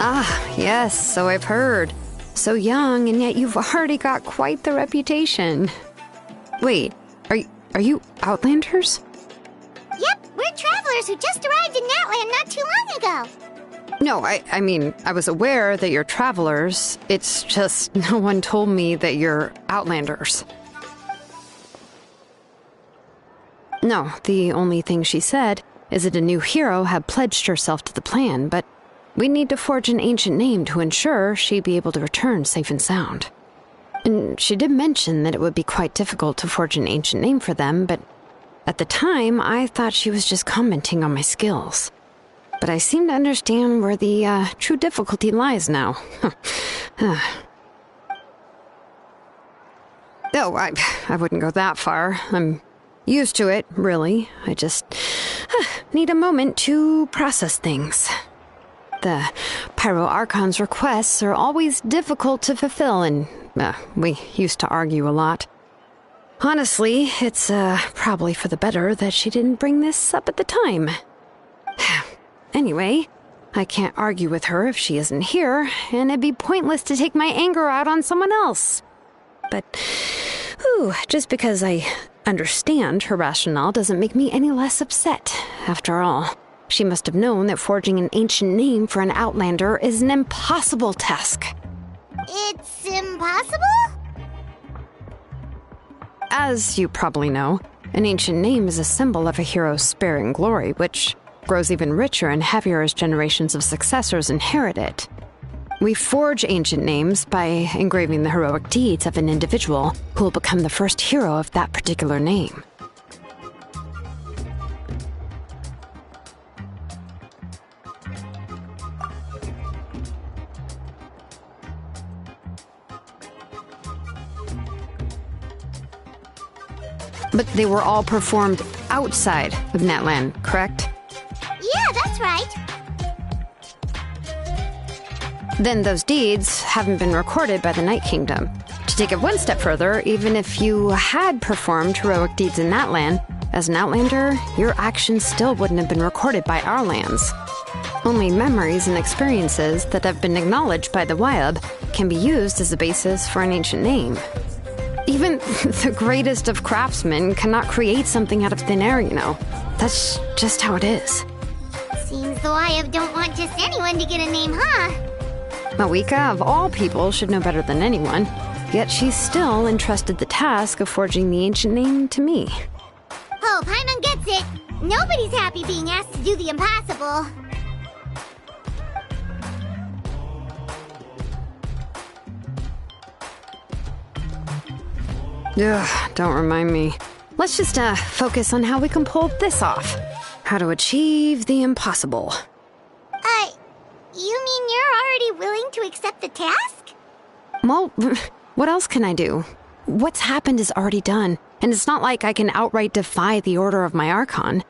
Ah, yes, so I've heard. So young, and yet you've already got quite the reputation. Wait, are you Outlanders? Yep, we're travelers who just arrived in Natlan not too long ago. No, I mean, I was aware that you're travelers. It's just no one told me that you're Outlanders. No, the only thing she said is that a new hero had pledged herself to the plan, but we need to forge an ancient name to ensure she'd be able to return safe and sound. And she did mention that it would be quite difficult to forge an ancient name for them, but at the time, I thought she was just commenting on my skills. But I seem to understand where the true difficulty lies now. Oh, I wouldn't go that far. I'm used to it, really. I just need a moment to process things. The Pyro Archon's requests are always difficult to fulfill, and we used to argue a lot. Honestly, it's probably for the better that she didn't bring this up at the time. Anyway, I can't argue with her if she isn't here, and it'd be pointless to take my anger out on someone else. But, just because I understand her rationale doesn't make me any less upset. After all, she must have known that forging an ancient name for an Outlander is an impossible task. It's impossible? As you probably know, an ancient name is a symbol of a hero's spirit and glory, which grows even richer and heavier as generations of successors inherit it. We forge ancient names by engraving the heroic deeds of an individual who will become the first hero of that particular name. But they were all performed outside of Natlan, correct? Yeah, that's right. Then those deeds haven't been recorded by the Night Kingdom. To take it one step further, even if you had performed heroic deeds in Natlan, as an Outlander, your actions still wouldn't have been recorded by our lands. Only memories and experiences that have been acknowledged by the Wyab can be used as a basis for an ancient name. Even the greatest of craftsmen cannot create something out of thin air, you know. That's just how it is. Seems the Wyab don't want just anyone to get a name, huh? Mawika, of all people, should know better than anyone. Yet she still entrusted the task of forging the ancient name to me. Oh, Paimon gets it. Nobody's happy being asked to do the impossible. Ugh, don't remind me. Let's just focus on how we can pull this off. How to achieve the impossible. You mean you're already willing to accept the task? Well, what else can I do? What's happened is already done, and it's not like I can outright defy the order of my Archon.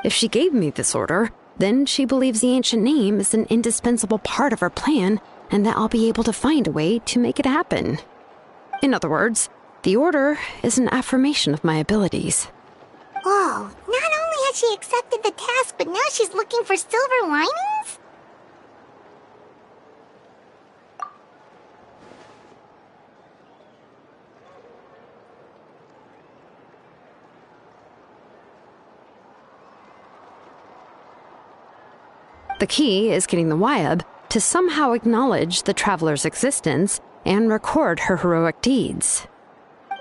If she gave me this order, then she believes the ancient name is an indispensable part of her plan, and that I'll be able to find a way to make it happen. In other words, the order is an affirmation of my abilities. Whoa, not only has she accepted the task, but now she's looking for silver linings? The key is getting the Wyab to somehow acknowledge the traveler's existence and record her heroic deeds.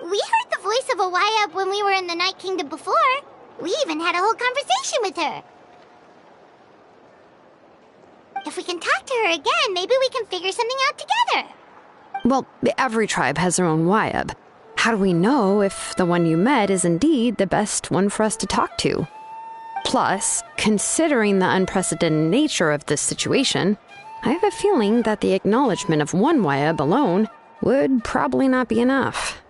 We heard the voice of a Wyab when we were in the Night Kingdom before. We even had a whole conversation with her. If we can talk to her again, maybe we can figure something out together. Well, every tribe has their own Wyab. How do we know if the one you met is indeed the best one for us to talk to? Plus, considering the unprecedented nature of this situation, I have a feeling that the acknowledgement of one Wyab alone would probably not be enough.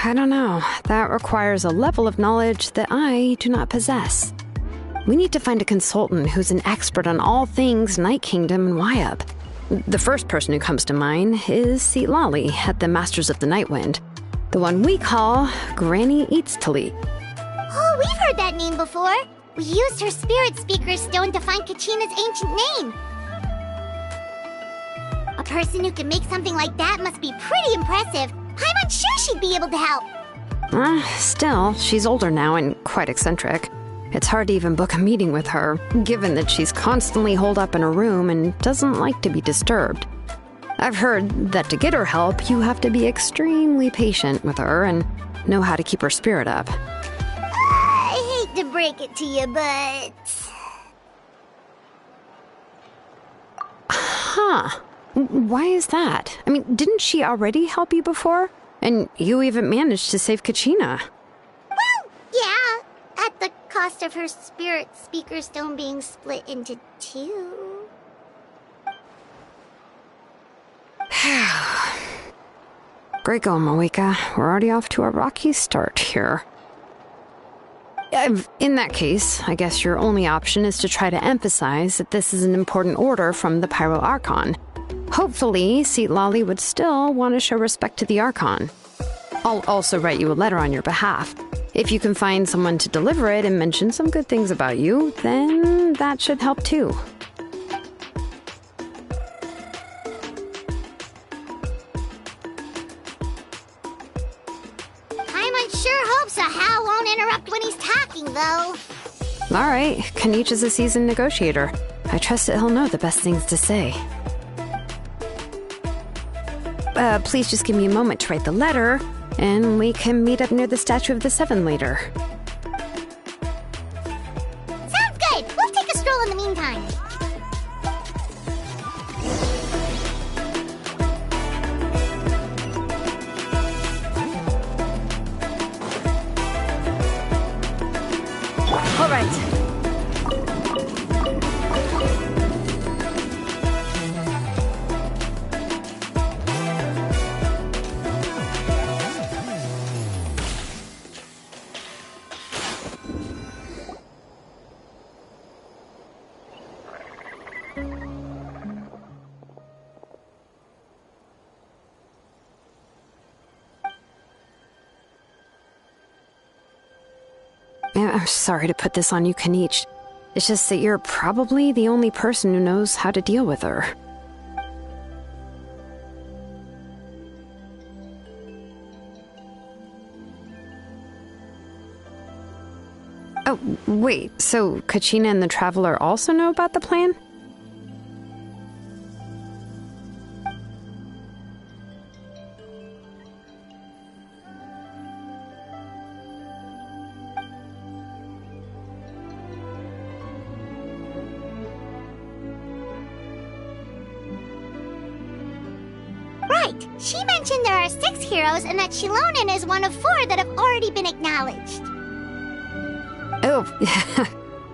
I don't know. That requires a level of knowledge that I do not possess. We need to find a consultant who's an expert on all things Night Kingdom and Wyab. The first person who comes to mind is Seatlali at the Masters of the Nightwind. The one we call Granny Eats Talit. Oh, we've heard that name before. We used her spirit speaker stone to find Kachina's ancient name. A person who can make something like that must be pretty impressive. I'm unsure she'd be able to help. Still, she's older now and quite eccentric. It's hard to even book a meeting with her, given that she's constantly holed up in her room and doesn't like to be disturbed. I've heard that to get her help, you have to be extremely patient with her and know how to keep her spirit up. I hate to break it to you, but... Huh. Why is that? I mean, didn't she already help you before? And you even managed to save Kachina. Well, yeah. At the cost of her spirit speaker stone being split into two. Great going, Moeka. We're already off to a rocky start here. In that case, I guess your only option is to try to emphasize that this is an important order from the Pyro Archon. Hopefully, Citlali would still want to show respect to the Archon. I'll also write you a letter on your behalf. If you can find someone to deliver it and mention some good things about you, then that should help too. I'm unsure hopes a Hal won't interrupt when he's talking, though. All right, Kanich is a seasoned negotiator. I trust that he'll know the best things to say. Please just give me a moment to write the letter, and we can meet up near the Statue of the Seven later. Sounds good. We'll take a stroll in the meantime. All right. I'm sorry to put this on you, Kanich. It's just that you're probably the only person who knows how to deal with her. Oh, wait, so Kachina and the Traveler also know about the plan? Right. She mentioned there are 6 heroes and that Shilonen is one of 4 that have already been acknowledged. Oh,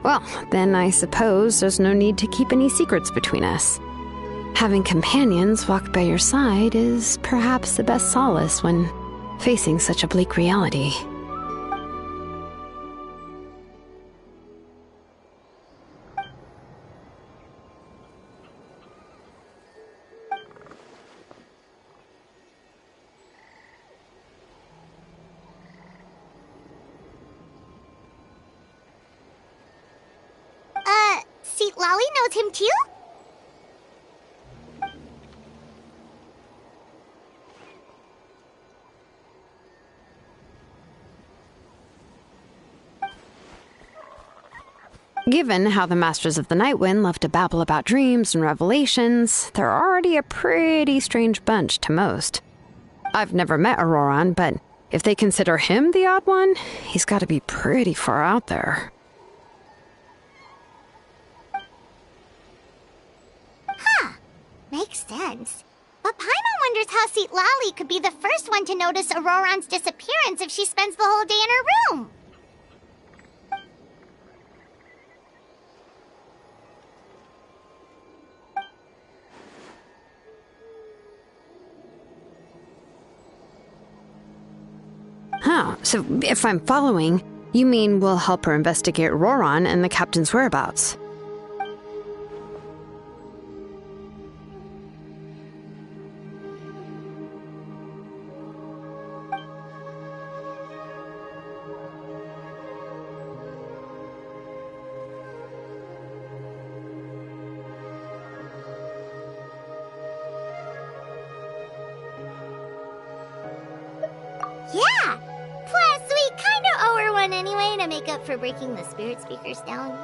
well, then I suppose there's no need to keep any secrets between us. Having companions walk by your side is perhaps the best solace when facing such a bleak reality. Citlali knows him too? Given how the Masters of the Nightwind love to babble about dreams and revelations, they're already a pretty strange bunch to most. I've never met Auroran, but if they consider him the odd one, he's got to be pretty far out there. Makes sense. But Paimon wonders how Citlali could be the first one to notice Auroran's disappearance if she spends the whole day in her room. Oh, so if I'm following, you mean we'll help her investigate Auroran and the captain's whereabouts? to make up for breaking the spirit speakers down.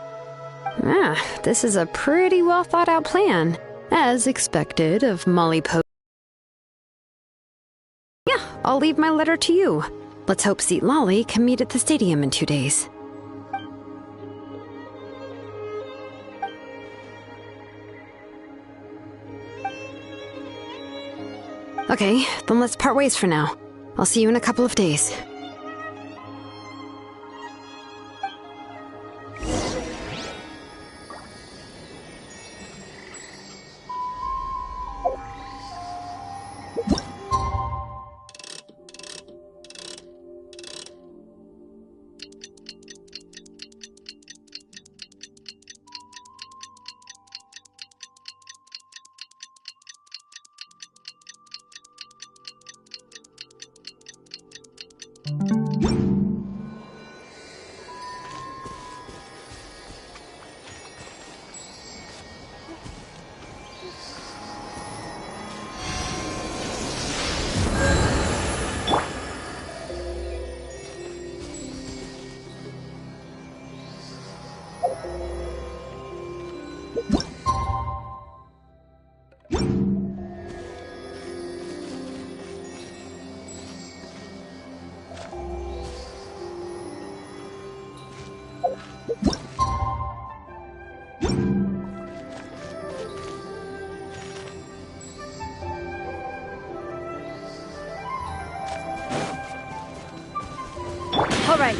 This is a pretty well thought out plan. As expected of Molly Poe. Yeah, I'll leave my letter to you. Let's hope Seat Lolly can meet at the stadium in 2 days. Okay, then let's part ways for now. I'll see you in a couple of days. All right.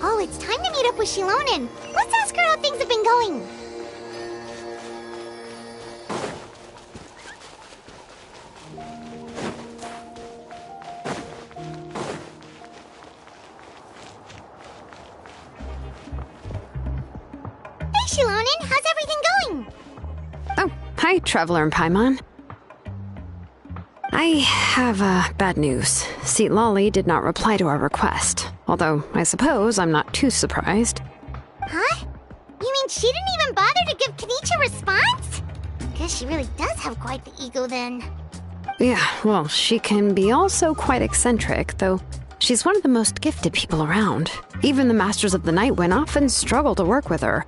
Oh, it's time to meet up with Xilonen. Let's ask her how things have been going. Hey, Xilonen, how's everything going? Oh, hi, Traveler and Paimon. I have bad news. Seat Lolly did not reply to our request, although I suppose I'm not too surprised. Huh? You mean she didn't even bother to give Kenichi a response? Guess she really does have quite the ego then. Yeah, well, she can be also quite eccentric, though she's one of the most gifted people around. Even the Masters of the Nightwind often struggle to work with her.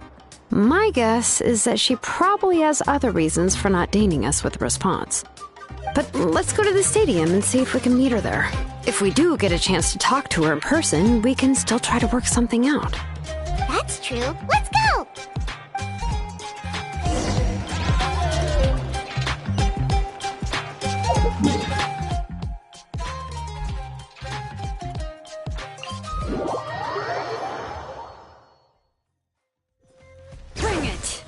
My guess is that she probably has other reasons for not deigning us with a response. But let's go to the stadium and see if we can meet her there. If we do get a chance to talk to her in person, we can still try to work something out. That's true. Let's go! Bring it!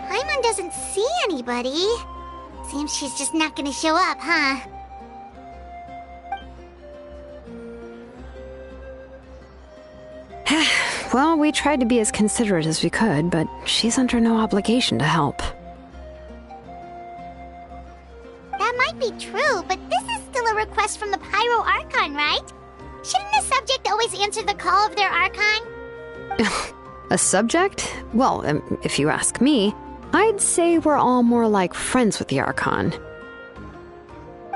Paimon doesn't see anybody. Seems she's just not gonna show up, huh? Well, we tried to be as considerate as we could, but she's under no obligation to help. That might be true, but this is still a request from the Pyro Archon, right? Shouldn't the subject always answer the call of their Archon? A subject? Well, if you ask me, I'd say we're all more like friends with the Archon.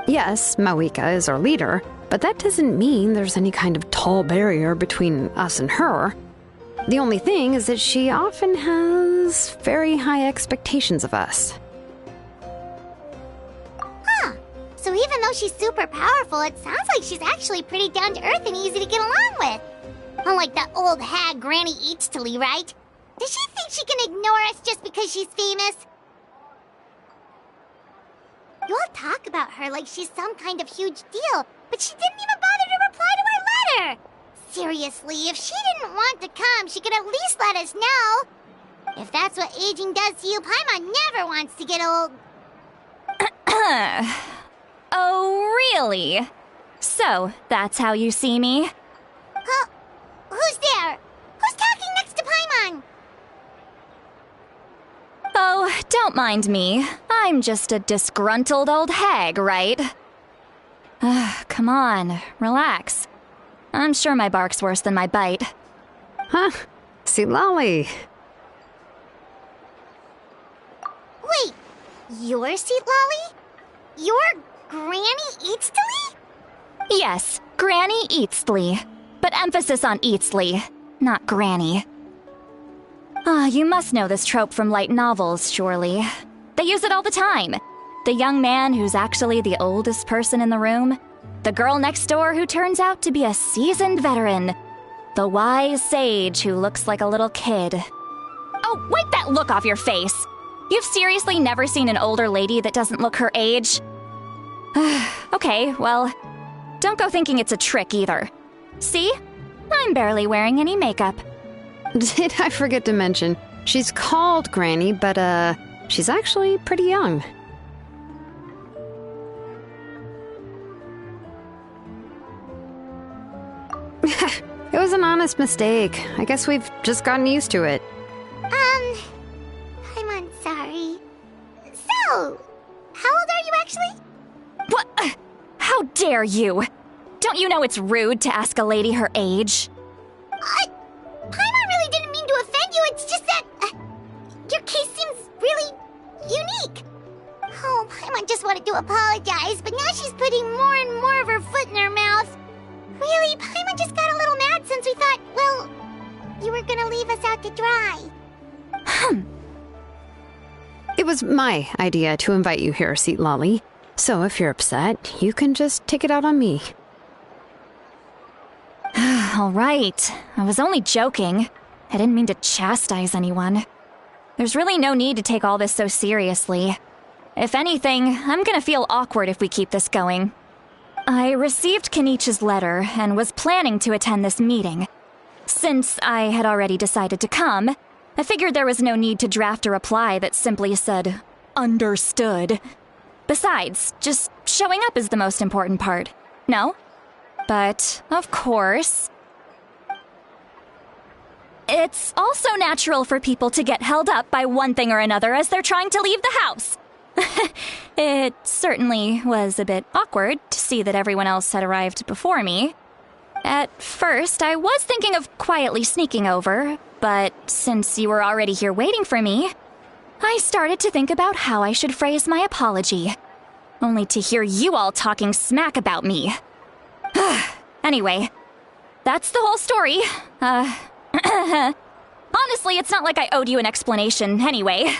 Yes, Mawika is our leader, but that doesn't mean there's any kind of tall barrier between us and her. The only thing is that she often has very high expectations of us. Huh. So even though she's super powerful, it sounds like she's actually pretty down to earth and easy to get along with. Unlike that old hag Granny Eatstily, right? Does she think she can ignore us just because she's famous? You all talk about her like she's some kind of huge deal, but she didn't even bother to reply to our letter! Seriously, if she didn't want to come, she could at least let us know. If that's what aging does to you, Paimon never wants to get old. Oh, really? So, that's how you see me? Huh? Who's there? Who's talking next to Paimon? Oh, don't mind me. I'm just a disgruntled old hag, right? Come on, relax. I'm sure my bark's worse than my bite. Huh? Seatlali. Wait, you're Seatlali? You're Granny Eatstily? Yes, Granny Eatstly. But emphasis on Eatstly, not Granny. You must know this trope from light novels, surely. They use it all the time. The young man who's actually the oldest person in the room. The girl next door who turns out to be a seasoned veteran. The wise sage who looks like a little kid. Oh, wipe that look off your face! You've seriously never seen an older lady that doesn't look her age? Okay, well, don't go thinking it's a trick either. See? I'm barely wearing any makeup. Did I forget to mention, she's called Granny, but she's actually pretty young. It was an honest mistake. I guess we've just gotten used to it. I'm sorry. So, how old are you actually? What? How dare you? Don't you know it's rude to ask a lady her age? Paimon really didn't mean to offend you, it's just that, your case seems really unique. Oh, Paimon just wanted to apologize, but now she's putting more and more of her foot in her mouth. Really, Paimon just got a little mad since we thought, well, you were gonna leave us out to dry. It was my idea to invite you here, Seatlali. So if you're upset, you can just take it out on me. All right. I was only joking. I didn't mean to chastise anyone. There's really no need to take all this so seriously. If anything, I'm gonna feel awkward if we keep this going. I received Kenichi's letter and was planning to attend this meeting. Since I had already decided to come, I figured there was no need to draft a reply that simply said, "Understood." Besides, just showing up is the most important part. No? But, of course, it's also natural for people to get held up by one thing or another as they're trying to leave the house. It certainly was a bit awkward to see that everyone else had arrived before me. At first, I was thinking of quietly sneaking over, but since you were already here waiting for me, I started to think about how I should phrase my apology, only to hear you all talking smack about me. Anyway, that's the whole story. Honestly, it's not like I owed you an explanation anyway.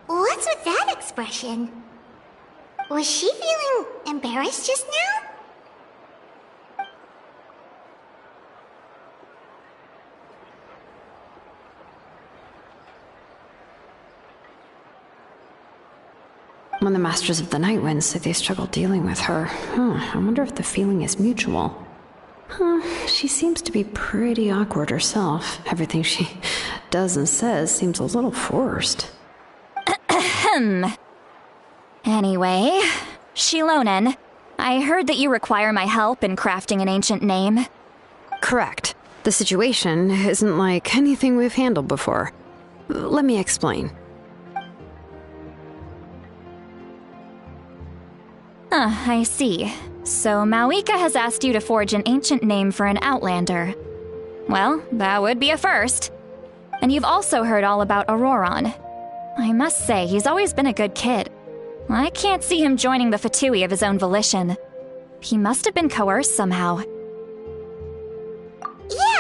What's with that expression? Was she feeling embarrassed just now? When the Masters of the Night Wind say they struggle dealing with her, I wonder if the feeling is mutual. She seems to be pretty awkward herself. Everything she does and says seems a little forced. Anyway, Xilonen, I heard that you require my help in crafting an ancient name. Correct. The situation isn't like anything we've handled before. Let me explain. I see. So Mawika has asked you to forge an ancient name for an Outlander. Well, that would be a first. And you've also heard all about Auroron. I must say, he's always been a good kid. I can't see him joining the Fatui of his own volition. He must have been coerced somehow. Yeah,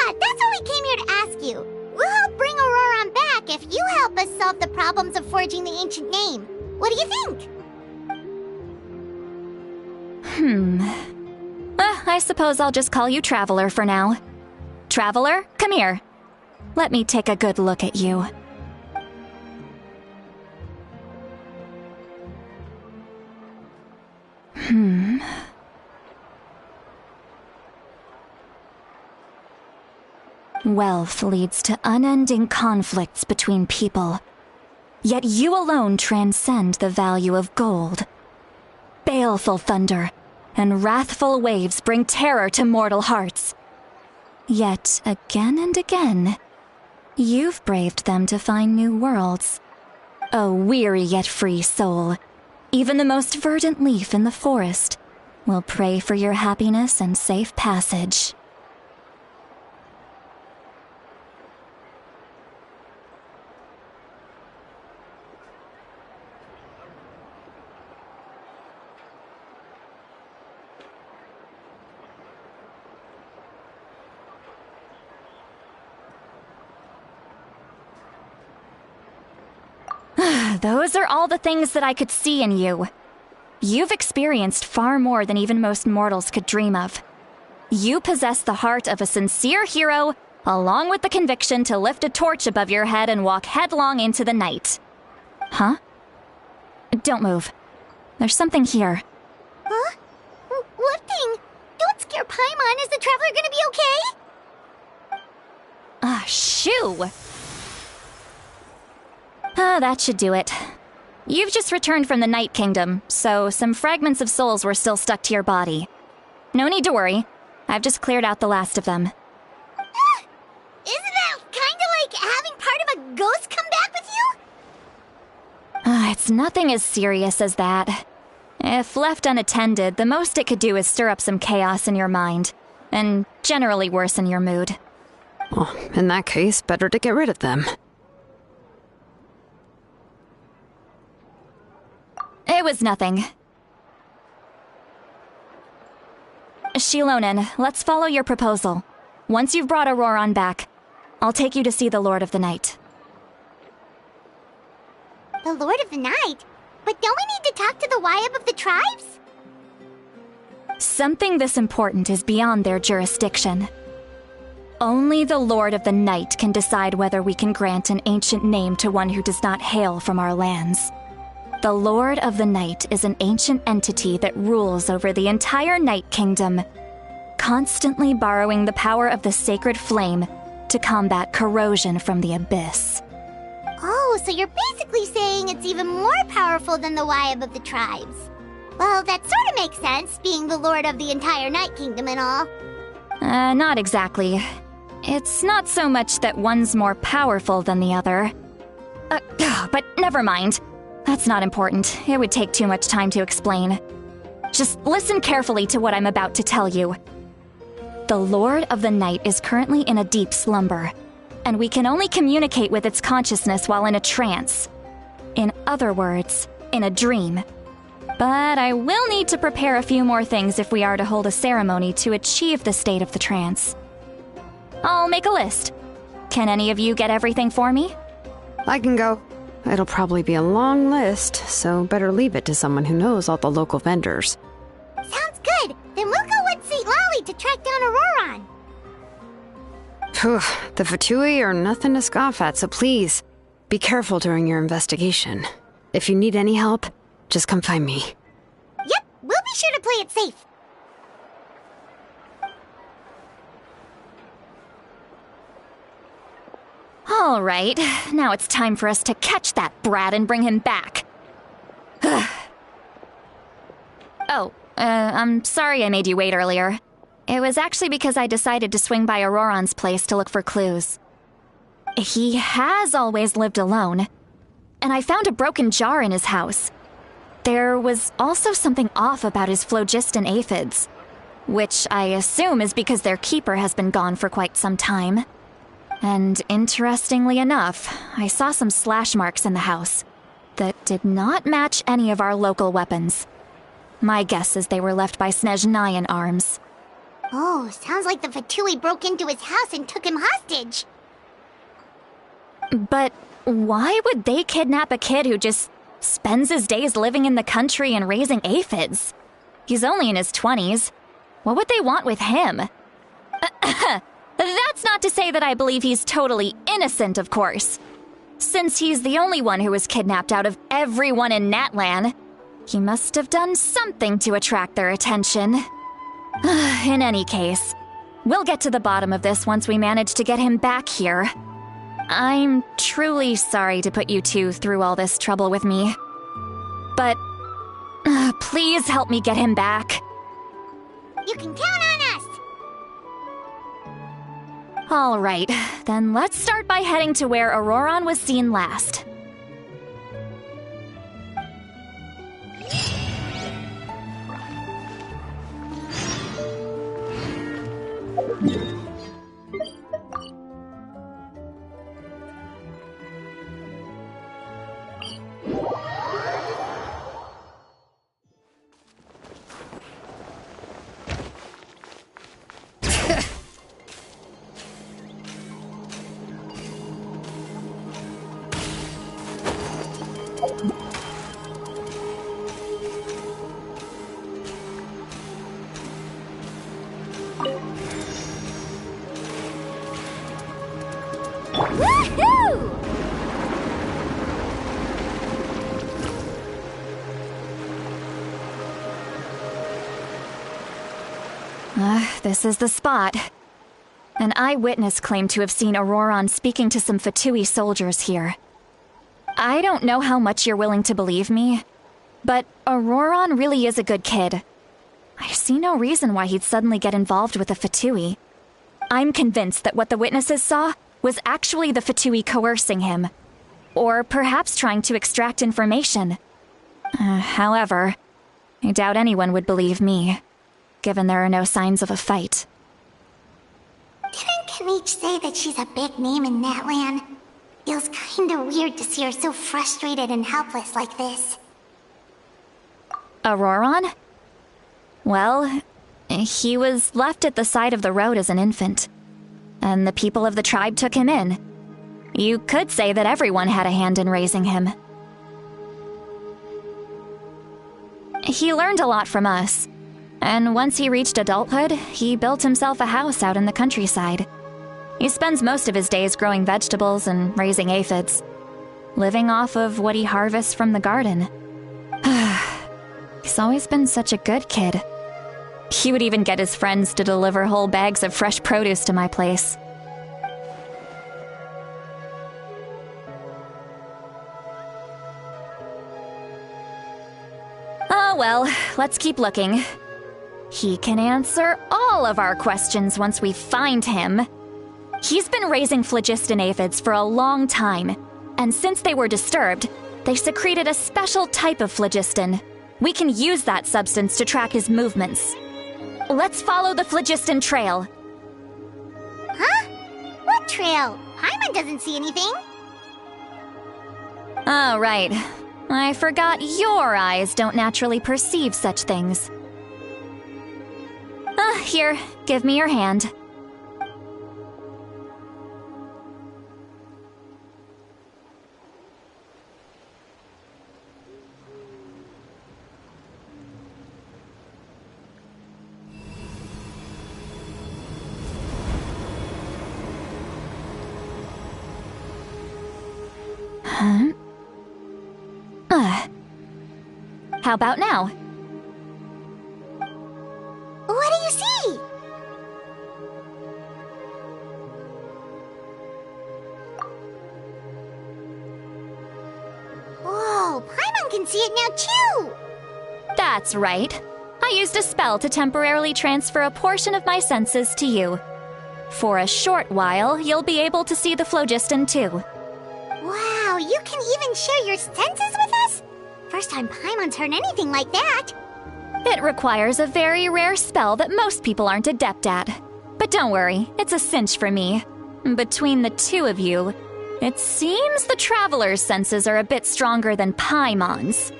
that's what we came here to ask you. We'll help bring Auroron back if you help us solve the problems of forging the ancient name. What do you think? I suppose I'll just call you Traveler for now. Traveler, come here. Let me take a good look at you. Wealth leads to unending conflicts between people. Yet you alone transcend the value of gold. Baleful thunder and wrathful waves bring terror to mortal hearts. Yet, again and again, you've braved them to find new worlds. A weary yet free soul, even the most verdant leaf in the forest, will pray for your happiness and safe passage. Those are all the things that I could see in you. You've experienced far more than even most mortals could dream of. You possess the heart of a sincere hero, along with the conviction to lift a torch above your head and walk headlong into the night. Huh? Don't move. There's something here. Huh? What thing? Don't scare Paimon. Is the Traveler gonna be okay? Shoo! That should do it. You've just returned from the Night Kingdom, so some fragments of souls were still stuck to your body. No need to worry. I've just cleared out the last of them. Isn't that kinda like having part of a ghost come back with you? It's nothing as serious as that. If left unattended, the most it could do is stir up some chaos in your mind, and generally worsen your mood. Well, in that case, better to get rid of them. It was nothing. Xilonen, let's follow your proposal. Once you've brought Auroron back, I'll take you to see the Lord of the Night. The Lord of the Night? But don't we need to talk to the Wayab of the tribes? Something this important is beyond their jurisdiction. Only the Lord of the Night can decide whether we can grant an ancient name to one who does not hail from our lands. The Lord of the Night is an ancient entity that rules over the entire Night Kingdom, constantly borrowing the power of the sacred flame to combat corrosion from the abyss. Oh, so you're basically saying it's even more powerful than the Wayab of the tribes. Well, that sort of makes sense, being the Lord of the entire Night Kingdom and all. Not exactly. It's not so much that one's more powerful than the other. But never mind. That's not important. It would take too much time to explain. Just listen carefully to what I'm about to tell you. The Lord of the Night is currently in a deep slumber, and we can only communicate with its consciousness while in a trance. In other words, in a dream. But I will need to prepare a few more things if we are to hold a ceremony to achieve the state of the trance. I'll make a list. Can any of you get everything for me? I can go. It'll probably be a long list, so better leave it to someone who knows all the local vendors. Sounds good. Then we'll go with St. Lolly to track down Auroron. Phew, the Fatui are nothing to scoff at, so please, be careful during your investigation. If you need any help, just come find me. Yep, we'll be sure to play it safe. All right, now it's time for us to catch that brat and bring him back. I'm sorry I made you wait earlier. It was actually because I decided to swing by Auroron's place to look for clues. He has always lived alone, and I found a broken jar in his house. There was also something off about his phlogiston aphids, which I assume is because their keeper has been gone for quite some time. And interestingly enough, I saw some slash marks in the house that did not match any of our local weapons. My guess is they were left by Snezhnayan arms. Oh, sounds like the Fatui broke into his house and took him hostage. But why would they kidnap a kid who just spends his days living in the country and raising aphids? He's only in his 20s. What would they want with him? That's not to say that I believe he's totally innocent, of course. Since he's the only one who was kidnapped out of everyone in Natlan, he must have done something to attract their attention. In any case, we'll get to the bottom of this once we manage to get him back here. I'm truly sorry to put you two through all this trouble with me. But please help me get him back. You can count on us! All right, then let's start by heading to where Auroron was seen last. Woohoo! This is the spot. An eyewitness claimed to have seen Auroron speaking to some Fatui soldiers here. I don't know how much you're willing to believe me, but Auroron really is a good kid. I see no reason why he'd suddenly get involved with the Fatui. I'm convinced that what the witnesses saw was actually the Fatui coercing him, or perhaps trying to extract information. However, I doubt anyone would believe me, given there are no signs of a fight. Didn't Kanich say that she's a big name in Natlan? Feels kinda weird to see her so frustrated and helpless like this. Auroron? Well, he was left at the side of the road as an infant, and the people of the tribe took him in. You could say that everyone had a hand in raising him. He learned a lot from us, and once he reached adulthood, he built himself a house out in the countryside. He spends most of his days growing vegetables and raising aphids, living off of what he harvests from the garden. He's always been such a good kid. He would even get his friends to deliver whole bags of fresh produce to my place. Oh well, let's keep looking. He can answer all of our questions once we find him. He's been raising phlogiston aphids for a long time, and since they were disturbed, they secreted a special type of phlogiston. We can use that substance to track his movements. Let's follow the phlogiston trail. Huh? What trail? Paimon doesn't see anything. Oh, right. I forgot your eyes don't naturally perceive such things. Here, give me your hand. How about now? What do you see? Whoa, Paimon can see it now too! That's right. I used a spell to temporarily transfer a portion of my senses to you. For a short while, you'll be able to see the phlogiston too. Wow, you can even share your senses with us? First time Paimon's heard anything like that. It requires a very rare spell that most people aren't adept at. But don't worry, it's a cinch for me. Between the two of you, it seems the Traveler's senses are a bit stronger than Paimon's.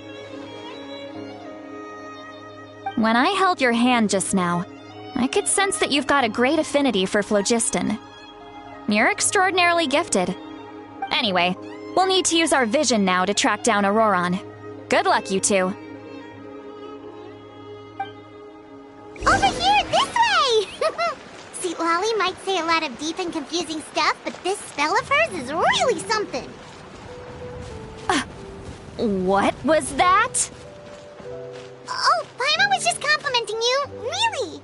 When I held your hand just now, I could sense that you've got a great affinity for phlogiston. You're extraordinarily gifted. Anyway, we'll need to use our vision now to track down Auroron. Good luck, you two. Over here, this way! See, Lolly might say a lot of deep and confusing stuff, but this spell of hers is really something. What was that? Oh, Paimon was just complimenting you, really.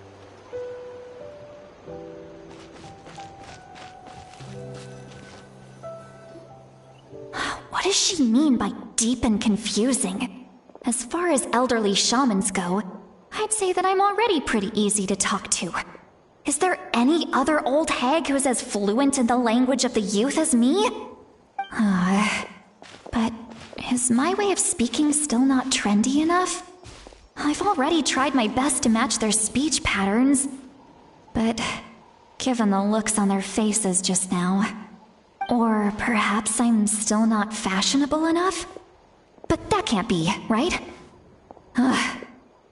What does she mean by deep and confusing? As far as elderly shamans go, I'd say that I'm already pretty easy to talk to. Is there any other old hag who's as fluent in the language of the youth as me? But is my way of speaking still not trendy enough? I've already tried my best to match their speech patterns. But given the looks on their faces just now, or perhaps I'm still not fashionable enough? But that can't be, right?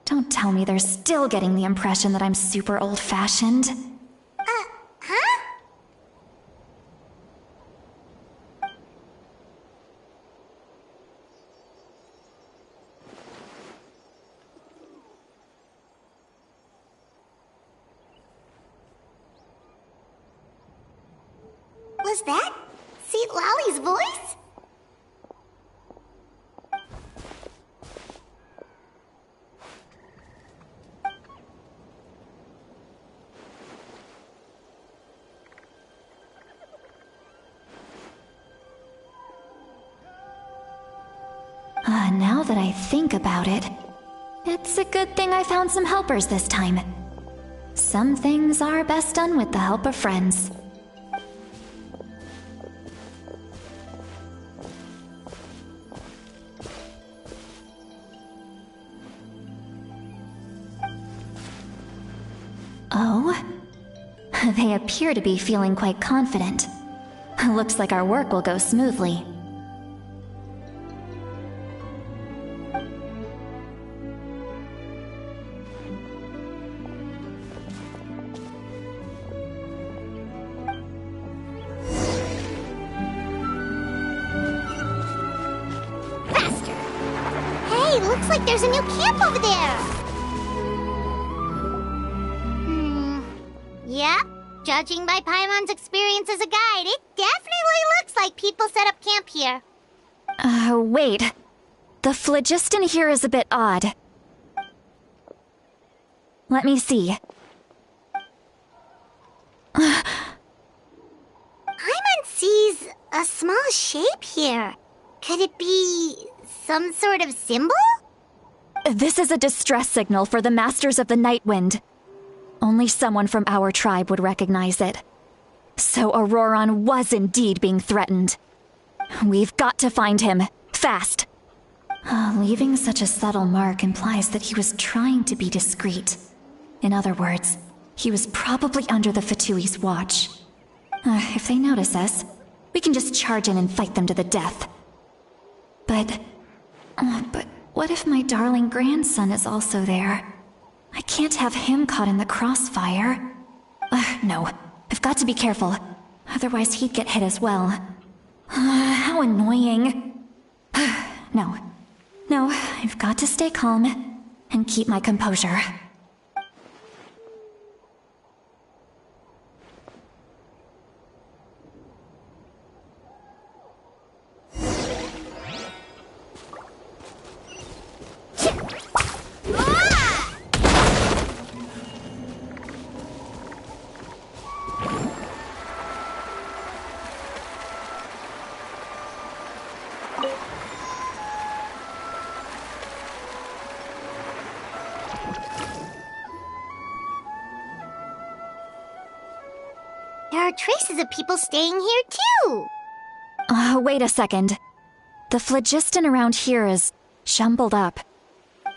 Don't tell me they're still getting the impression that I'm super old-fashioned. Huh? Was that Seat Lolly's voice? Now that I think about it, it's a good thing I found some helpers this time. Some things are best done with the help of friends. Oh? They appear to be feeling quite confident. Looks like our work will go smoothly. Looks like there's a new camp over there! Yep. Judging by Paimon's experience as a guide, it definitely looks like people set up camp here. Wait. The phlogiston here is a bit odd. Let me see. Paimon sees a small shape here. Could it be some sort of symbol? This is a distress signal for the Masters of the Nightwind. Only someone from our tribe would recognize it. So Auroron was indeed being threatened. We've got to find him. Fast. Leaving such a subtle mark implies that he was trying to be discreet. In other words, he was probably under the Fatui's watch. If they notice us, we can just charge in and fight them to the death. But But what if my darling grandson is also there? I can't have him caught in the crossfire. No, I've got to be careful. Otherwise he'd get hit as well. How annoying. No, I've got to stay calm and keep my composure. There are traces of people staying here, too! Wait a second. The phlogiston around here is jumbled up.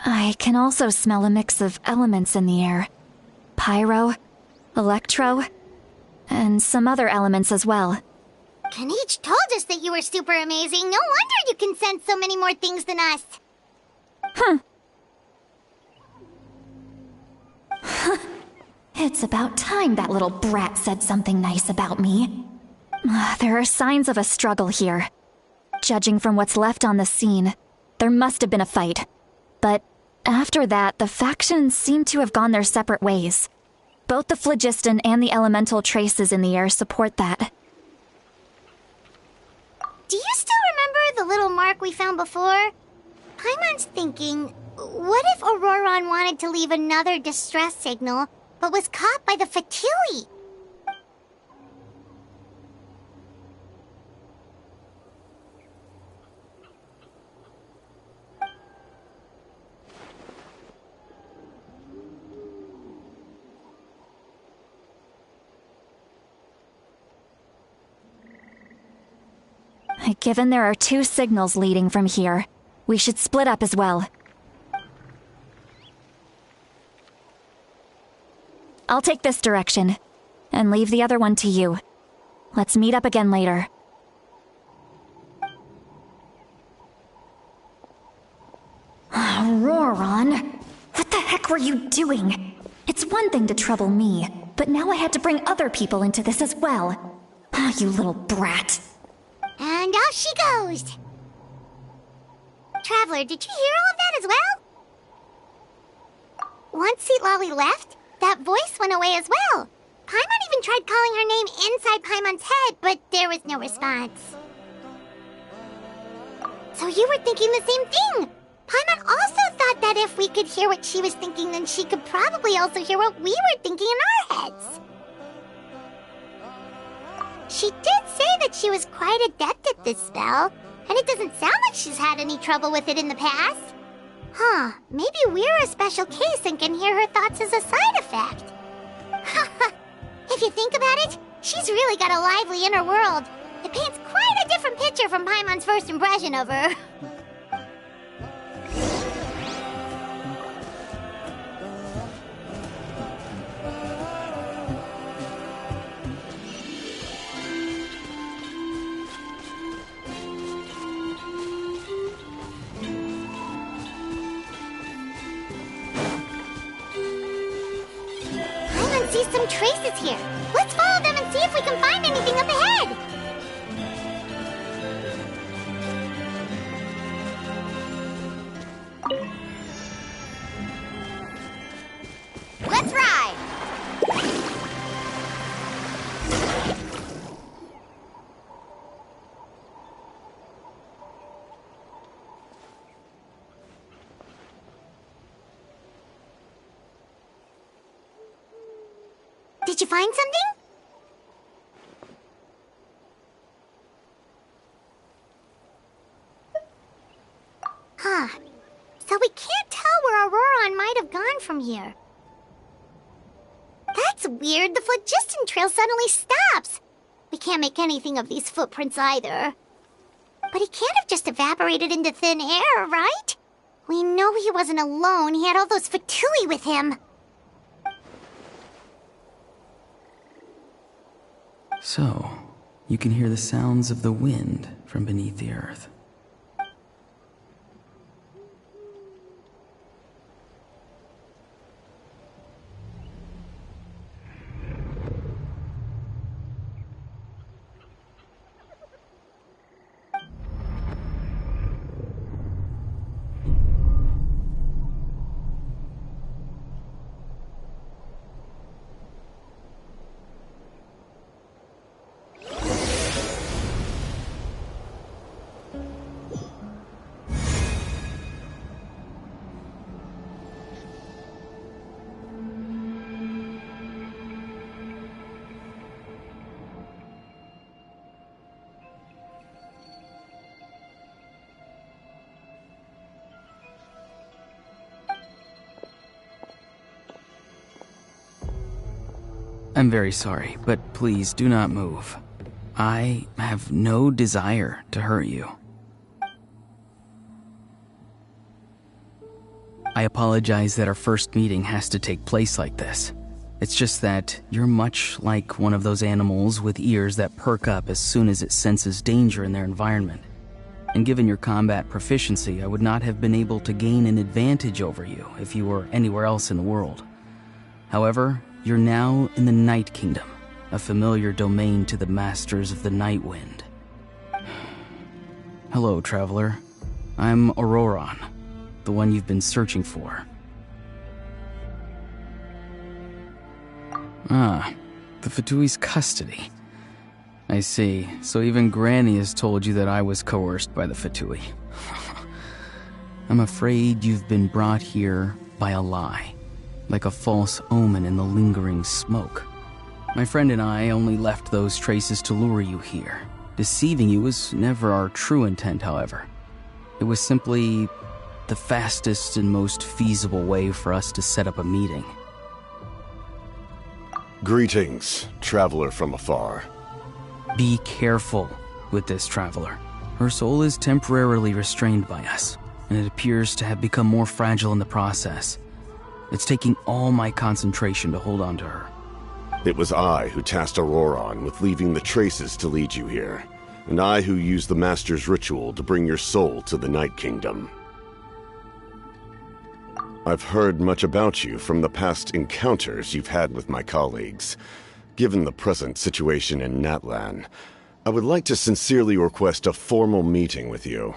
I can also smell a mix of elements in the air. Pyro, electro, and some other elements as well. Kaniche told us that you were super amazing. No wonder you can sense so many more things than us. It's about time that little brat said something nice about me. There are signs of a struggle here. Judging from what's left on the scene, there must have been a fight. But after that, the factions seem to have gone their separate ways. Both the phlogiston and the elemental traces in the air support that. Do you still remember the little mark we found before? Paimon's thinking, what if Auroron wanted to leave another distress signal, but was caught by the Fatui? Given there are 2 signals leading from here, we should split up as well. I'll take this direction, and leave the other one to you. Let's meet up again later. Auroron! What the heck were you doing? It's one thing to trouble me, but now I had to bring other people into this as well. You little brat. And off she goes! Traveler, did you hear all of that as well? Once Seatlolly left, that voice went away as well. Paimon even tried calling her name inside Paimon's head, but there was no response. So you were thinking the same thing! Paimon also thought that if we could hear what she was thinking, then she could probably also hear what we were thinking in our heads. She did say that she was quite adept at this spell, and it doesn't sound like she's had any trouble with it in the past. Huh, maybe we're a special case and can hear her thoughts as a side effect. If you think about it, she's really got a lively inner world. It paints quite a different picture from Paimon's first impression of her. See some traces here. Let's follow them and see if we can find anything up ahead. Let's ride! Did you find something? Huh. So we can't tell where Auroron might have gone from here. That's weird. The phlogiston trail suddenly stops. We can't make anything of these footprints either. But he can't have just evaporated into thin air, right? We know he wasn't alone. He had all those Fatui with him. So, you can hear the sounds of the wind from beneath the earth. I'm very sorry, but please do not move. I have no desire to hurt you. I apologize that our first meeting has to take place like this. It's just that you're much like one of those animals with ears that perk up as soon as it senses danger in their environment. And given your combat proficiency, I would not have been able to gain an advantage over you if you were anywhere else in the world. However, you're now in the Night Kingdom, a familiar domain to the Masters of the Night Wind. Hello, traveler. I'm Auroron, the one you've been searching for. Ah, the Fatui's custody. I see. So even Granny has told you that I was coerced by the Fatui. I'm afraid you've been brought here by a lie, like a false omen in the lingering smoke. My friend and I only left those traces to lure you here. Deceiving you was never our true intent, however. It was simply the fastest and most feasible way for us to set up a meeting. Greetings, traveler from afar. Be careful with this traveler. Her soul is temporarily restrained by us, and it appears to have become more fragile in the process. It's taking all my concentration to hold on to her. It was I who tasked Auroron with leaving the traces to lead you here, and I who used the Master's ritual to bring your soul to the Night Kingdom. I've heard much about you from the past encounters you've had with my colleagues. Given the present situation in Natlan, I would like to sincerely request a formal meeting with you,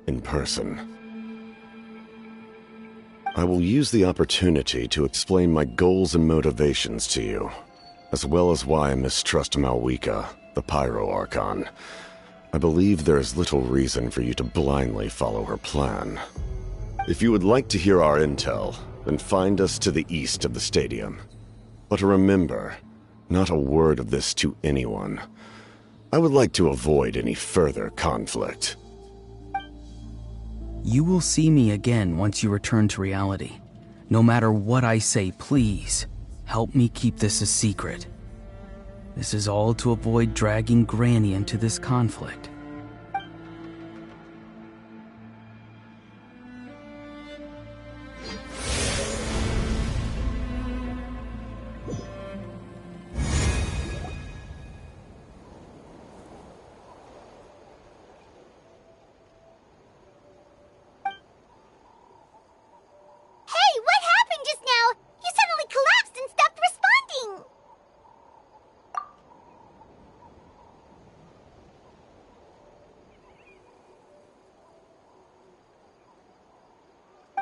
in person. I will use the opportunity to explain my goals and motivations to you, as well as why I mistrust Malwika, the Pyro Archon. I believe there is little reason for you to blindly follow her plan. If you would like to hear our intel, then find us to the east of the stadium. But remember, not a word of this to anyone. I would like to avoid any further conflict. You will see me again once you return to reality. No matter what I say, please, help me keep this a secret. This is all to avoid dragging Granny into this conflict.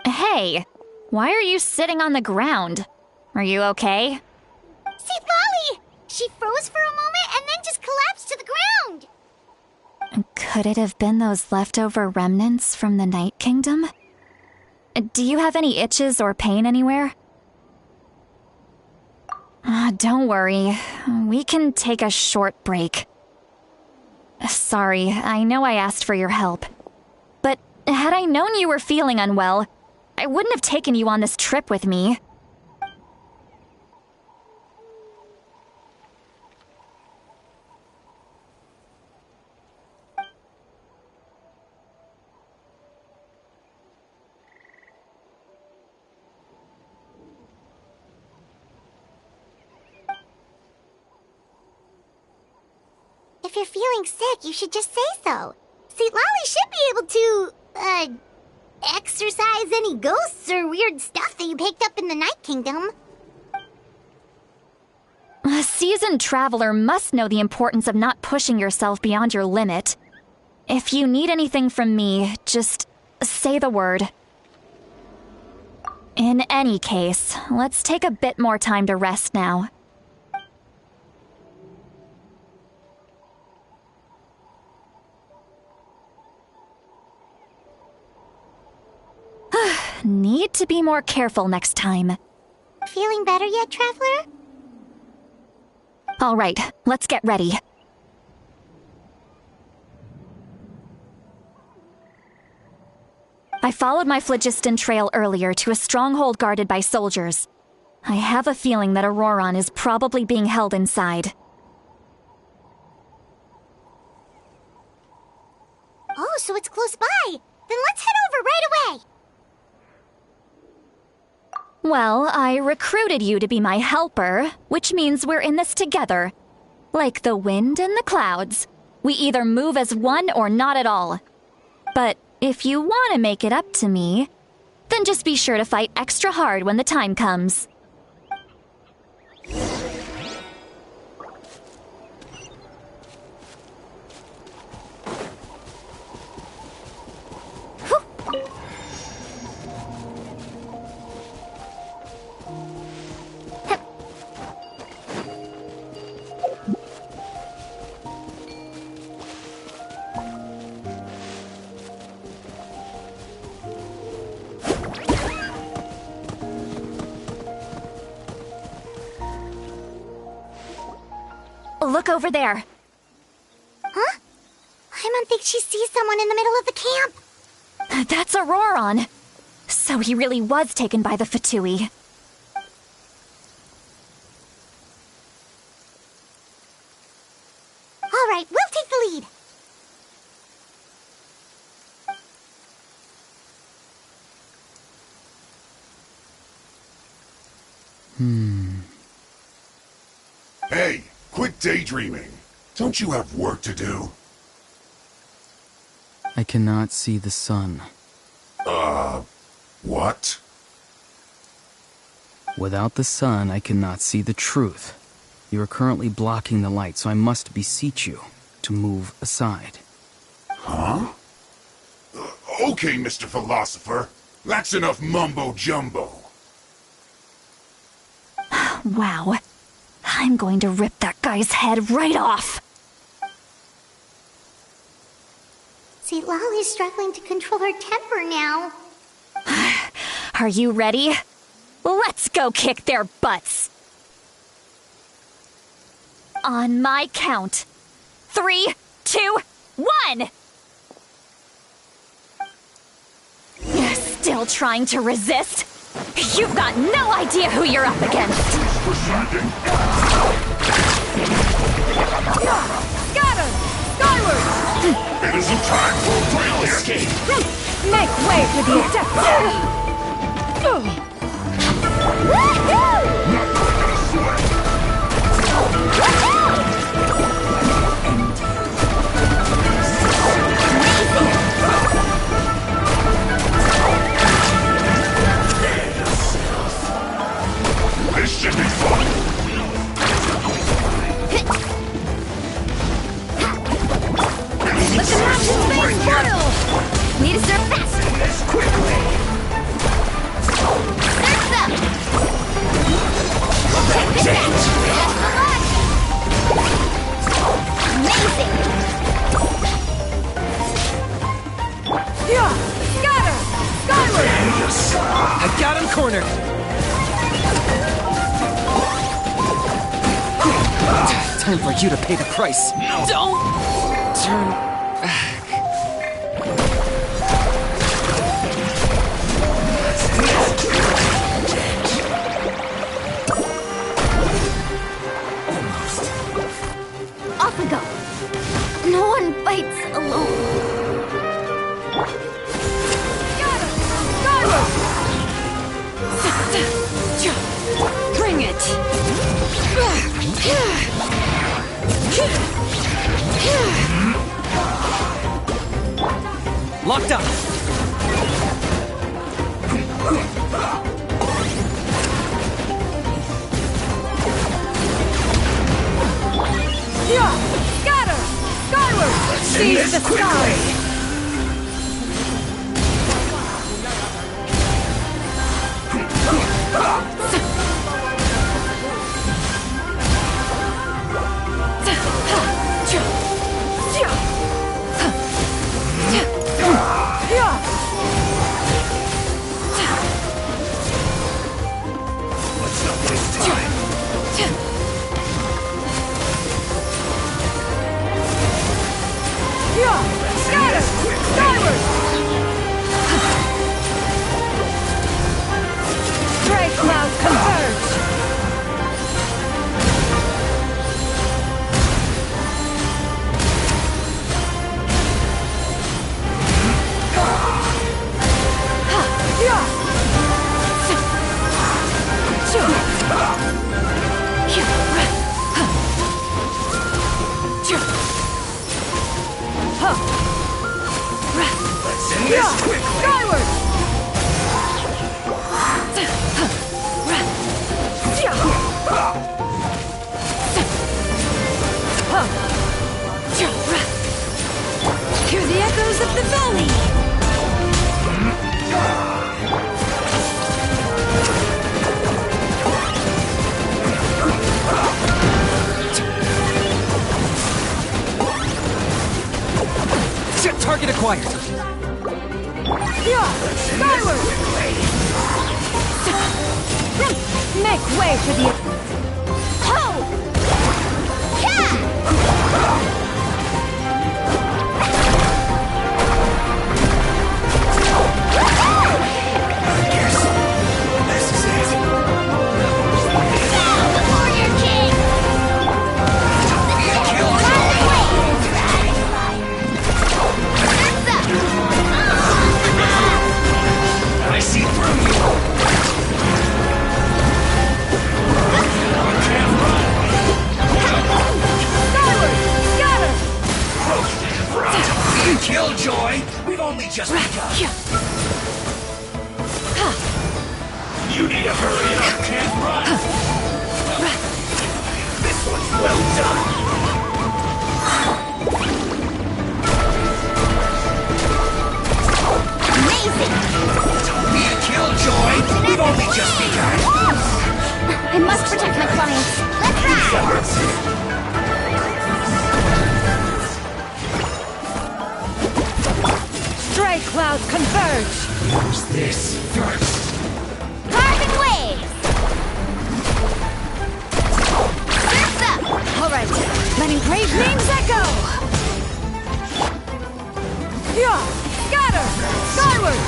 Hey, why are you sitting on the ground? Are you okay? See, Lolly! She froze for a moment and then just collapsed to the ground! Could it have been those leftover remnants from the Night Kingdom? Do you have any itches or pain anywhere? Don't worry. We can take a short break. Sorry, I know I asked for your help. But had I known you were feeling unwell, I wouldn't have taken you on this trip with me. If you're feeling sick, you should just say so. See, Lolly should be able to, exorcise any ghosts or weird stuff that you picked up in the Night Kingdom. A seasoned traveler must know the importance of not pushing yourself beyond your limit. If you need anything from me, just say the word. In any case, let's take a bit more time to rest now. Need to be more careful next time. Feeling better yet, traveler? All right, let's get ready. I followed my phlogiston trail earlier to a stronghold guarded by soldiers. I have a feeling that Auroron is probably being held inside. Oh, so it's close by. Then let's head over right away. Well, I recruited you to be my helper, which means we're in this together. Like the wind and the clouds. We either move as one or not at all. But if you want to make it up to me, then just be sure to fight extra hard when the time comes. Look over there. Huh? Paimon thinks she sees someone in the middle of the camp. That's Auroron. So he really was taken by the Fatui. All right, we'll take the lead. Hey, quit daydreaming. Don't you have work to do? I cannot see the sun. What? Without the sun, I cannot see the truth. You are currently blocking the light, so I must beseech you to move aside. Huh? Okay, Mr. Philosopher. That's enough mumbo-jumbo. Wow. I'm going to rip that guy's head right off. See, Lolly's struggling to control her temper now. Are you ready? Let's go kick their butts. On my count. 3, 2, 1! Still trying to resist? You've got no idea who you're up against. Got him! Skyward! It isn't time for a real escape! Make way for the adept! This should be fun! Let the mountain face boil! Need to serve fast! This quickly! Surf's up! Check this out! Amazing! Yeah! Scatter! Skyward! I got him cornered! Time for you to pay the price. No. Don't turn back. Almost. Off we go. No one fights alone. Bring it! Locked up! Yeah! Scatter! Skyward! Seize the sky! Stray cloud converge! Let's end this quickly! Skyward! Hear the echoes of the valley! Target acquired! Yeah! Skyward! Make way for the... Ho! Yeah! This is it! Now, the warrior king! I see through you! Skyward! Scatter! Killjoy! We've only just begun! You need to hurry up, can't run! This one's well done! Amazing! Don't be a killjoy! We've only just begun! I must protect my clients. Let's ride! Stray clouds converge! Use this first! Carbon waves! Surf's up! Alright, letting brave names echo! Yeah! Scatter! Skyward!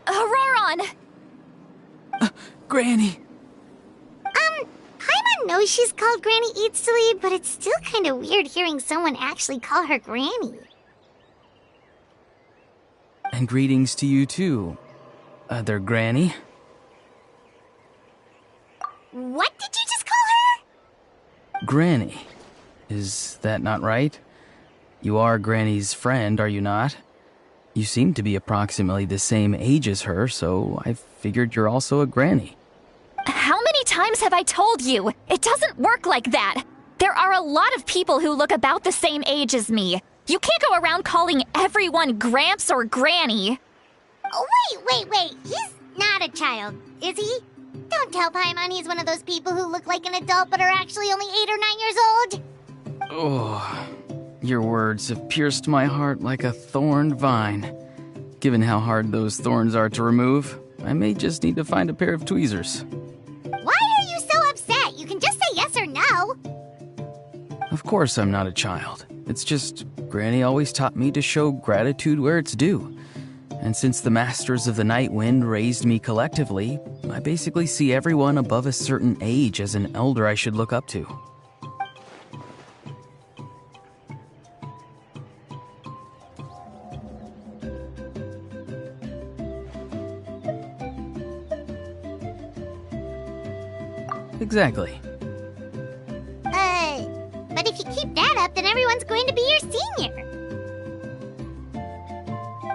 Auroron! Granny! Paimon knows she's called Granny Eatsley, but it's still kind of weird hearing someone actually call her Granny. And greetings to you too, other Granny. What did you just call her? Granny. Is that not right? You are Granny's friend, are you not? You seem to be approximately the same age as her, so I figured you're also a Granny. How many times have I told you? It doesn't work like that. There are a lot of people who look about the same age as me. You can't go around calling everyone Gramps or Granny. Oh, wait. He's not a child, is he? Don't tell Paimon he's one of those people who look like an adult but are actually only 8 or 9 years old. Oh, your words have pierced my heart like a thorned vine. Given how hard those thorns are to remove, I may just need to find a pair of tweezers. Why are you so upset? You can just say yes or no. Of course I'm not a child. It's just Granny always taught me to show gratitude where it's due. And since the Masters of the Night Wind raised me collectively, I basically see everyone above a certain age as an elder I should look up to. Exactly. But if you keep that up, then everyone's going to be your senior.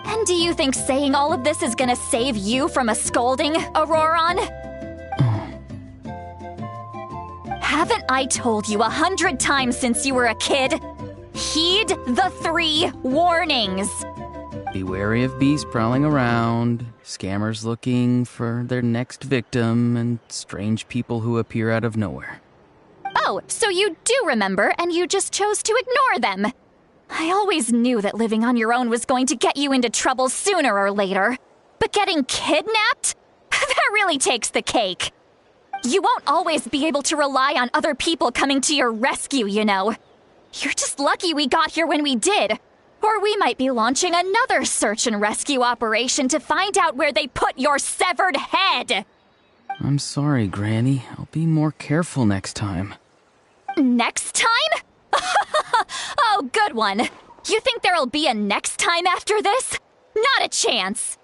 And do you think saying all of this is gonna save you from a scolding, Auroron? Haven't I told you 100 times since you were a kid? Heed the 3 warnings. Be wary of bees prowling around, scammers looking for their next victim, and strange people who appear out of nowhere. Oh, so you do remember, and you just chose to ignore them. I always knew that living on your own was going to get you into trouble sooner or later. But getting kidnapped? That really takes the cake. You won't always be able to rely on other people coming to your rescue, you know. You're just lucky we got here when we did. Or we might be launching another search and rescue operation to find out where they put your severed head. I'm sorry, Granny. I'll be more careful next time. Next time? Oh, good one. You think there'll be a next time after this? Not a chance.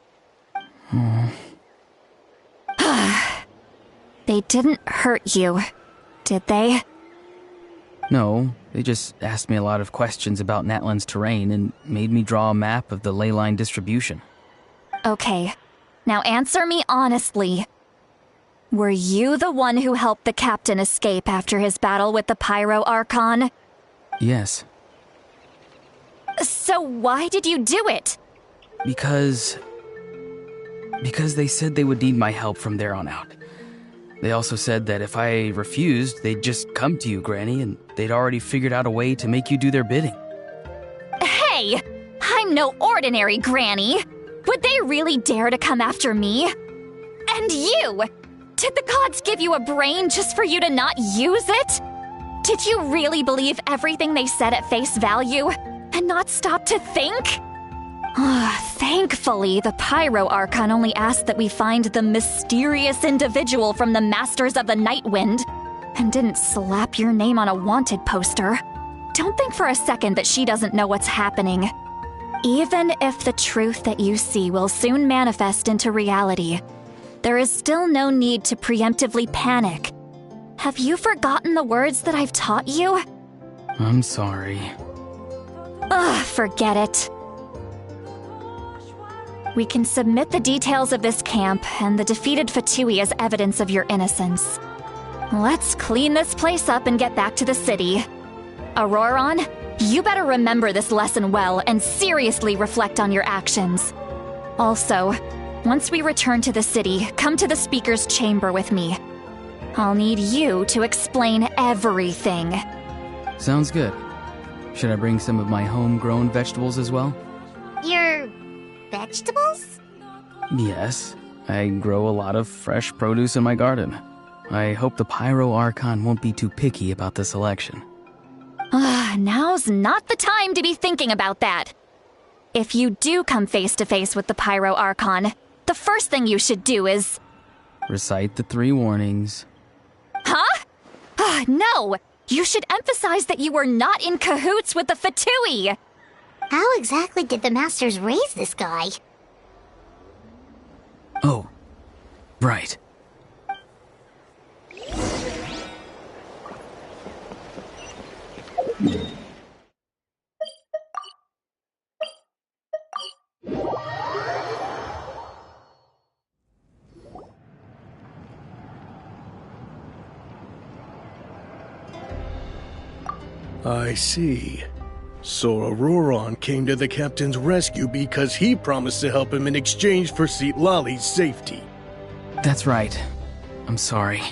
They didn't hurt you, did they? No, they just asked me a lot of questions about Natlan's terrain and made me draw a map of the ley line distribution. Okay, now answer me honestly. Were you the one who helped the captain escape after his battle with the Pyro Archon? Yes. So why did you do it? Because they said they would need my help from there on out. They also said that if I refused, they'd just come to you, Granny, and they'd already figured out a way to make you do their bidding. Hey! I'm no ordinary Granny! Would they really dare to come after me? And you! Did the gods give you a brain just for you to not use it? Did you really believe everything they said at face value and not stop to think? Thankfully, the Pyro Archon only asked that we find the mysterious individual from the Masters of the Night Wind and didn't slap your name on a wanted poster. Don't think for a second that she doesn't know what's happening. Even if the truth that you see will soon manifest into reality, there is still no need to preemptively panic. Have you forgotten the words that I've taught you? I'm sorry. Forget it. We can submit the details of this camp and the defeated Fatui as evidence of your innocence. Let's clean this place up and get back to the city. Auroron, you better remember this lesson well and seriously reflect on your actions. Also, once we return to the city, come to the Speaker's chamber with me. I'll need you to explain everything. Sounds good. Should I bring some of my homegrown vegetables as well? Your vegetables? Yes. I grow a lot of fresh produce in my garden. I hope the Pyro Archon won't be too picky about the selection. Now's not the time to be thinking about that. If you do come face to face with the Pyro Archon, the first thing you should do is... recite the 3 warnings. Huh? No! You should emphasize that you were not in cahoots with the Fatui! How exactly did the Masters raise this guy? Oh, right. I see. So Auroron came to the captain's rescue because he promised to help him in exchange for Citlali's safety. That's right. I'm sorry.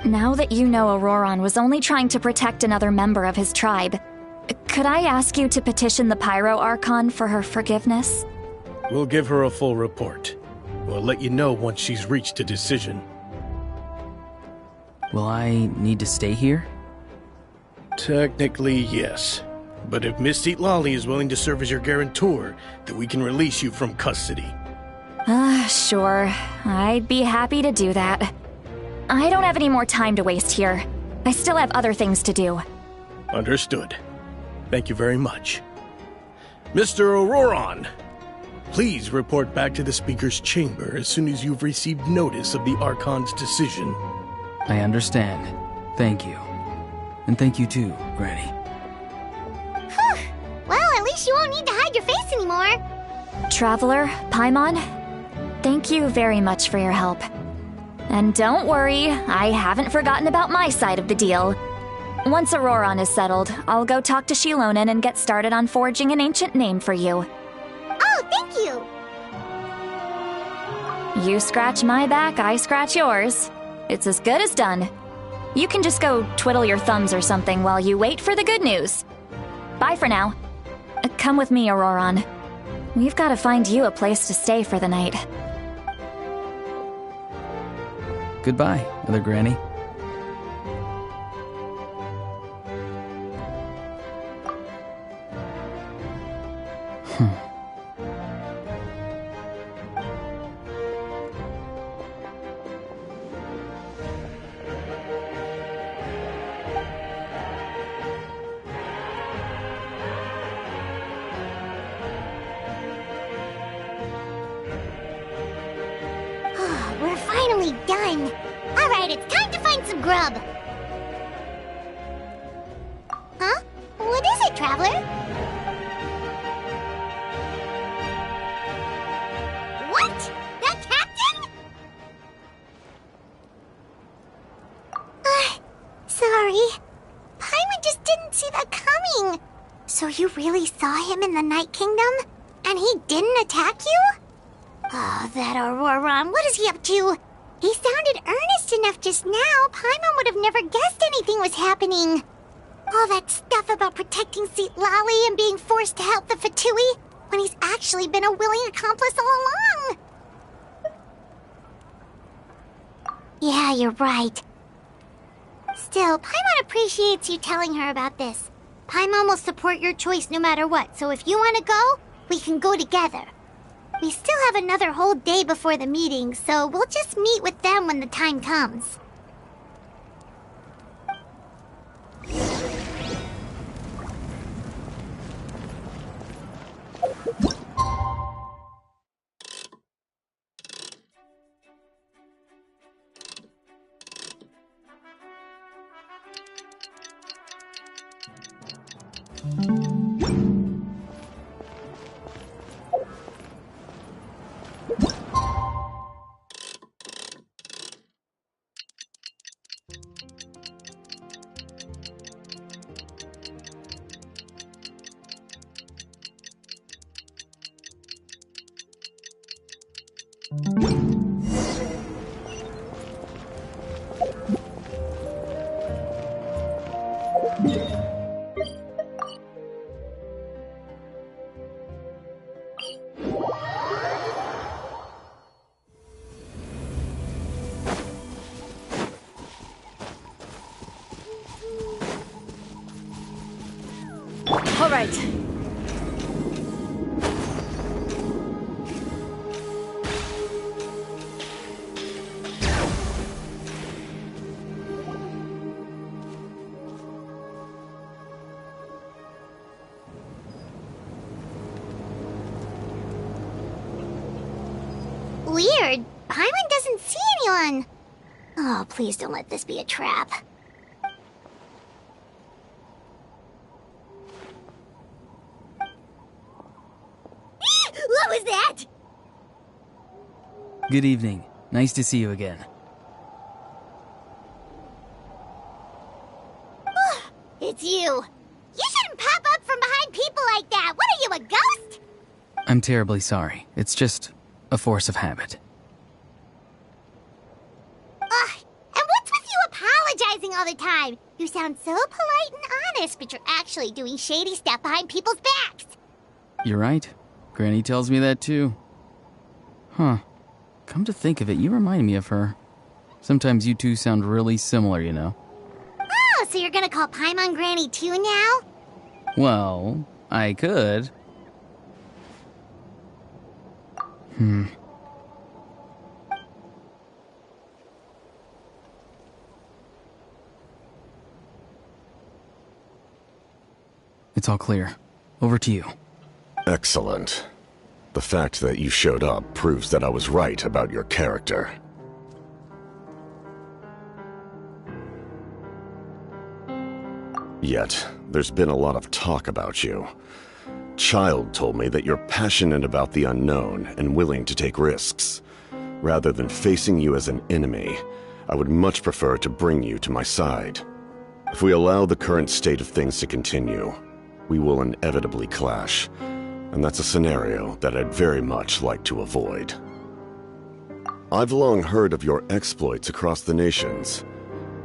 Now that you know Auroron was only trying to protect another member of his tribe, could I ask you to petition the Pyro Archon for her forgiveness? We'll give her a full report. We'll let you know once she's reached a decision. Will I need to stay here? Technically, yes. But if Miss Citlali is willing to serve as your guarantor, then we can release you from custody. Sure. I'd be happy to do that. I don't have any more time to waste here. I still have other things to do. Understood. Thank you very much. Mr. Auroron, please report back to the Speaker's chamber as soon as you've received notice of the Archon's decision. I understand. Thank you. And thank you too, Granny. Whew. Well, at least you won't need to hide your face anymore. Traveler, Paimon, thank you very much for your help. And don't worry, I haven't forgotten about my side of the deal. Once Auroron is settled, I'll go talk to Xilonen and get started on forging an ancient name for you. Oh, thank you! You scratch my back, I scratch yours. It's as good as done. You can just go twiddle your thumbs or something while you wait for the good news. Bye for now. Come with me, Auroron. We've got to find you a place to stay for the night. Goodbye, Other Granny. We're finally done. Alright, it's time to find some grub. it, Traveler. What? That captain? Sorry. Paimon just didn't see that coming. So you really saw him in the Night Kingdom? And he didn't attack you? Oh, that Auroron, what is he up to? He sounded earnest enough just now. Paimon would have never guessed anything was happening. All that stuff about protecting Citlali and being forced to help the Fatui, when he's actually been a willing accomplice all along. Yeah, you're right. Still, Paimon appreciates you telling her about this. Paimon will support your choice no matter what, so if you want to go, we can go together. We still have another whole day before the meeting, so we'll just meet with them when the time comes. All right. Weird. Paimon doesn't see anyone. Oh, please don't let this be a trap. What was that? Good evening. Nice to see you again. It's you. You shouldn't pop up from behind people like that. What are you, a ghost? I'm terribly sorry. It's just a force of habit. And what's with you apologizing all the time? You sound so polite and honest, but you're actually doing shady stuff behind people's backs. You're right. Granny tells me that too. Huh. Come to think of it, you remind me of her. Sometimes you two sound really similar, you know. Oh, so you're gonna call Paimon Granny too now? Well, I could. It's all clear. Over to you. Excellent. The fact that you showed up proves that I was right about your character. Yet, there's been a lot of talk about you. Child told me that you're passionate about the unknown and willing to take risks. Rather than facing you as an enemy, I would much prefer to bring you to my side. If we allow the current state of things to continue, we will inevitably clash, and that's a scenario that I'd very much like to avoid. I've long heard of your exploits across the nations.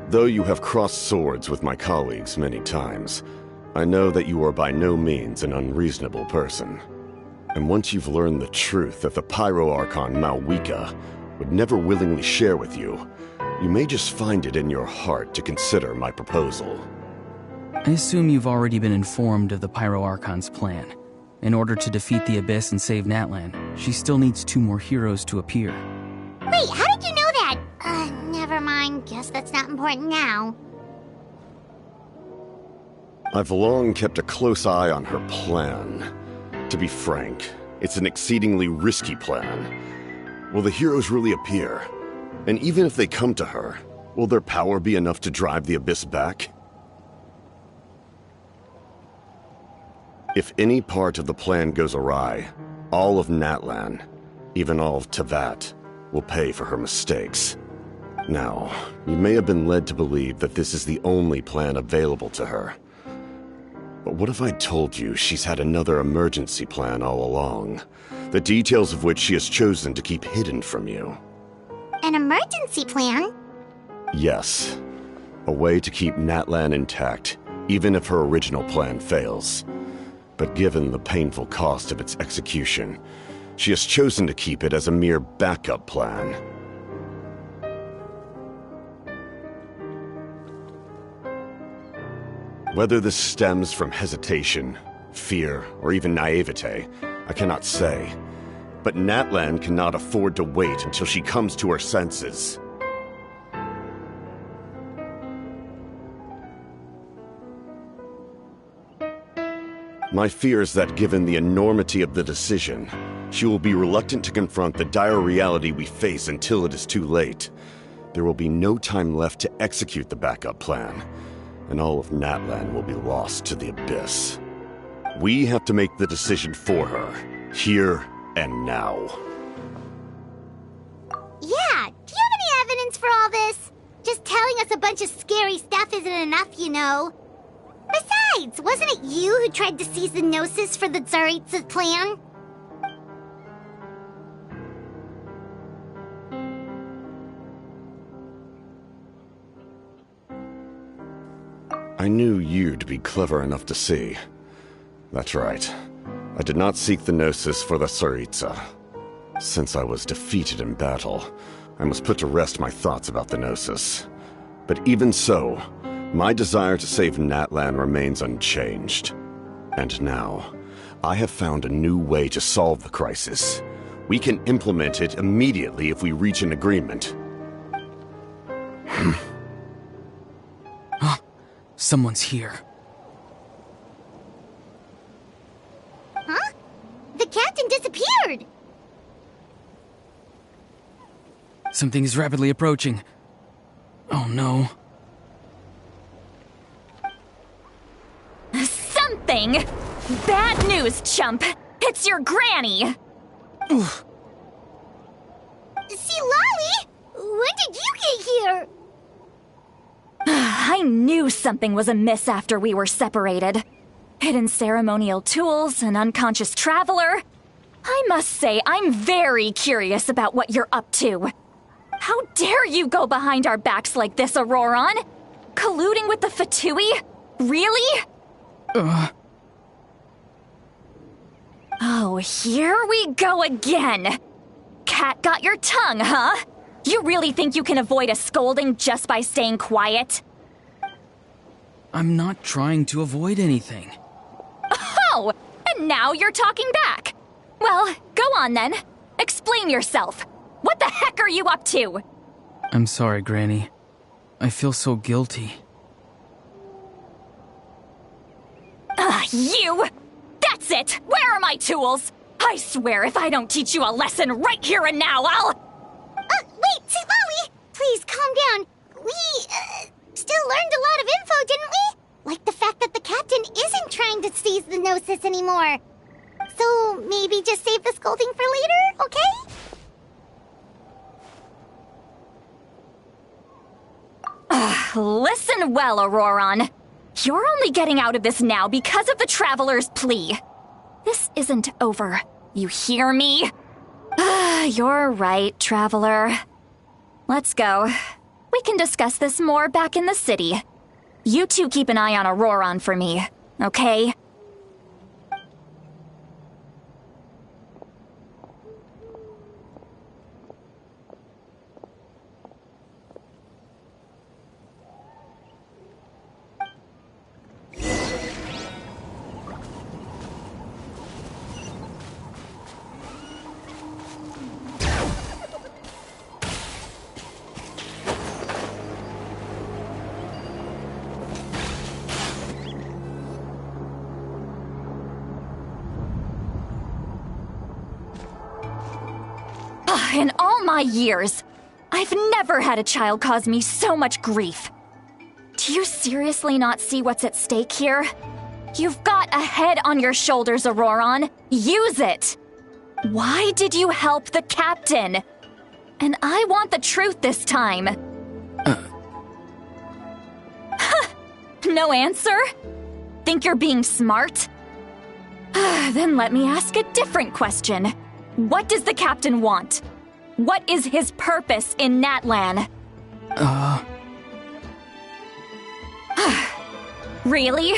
Though you have crossed swords with my colleagues many times, I know that you are by no means an unreasonable person. And once you've learned the truth that the Pyro Archon Malwika would never willingly share with you, you may just find it in your heart to consider my proposal. I assume you've already been informed of the Pyro Archon's plan. In order to defeat the Abyss and save Natlan, she still needs 2 more heroes to appear. Wait, how did you know that? Never mind. Guess that's not important now. I've long kept a close eye on her plan. To be frank, it's an exceedingly risky plan. Will the heroes really appear? And even if they come to her, will their power be enough to drive the Abyss back? If any part of the plan goes awry, all of Natlan, even all of Teyvat, will pay for her mistakes. Now, you may have been led to believe that this is the only plan available to her. But what if I told you she's had another emergency plan all along, the details of which she has chosen to keep hidden from you? An emergency plan? Yes. A way to keep Natlan intact, even if her original plan fails. But given the painful cost of its execution, she has chosen to keep it as a mere backup plan. Whether this stems from hesitation, fear, or even naivete, I cannot say. But Natlan cannot afford to wait until she comes to her senses. My fear is that given the enormity of the decision, she will be reluctant to confront the dire reality we face until it is too late. There will be no time left to execute the backup plan, and all of Natlan will be lost to the abyss. We have to make the decision for her, here and now. Yeah, do you have any evidence for all this? Just telling us a bunch of scary stuff isn't enough, you know. Besides, wasn't it you who tried to seize the Gnosis for the Tsaritsa's plan? I knew you'd be clever enough to see. That's right. I did not seek the Gnosis for the Tsaritsa. Since I was defeated in battle, I must put to rest my thoughts about the Gnosis. But even so, my desire to save Natlan remains unchanged. And now, I have found a new way to solve the crisis. We can implement it immediately if we reach an agreement. Someone's here. Huh? The captain disappeared! Something is rapidly approaching. Oh no. Something? Bad news, chump! It's your granny! Oof. See, Lolly? When did you get here? I knew something was amiss after we were separated. Hidden ceremonial tools, an unconscious traveler. I must say, I'm very curious about what you're up to. How dare you go behind our backs like this, Auroron? Colluding with the Fatui? Really? Oh, here we go again. Cat got your tongue, huh? You really think you can avoid a scolding just by staying quiet? I'm not trying to avoid anything. Oh, and now you're talking back. Well, go on then. Explain yourself. What the heck are you up to? I'm sorry, Granny. I feel so guilty. You! That's it! Where are my tools? I swear if I don't teach you a lesson right here and now, I'll... Wait, see, Lolly! Please, calm down. We, still learned a lot of info, didn't we? Like the fact that the captain isn't trying to seize the Gnosis anymore. So, maybe just save the scolding for later, okay? Listen well, Auroron. You're only getting out of this now because of the Traveler's plea. This isn't over. You hear me? You're right, Traveler. Let's go. We can discuss this more back in the city. You two keep an eye on Auroron for me, okay? In all my years, I've never had a child cause me so much grief. Do you seriously not see what's at stake here? You've got a head on your shoulders, Auroron. Use it! Why did you help the captain? And I want the truth this time. No answer? Think you're being smart? Then let me ask a different question. What does the captain want? What is his purpose in Natlan? Really?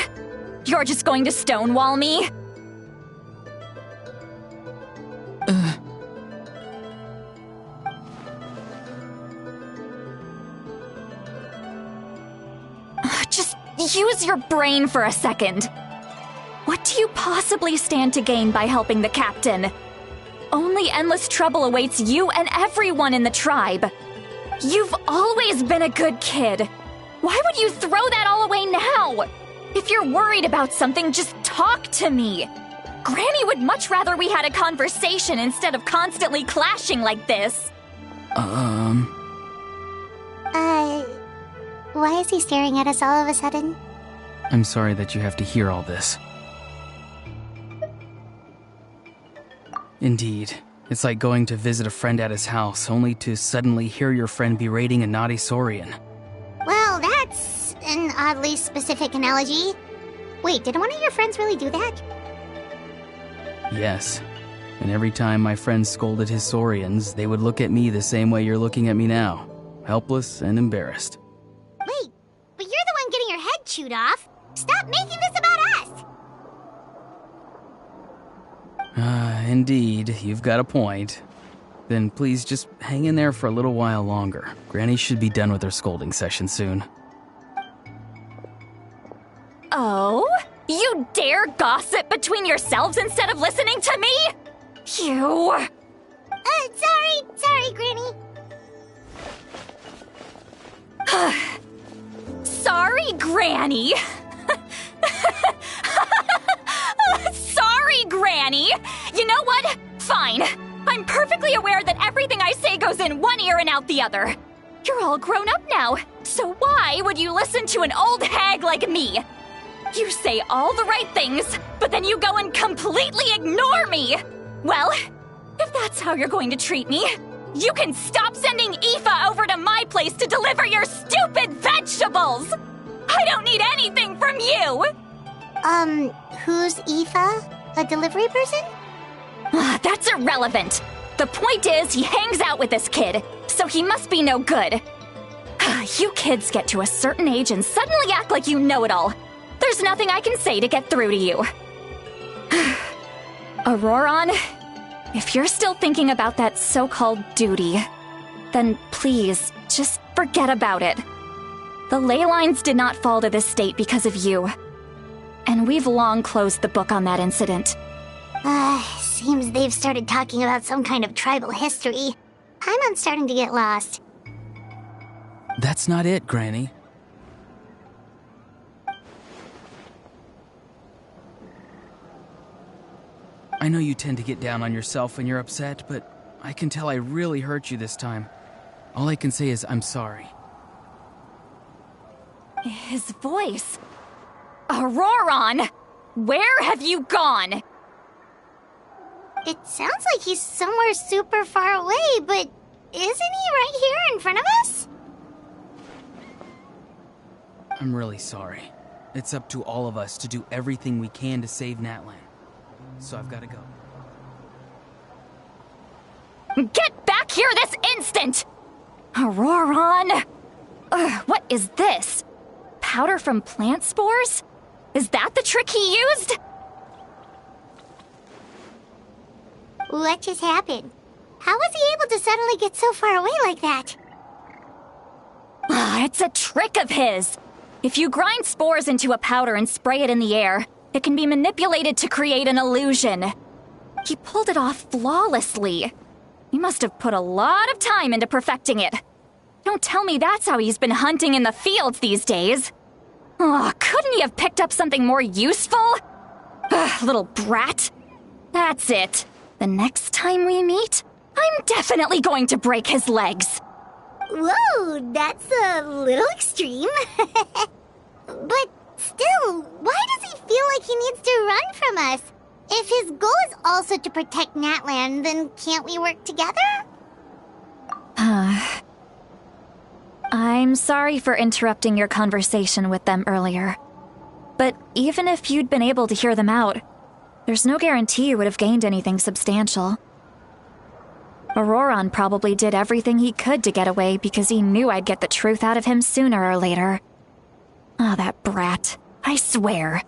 You're just going to stonewall me? Just use your brain for a second. What do you possibly stand to gain by helping the captain? Only endless trouble awaits you and everyone in the tribe. You've always been a good kid. Why would you throw that all away now? If you're worried about something, just talk to me. Granny would much rather we had a conversation instead of constantly clashing like this. Why is he staring at us all of a sudden? I'm sorry that you have to hear all this. Indeed. It's like going to visit a friend at his house, only to suddenly hear your friend berating a naughty Saurian. Well, that's an oddly specific analogy. Wait, did one of your friends really do that? Yes. And every time my friend scolded his Saurians, they would look at me the same way you're looking at me now. Helpless and embarrassed. Wait, but you're the one getting your head chewed off. Stop making this about us! Indeed, you've got a point. Then please just hang in there for a little while longer. Granny should be done with her scolding session soon. Oh? You dare gossip between yourselves instead of listening to me? You... Sorry, Granny. Sorry, Granny. Sorry, Granny. You know what? Fine. I'm perfectly aware that everything I say goes in one ear and out the other. You're all grown up now, so why would you listen to an old hag like me? You say all the right things, but then you go and completely ignore me. Well, if that's how you're going to treat me, you can stop sending Aoife over to my place to deliver your stupid vegetables! I don't need anything from you! Who's Aoife? A delivery person? That's irrelevant. The point is, he hangs out with this kid, so he must be no good. You kids get to a certain age and suddenly act like you know it all. There's nothing I can say to get through to you. Auroron, if you're still thinking about that so-called duty, then please, just forget about it. The ley lines did not fall to this state because of you. And we've long closed the book on that incident. Seems they've started talking about some kind of tribal history. I'm starting to get lost. That's not it, Granny. I know you tend to get down on yourself when you're upset, but I can tell I really hurt you this time. All I can say is I'm sorry. His voice. Auroron! Where have you gone? It sounds like he's somewhere super far away, but isn't he right here in front of us? I'm really sorry. It's up to all of us to do everything we can to save Natlan. So I've got to go. Get back here this instant! Auroron! What is this? Powder from plant spores? Is that the trick he used? What just happened? How was he able to suddenly get so far away like that? It's a trick of his. If you grind spores into a powder and spray it in the air, it can be manipulated to create an illusion. He pulled it off flawlessly. He must have put a lot of time into perfecting it. Don't tell me that's how he's been hunting in the fields these days. Oh, couldn't he have picked up something more useful? Little brat. That's it. The next time we meet, I'm definitely going to break his legs. Whoa, that's a little extreme. But Still, why does he feel like he needs to run from us? If his goal is also to protect Natlan, then can't we work together? I'm sorry for interrupting your conversation with them earlier. But even if you'd been able to hear them out, there's no guarantee you would have gained anything substantial. Auroron probably did everything he could to get away because he knew I'd get the truth out of him sooner or later. Ah, that brat. I swear.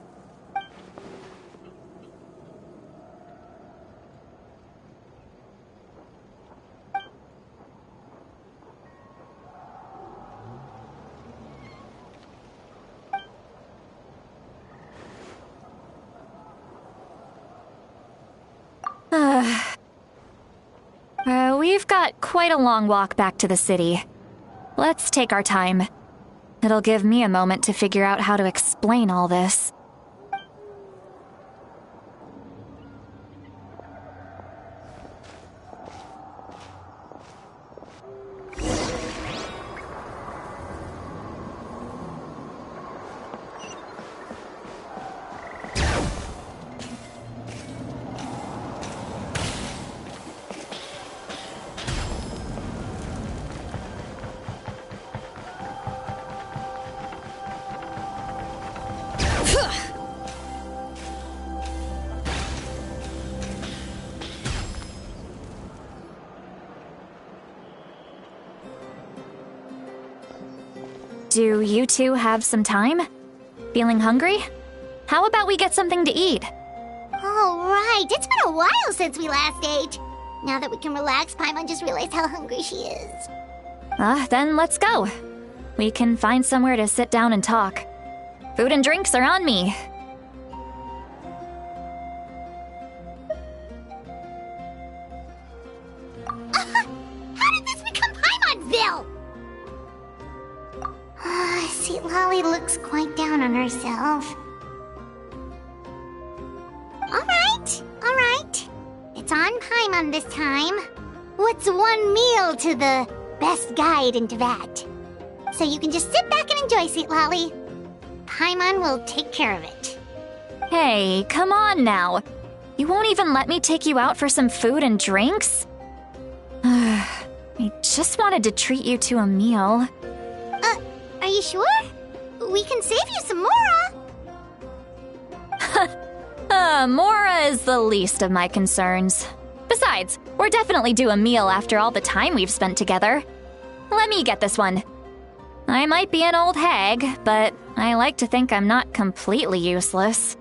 We've got quite a long walk back to the city. Let's take our time. It'll give me a moment to figure out how to explain all this. Do you two have some time? Feeling hungry? How about we get something to eat? Oh, right. It's been a while since we last ate. Now that we can relax, Paimon just realized how hungry she is. Then let's go. We can find somewhere to sit down and talk. Food and drinks are on me. How did this become Paimonville? See, Lolly looks quite down on herself. Alright. It's on Paimon this time. What's one meal to the best guide into that? So you can just sit back and enjoy, sweet Lolly. Paimon will take care of it. Hey, come on now. You won't even let me take you out for some food and drinks? I just wanted to treat you to a meal. Are you sure? We can save you some Mora. Mora is the least of my concerns. Besides, we're definitely due a meal after all the time we've spent together. Let me get this one. I might be an old hag, but I like to think I'm not completely useless.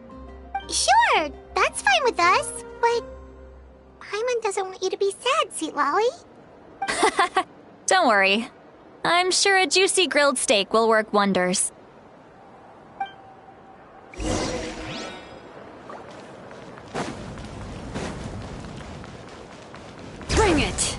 Sure, that's fine with us, but Paimon doesn't want you to be sad, sweet Lolly. Don't worry. I'm sure a juicy grilled steak will work wonders. Bring it!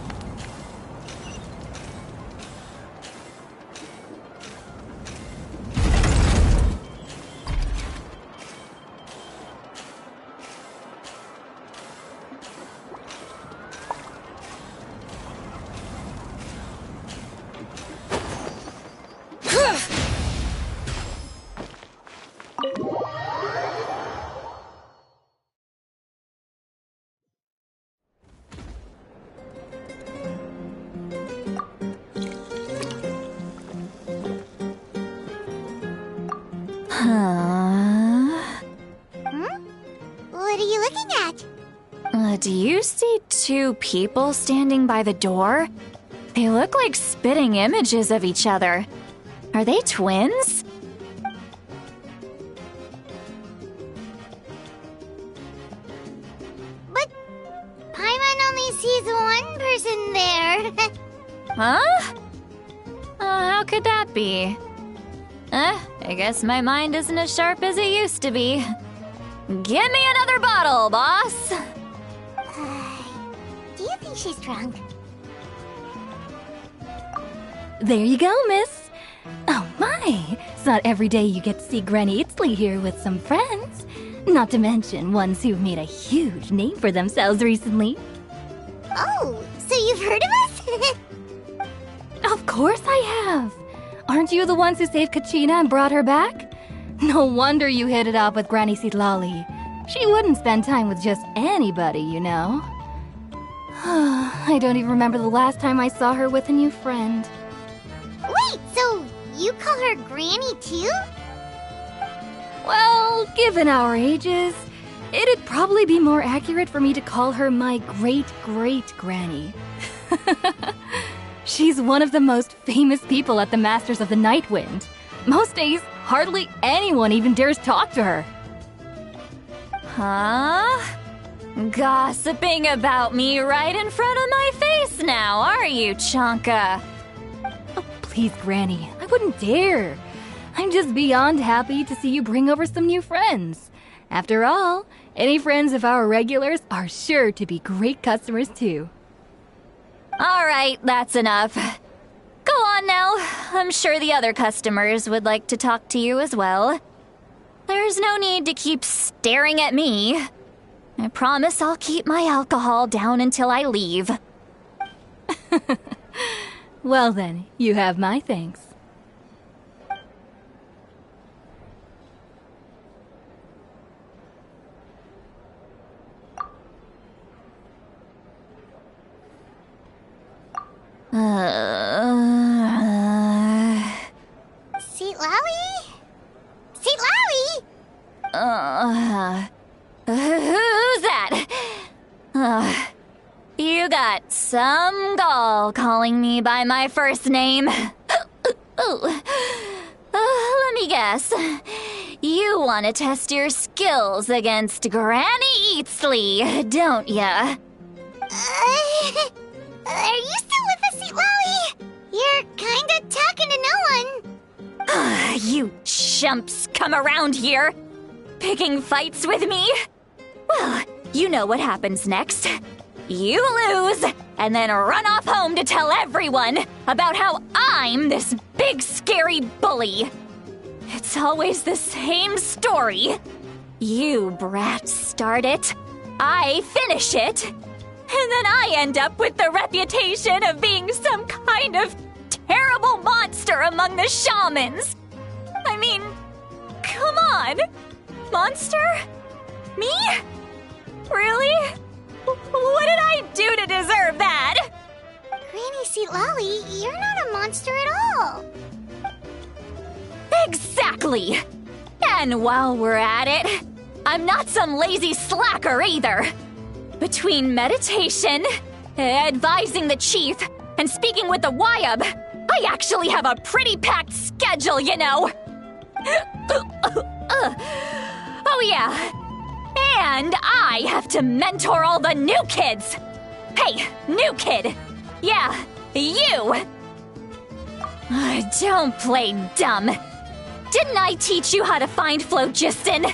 What are you looking at? Do you see two people standing by the door? They look like spitting images of each other. Are they twins? But Paimon only sees one person there. Huh? How could that be? I guess my mind isn't as sharp as it used to be. Give me another bottle, boss! Do you think she's drunk? There you go, miss. Oh my, it's not every day you get to see Granny Itzley here with some friends. Not to mention ones who've made a huge name for themselves recently. Oh, so you've heard of us? Of course I have. Aren't you the ones who saved Kachina and brought her back? No wonder you hit it off with Granny Citlali. She wouldn't spend time with just anybody, you know. I don't even remember the last time I saw her with a new friend. Wait, so you call her Granny too? Well, given our ages, it'd probably be more accurate for me to call her my great-great-granny. She's one of the most famous people at the Masters of the Nightwind. Most days, hardly anyone even dares talk to her. Huh? Gossiping about me right in front of my face now, are you, Chonka? Oh, please, Granny, I wouldn't dare. I'm just beyond happy to see you bring over some new friends. After all, any friends of our regulars are sure to be great customers too. All right, that's enough. Go on now. I'm sure the other customers would like to talk to you as well. There's no need to keep staring at me. I promise I'll keep my alcohol down until I leave. Well then, you have my thanks. Citlali? Citlali? Who's that? You got some gall calling me by my first name. Let me guess. You want to test your skills against Granny Eatsley, don't ya? Are you still with us, Citlali? You're kinda talking to no one. You chumps come around here, picking fights with me? Well, you know what happens next. You lose, and then run off home to tell everyone about how I'm this big scary bully. It's always the same story. You brats start it, I finish it, and then I end up with the reputation of being some kind of terrible monster among the shamans. I mean, come on. Monster? Me? Really? What did I do to deserve that? Granny Citlali, you're not a monster at all. Exactly! And while we're at it, I'm not some lazy slacker either. Between meditation, advising the chief, and speaking with the Wyab, I actually have a pretty packed schedule, you know. Oh yeah. And I have to mentor all the new kids. Hey, new kid. Yeah, you. Don't play dumb. Didn't I teach you how to find phlogiston?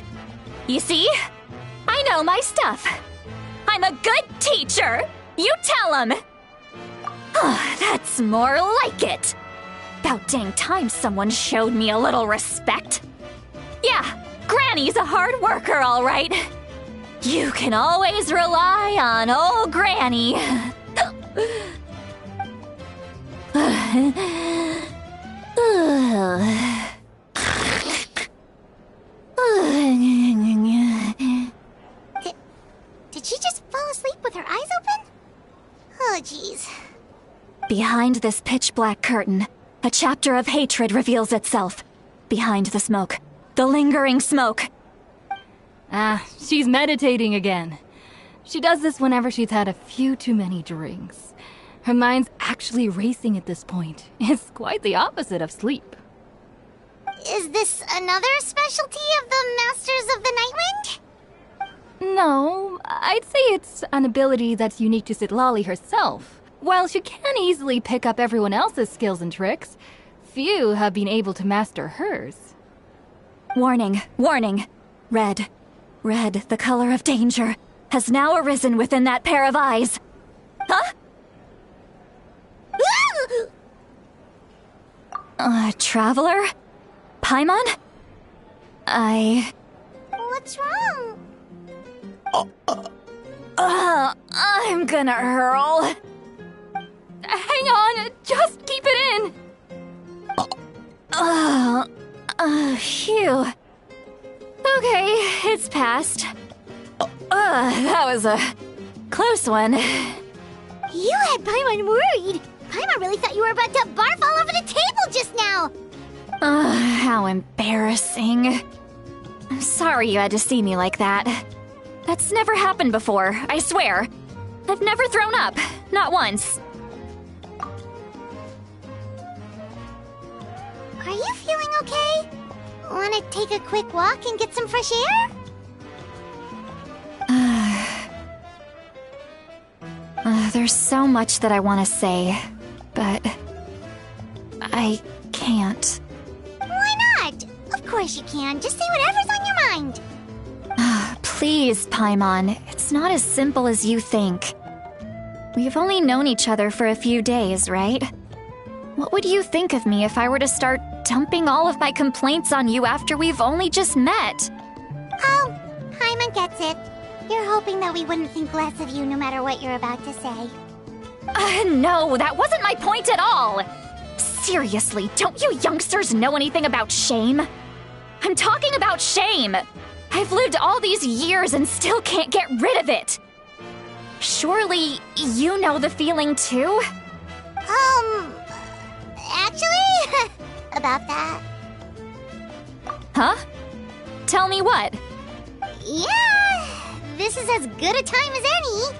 You see? I know my stuff. I'm a good teacher. You tell him. That's more like it. About dang time someone showed me a little respect. Yeah, Granny's a hard worker, all right. You can always rely on old Granny. Did she just fall asleep with her eyes open? Oh, jeez. Behind this pitch-black curtain, a chapter of hatred reveals itself. Behind the smoke. The lingering smoke. She's meditating again. She does this whenever she's had a few too many drinks. Her mind's actually racing at this point. It's quite the opposite of sleep. Is this another specialty of the Masters of the Nightwind? No, I'd say it's an ability that's unique to Citlali herself. While she can easily pick up everyone else's skills and tricks, few have been able to master hers. Warning, warning. Red, the color of danger, has now arisen within that pair of eyes. Huh? Traveler? Paimon? What's wrong? I'm gonna hurl. Hang on, just keep it in. Phew. was a close one. You had Paimon worried. Paimon really thought you were about to barf all over the table just now. How embarrassing. I'm sorry you had to see me like that. That's never happened before, I swear. I've never thrown up, not once. Are you feeling okay? Want to take a quick walk and get some fresh air? There's so much that I want to say, but I can't. Why not? Of course you can. Just say whatever's on your mind. Please, Paimon. It's not as simple as you think. We've only known each other for a few days, right? What would you think of me if I were to start dumping all of my complaints on you after we've only just met? Oh, Paimon gets it. You're hoping that we wouldn't think less of you no matter what you're about to say. No, that wasn't my point at all! Seriously, don't you youngsters know anything about shame? I'm talking about shame! I've lived all these years and still can't get rid of it! Surely, you know the feeling too? Actually, about that. Huh? Tell me what? Yeah, this is as good a time as any.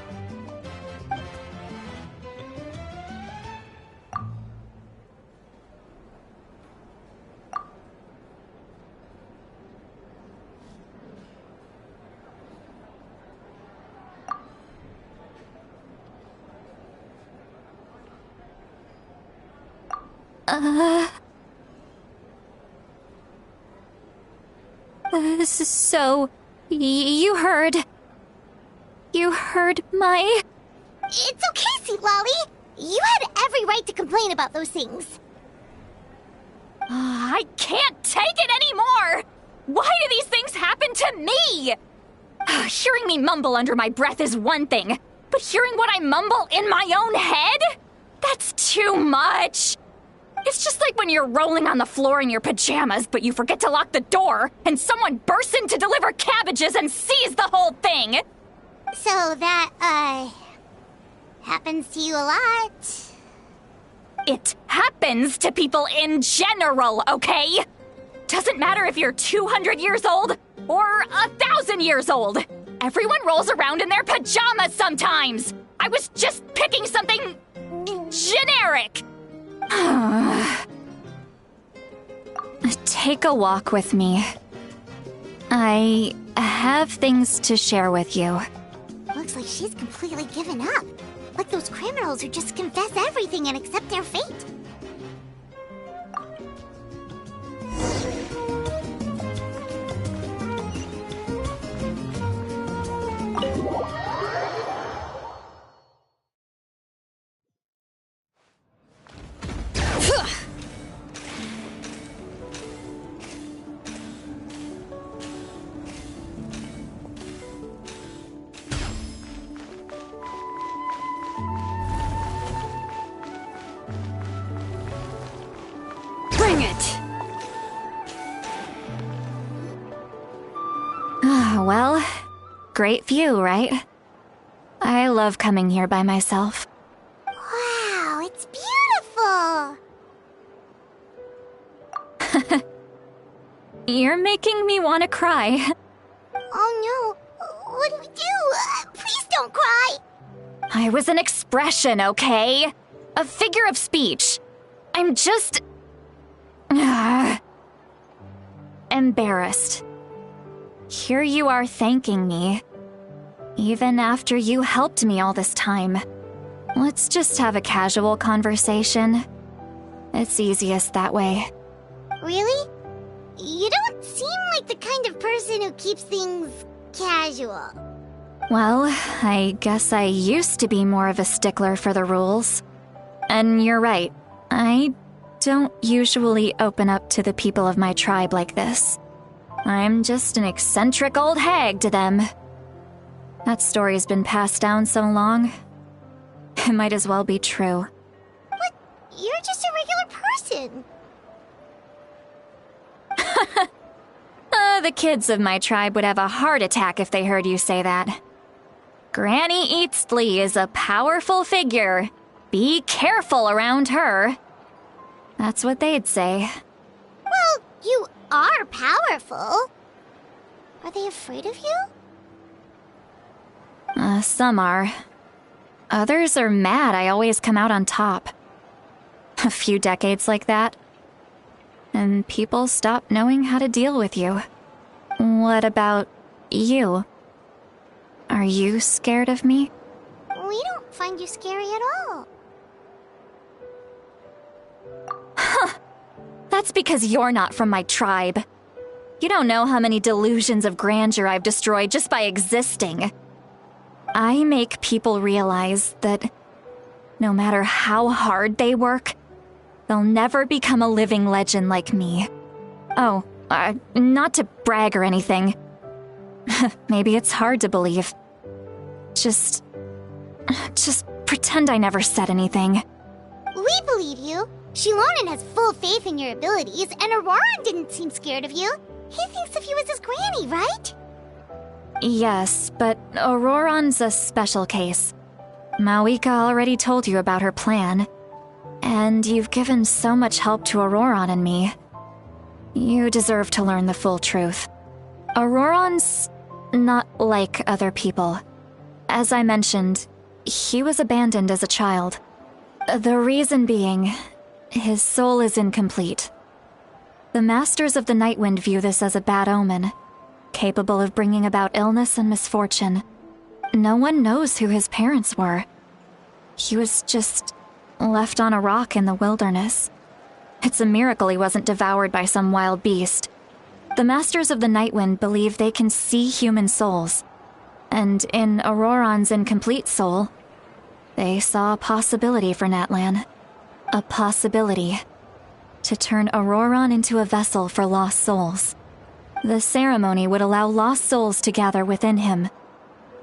So, you heard my... It's okay, Sweet Lolly. You had every right to complain about those things. I can't take it anymore! Why do these things happen to me? Hearing me mumble under my breath is one thing, but hearing what I mumble in my own head? That's too much! It's just like when you're rolling on the floor in your pajamas, but you forget to lock the door, and someone bursts in to deliver cabbages and sees the whole thing! So that, happens to you a lot. It happens to people in general, okay? Doesn't matter if you're 200 years old or 1,000 years old. Everyone rolls around in their pajamas sometimes. I was just picking something generic. Take a walk with me. I have things to share with you. Looks like she's completely given up. Like those criminals who just confess everything and accept their fate. Well, great view, right? I love coming here by myself. Wow, it's beautiful! You're making me want to cry. Oh no, what do we do? Please don't cry! I was an expression, okay? A figure of speech. I'm just... embarrassed. Here you are thanking me. Even after you helped me all this time. Let's just have a casual conversation. It's easiest that way. Really? You don't seem like the kind of person who keeps things casual. Well, I guess I used to be more of a stickler for the rules. And you're right, I don't usually open up to the people of my tribe like this. I'm just an eccentric old hag to them. That story's been passed down so long, it might as well be true. But you're just a regular person. The kids of my tribe would have a heart attack if they heard you say that. Granny Eatsley is a powerful figure. Be careful around her. That's what they'd say. Well, you are powerful. Are they afraid of you? Some are. Others are mad I always come out on top. A few decades like that, and people stop knowing how to deal with you. What about you? Are you scared of me? We don't find you scary at all. That's because you're not from my tribe. You don't know how many delusions of grandeur I've destroyed just by existing. I make people realize that no matter how hard they work, they'll never become a living legend like me. Oh, not to brag or anything. Maybe it's hard to believe. Just pretend I never said anything. We believe you. Shilonen has full faith in your abilities, and Auroran didn't seem scared of you. He thinks of you as his granny, right? Yes, but Auroran's a special case. Mawika already told you about her plan. And you've given so much help to Auroran and me. You deserve to learn the full truth. Auroran's not like other people. As I mentioned, he was abandoned as a child. The reason being, his soul is incomplete. The Masters of the Nightwind view this as a bad omen, capable of bringing about illness and misfortune. No one knows who his parents were. He was just left on a rock in the wilderness. It's a miracle he wasn't devoured by some wild beast. The Masters of the Nightwind believe they can see human souls, and in Auroran's incomplete soul, they saw a possibility for Natlan. A possibility to turn Auroran into a vessel for lost souls. The ceremony would allow lost souls to gather within him.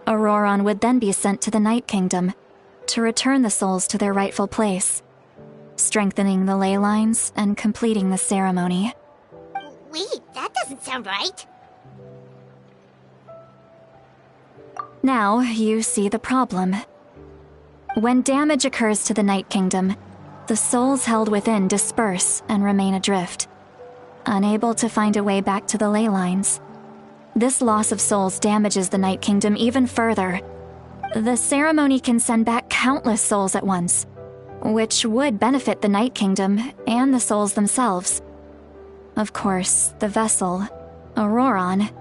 Auroran would then be sent to the Night Kingdom to return the souls to their rightful place, strengthening the ley lines and completing the ceremony. Wait, that doesn't sound right. Now you see the problem. When damage occurs to the Night Kingdom, the souls held within disperse and remain adrift, unable to find a way back to the ley lines. This loss of souls damages the Night Kingdom even further. The ceremony can send back countless souls at once, which would benefit the Night Kingdom and the souls themselves. Of course, the vessel, Auroran,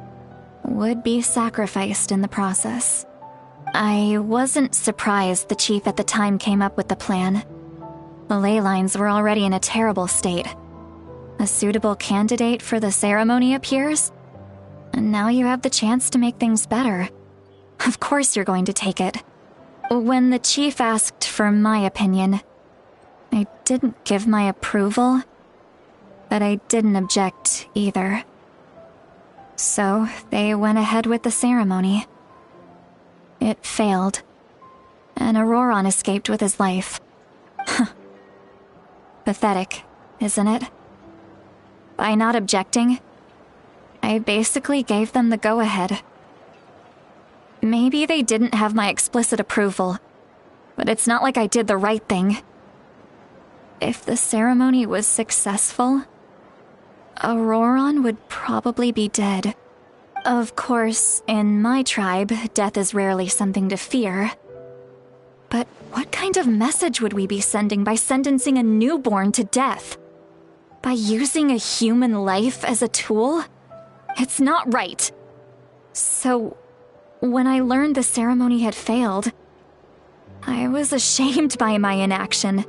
would be sacrificed in the process. I wasn't surprised the chief at the time came up with the plan. The ley lines were already in a terrible state. A suitable candidate for the ceremony appears, and now you have the chance to make things better. Of course you're going to take it. When the chief asked for my opinion, I didn't give my approval, but I didn't object either. So they went ahead with the ceremony. It failed, and Auroran escaped with his life. Pathetic, isn't it? By not objecting, I basically gave them the go-ahead. Maybe they didn't have my explicit approval, but it's not like I did the right thing. If the ceremony was successful, Auroran would probably be dead. Of course, in my tribe, death is rarely something to fear. But what kind of message would we be sending by sentencing a newborn to death? By using a human life as a tool? It's not right. So, when I learned the ceremony had failed, I was ashamed by my inaction,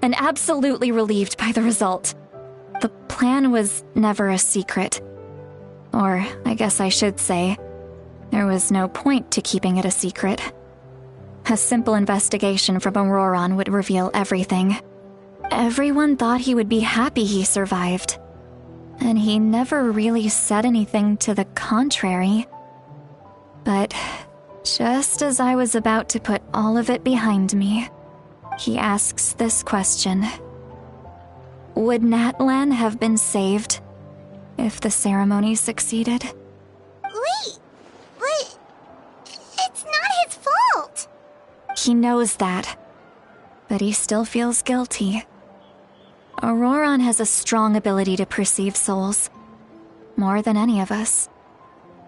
and absolutely relieved by the result. The plan was never a secret. Or, I guess I should say, there was no point to keeping it a secret. A simple investigation from Auroran would reveal everything. Everyone thought he would be happy he survived, and he never really said anything to the contrary. But just as I was about to put all of it behind me, he asks this question. Would Natlan have been saved if the ceremony succeeded? Wait, but it's not his fault. He knows that. But he still feels guilty. Auroron has a strong ability to perceive souls. More than any of us.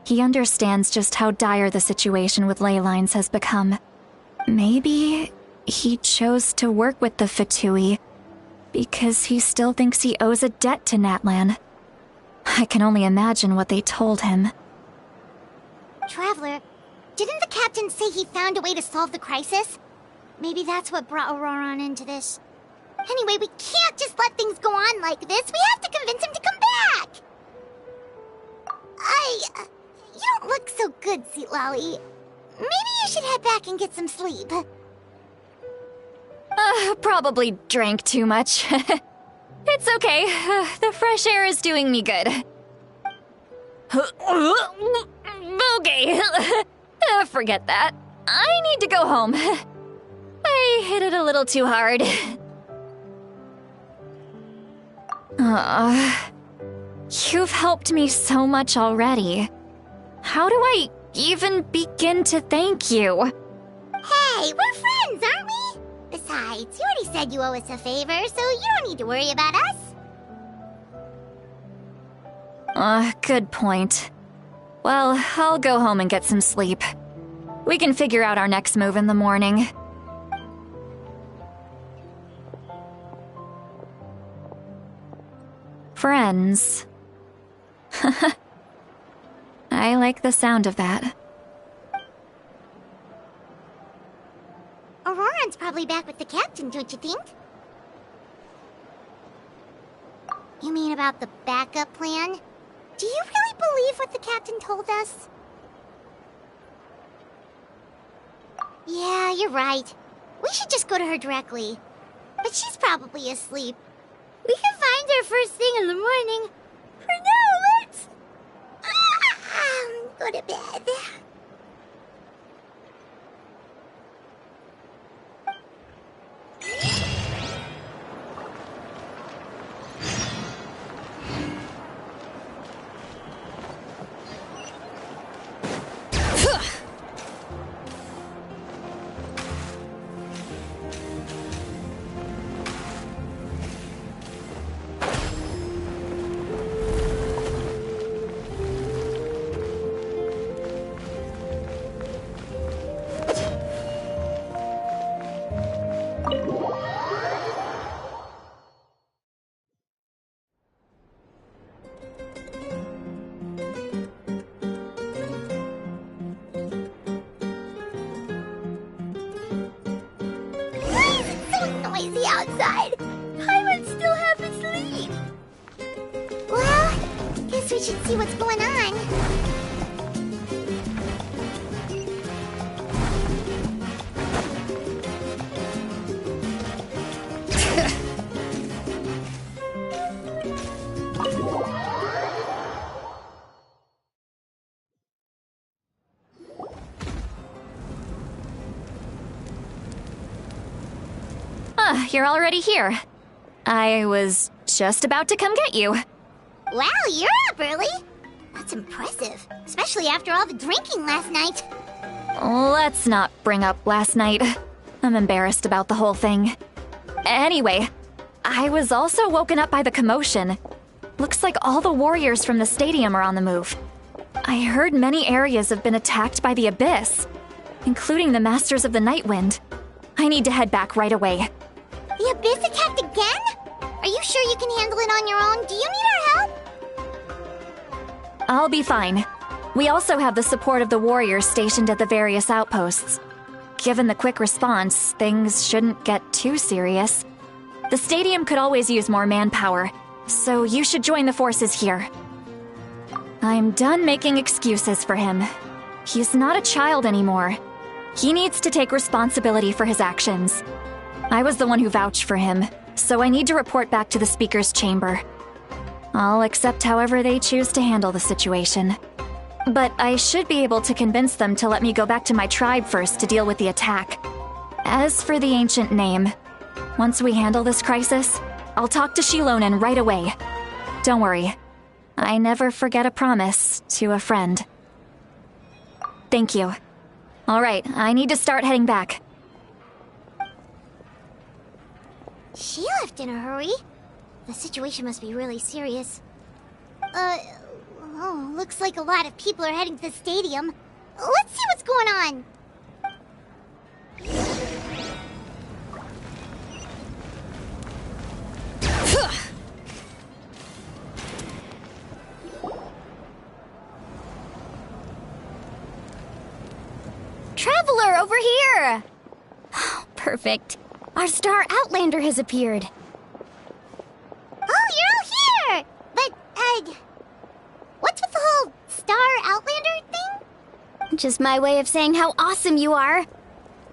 He understands just how dire the situation with ley lines has become. Maybe he chose to work with the Fatui because he still thinks he owes a debt to Natlan. I can only imagine what they told him. Traveler, didn't the captain say he found a way to solve the crisis? Maybe that's what brought Auroron into this. Anyway, we can't just let things go on like this. We have to convince him to come back! You don't look so good, Sweet Lolly. Maybe you should head back and get some sleep. Probably drank too much. It's okay. The fresh air is doing me good. Okay. Forget that. I need to go home. I hit it a little too hard. You've helped me so much already. How do I even begin to thank you? Hey, we're friends, aren't we? Besides, you already said you owe us a favor, so you don't need to worry about us. Good point. Well, I'll go home and get some sleep. We can figure out our next move in the morning. Friends. I like the sound of that. Auroron's probably back with the captain, don't you think? You mean about the backup plan? Do you really believe what the captain told us? Yeah, you're right. We should just go to her directly. But she's probably asleep. We can find her first thing in the morning. For now, let's... go to bed. Noisy outside. Paimon still half asleep. Well, guess we should see what's going on. You're already here. I was just about to come get you. Wow, you're up early. That's impressive, especially after all the drinking last night. Let's not bring up last night. I'm embarrassed about the whole thing. Anyway, I was also woken up by the commotion. Looks like all the warriors from the stadium are on the move. I heard many areas have been attacked by the Abyss, including the Masters of the Nightwind. I need to head back right away. The Abyss attacked again? Are you sure you can handle it on your own? Do you need our help? I'll be fine. We also have the support of the warriors stationed at the various outposts. Given the quick response, things shouldn't get too serious. The stadium could always use more manpower, so you should join the forces here. I'm done making excuses for him. He's not a child anymore. He needs to take responsibility for his actions. I was the one who vouched for him, so I need to report back to the Speaker's Chamber. I'll accept however they choose to handle the situation. But I should be able to convince them to let me go back to my tribe first to deal with the attack. As for the ancient name, once we handle this crisis, I'll talk to Xilonen right away. Don't worry. I never forget a promise to a friend. Thank you. All right, I need to start heading back. She left in a hurry. The situation must be really serious. Oh, looks like a lot of people are heading to the stadium. Let's see what's going on. Traveler, over here! Perfect. Our star Outlander has appeared. Oh, you're all here! But, what's with the whole Star Outlander thing? Just my way of saying how awesome you are.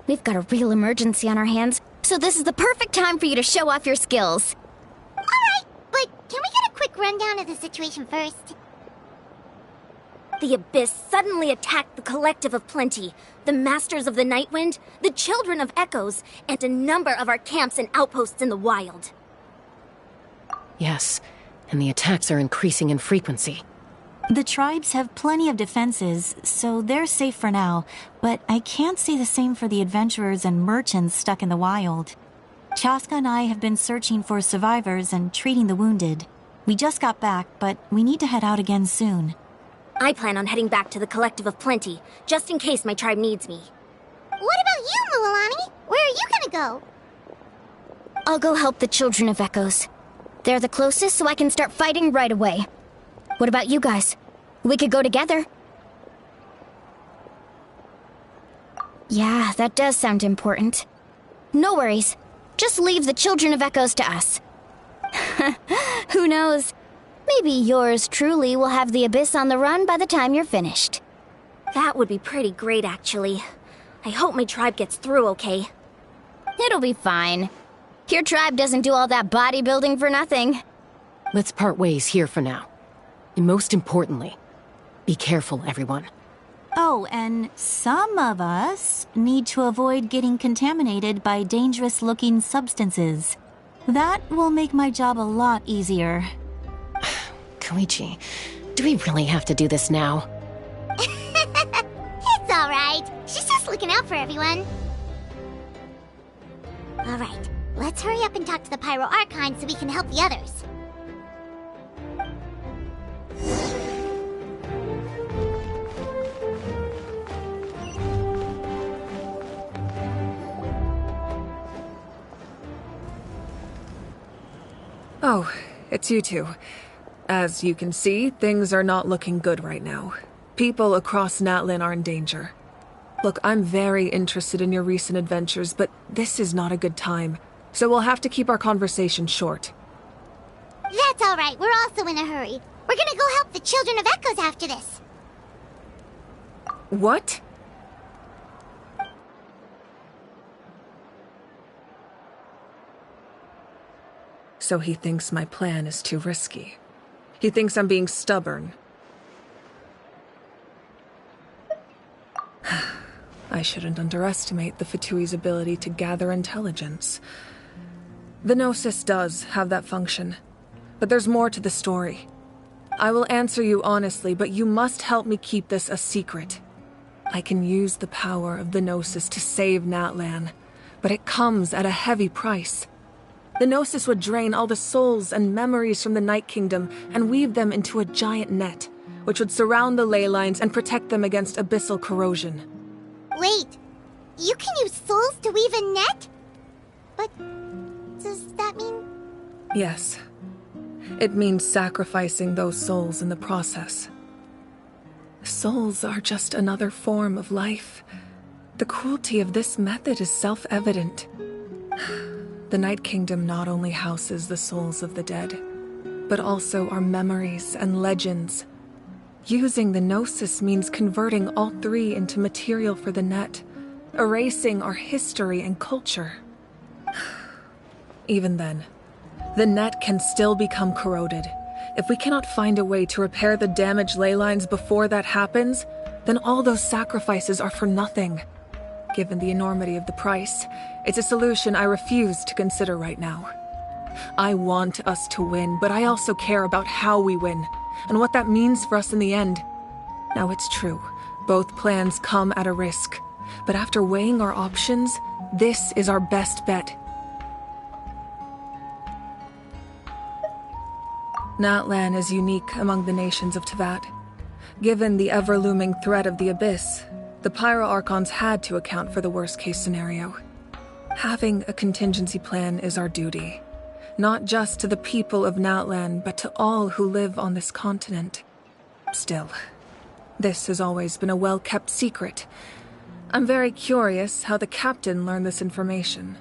We've got a real emergency on our hands, so this is the perfect time for you to show off your skills. Alright, but can we get a quick rundown of the situation first? The Abyss suddenly attacked the Collective of Plenty, the Masters of the Nightwind, the Children of Echoes, and a number of our camps and outposts in the wild. Yes, and the attacks are increasing in frequency. The tribes have plenty of defenses, so they're safe for now, but I can't say the same for the adventurers and merchants stuck in the wild. Chaska and I have been searching for survivors and treating the wounded. We just got back, but we need to head out again soon. I plan on heading back to the Collective of Plenty, just in case my tribe needs me. What about you, Mualani? Where are you gonna go? I'll go help the Children of Echoes. They're the closest, so I can start fighting right away. What about you guys? We could go together. Yeah, that does sound important. No worries. Just leave the Children of Echoes to us. Who knows? Maybe yours truly will have the Abyss on the run by the time you're finished. That would be pretty great, actually. I hope my tribe gets through okay. It'll be fine. Your tribe doesn't do all that bodybuilding for nothing. Let's part ways here for now. And most importantly, be careful, everyone. Oh, and some of us need to avoid getting contaminated by dangerous-looking substances. That will make my job a lot easier. Koichi, do we really have to do this now? It's alright. She's just looking out for everyone. Alright, let's hurry up and talk to the Pyro Archon so we can help the others. Oh, it's you two. As you can see, things are not looking good right now. People across Natlan are in danger. Look, I'm very interested in your recent adventures, but this is not a good time. So we'll have to keep our conversation short. That's alright, we're also in a hurry. We're gonna go help the Children of Echoes after this. What? So he thinks my plan is too risky. He thinks I'm being stubborn. I shouldn't underestimate the Fatui's ability to gather intelligence. The Gnosis does have that function, but there's more to the story. I will answer you honestly, but you must help me keep this a secret. I can use the power of the Gnosis to save Natlan, but it comes at a heavy price. The Gnosis would drain all the souls and memories from the Night Kingdom and weave them into a giant net, which would surround the ley lines and protect them against abyssal corrosion. Wait, you can use souls to weave a net? But does that mean... Yes. It means sacrificing those souls in the process. Souls are just another form of life. The cruelty of this method is self-evident. The Night Kingdom not only houses the souls of the dead, but also our memories and legends. Using the Gnosis means converting all three into material for the net, erasing our history and culture. Even then, the net can still become corroded. If we cannot find a way to repair the damaged ley lines before that happens, then all those sacrifices are for nothing. Given the enormity of the price, it's a solution I refuse to consider right now. I want us to win, but I also care about how we win, and what that means for us in the end. Now it's true, both plans come at a risk, but after weighing our options, this is our best bet. Natlan is unique among the nations of Teyvat. Given the ever-looming threat of the Abyss, the Pyro Archons had to account for the worst-case scenario. Having a contingency plan is our duty, not just to the people of Natlan, but to all who live on this continent. Still, this has always been a well-kept secret. I'm very curious how the captain learned this information.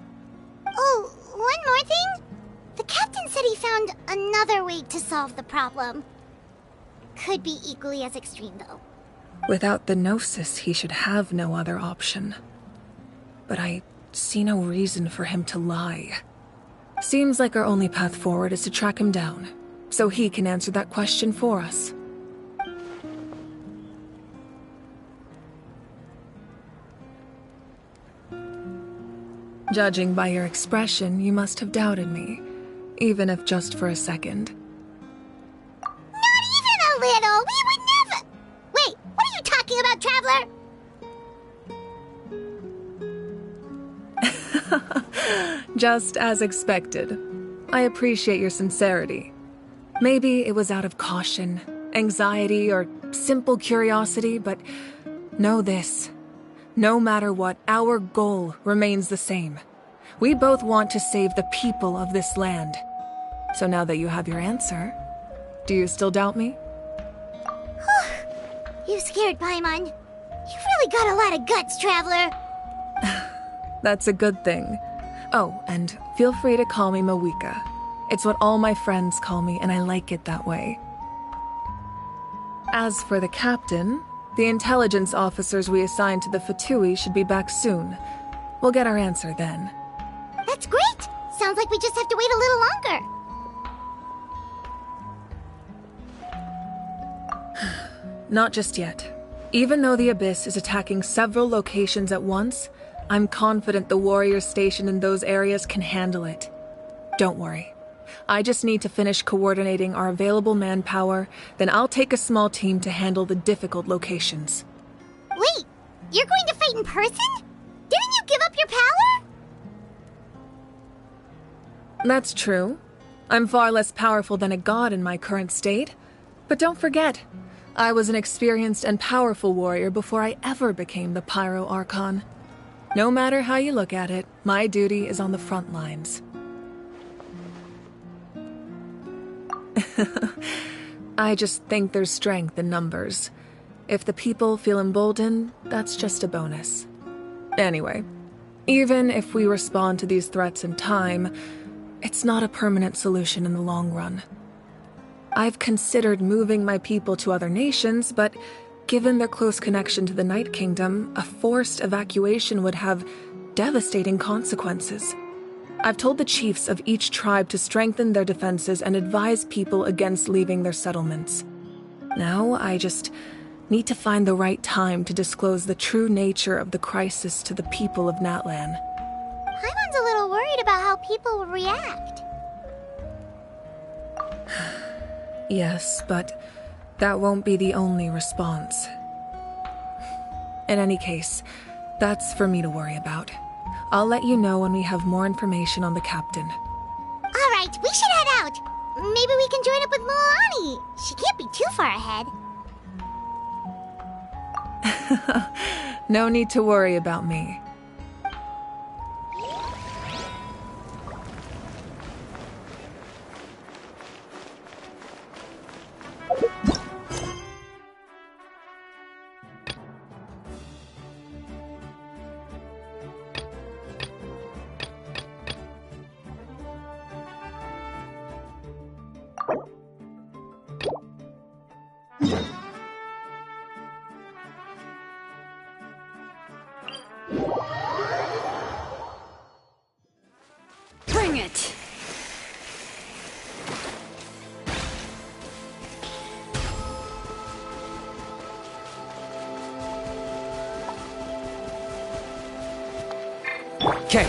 Oh, one more thing? The captain said he found another way to solve the problem. Could be equally as extreme, though. Without the Gnosis, he should have no other option. But I see no reason for him to lie. Seems like our only path forward is to track him down, so he can answer that question for us. Judging by your expression, you must have doubted me, even if just for a second. Not even a little! We would never— Wait, what are you talking about, Traveler? Just as expected. I appreciate your sincerity. Maybe it was out of caution, anxiety, or simple curiosity, but know this. No matter what, our goal remains the same. We both want to save the people of this land. So now that you have your answer, do you still doubt me? You scared Paimon. You've really got a lot of guts, Traveler. That's a good thing. Oh, and feel free to call me Mawika. It's what all my friends call me, and I like it that way. As for the captain, the intelligence officers we assigned to the Fatui should be back soon. We'll get our answer then. That's great! Sounds like we just have to wait a little longer. Not just yet. Even though the Abyss is attacking several locations at once, I'm confident the warriors stationed in those areas can handle it. Don't worry. I just need to finish coordinating our available manpower, then I'll take a small team to handle the difficult locations. Wait, you're going to fight in person? Didn't you give up your power? That's true. I'm far less powerful than a god in my current state. But don't forget, I was an experienced and powerful warrior before I ever became the Pyro Archon. No matter how you look at it, my duty is on the front lines. I just think there's strength in numbers. If the people feel emboldened, that's just a bonus. Anyway, even if we respond to these threats in time, it's not a permanent solution in the long run. I've considered moving my people to other nations, but given their close connection to the Night Kingdom, a forced evacuation would have devastating consequences. I've told the chiefs of each tribe to strengthen their defenses and advise people against leaving their settlements. Now, I just need to find the right time to disclose the true nature of the crisis to the people of Natlan. Paimon's a little worried about how people will react. Yes, but that won't be the only response. In any case, that's for me to worry about. I'll let you know when we have more information on the captain. Alright, we should head out. Maybe we can join up with Milani. She can't be too far ahead. No need to worry about me. Bring it! Okay.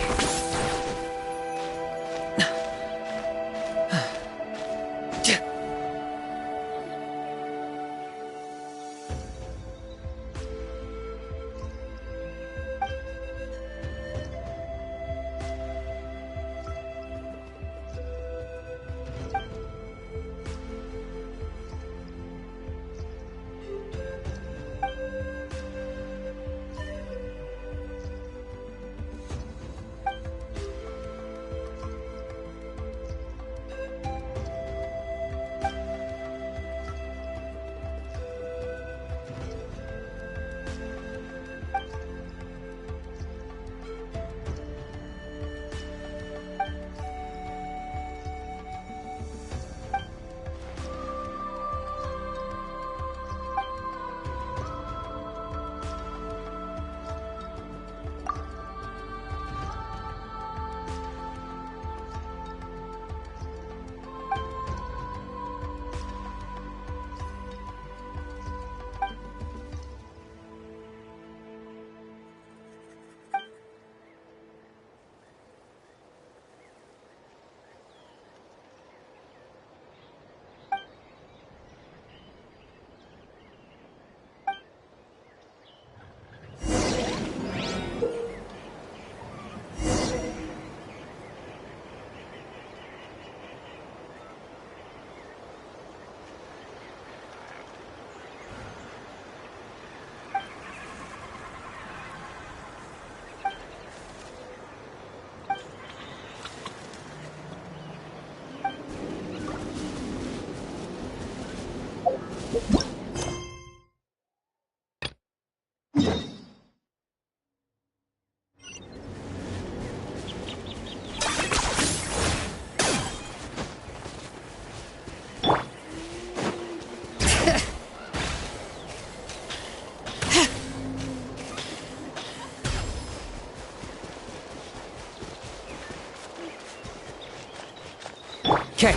Okay.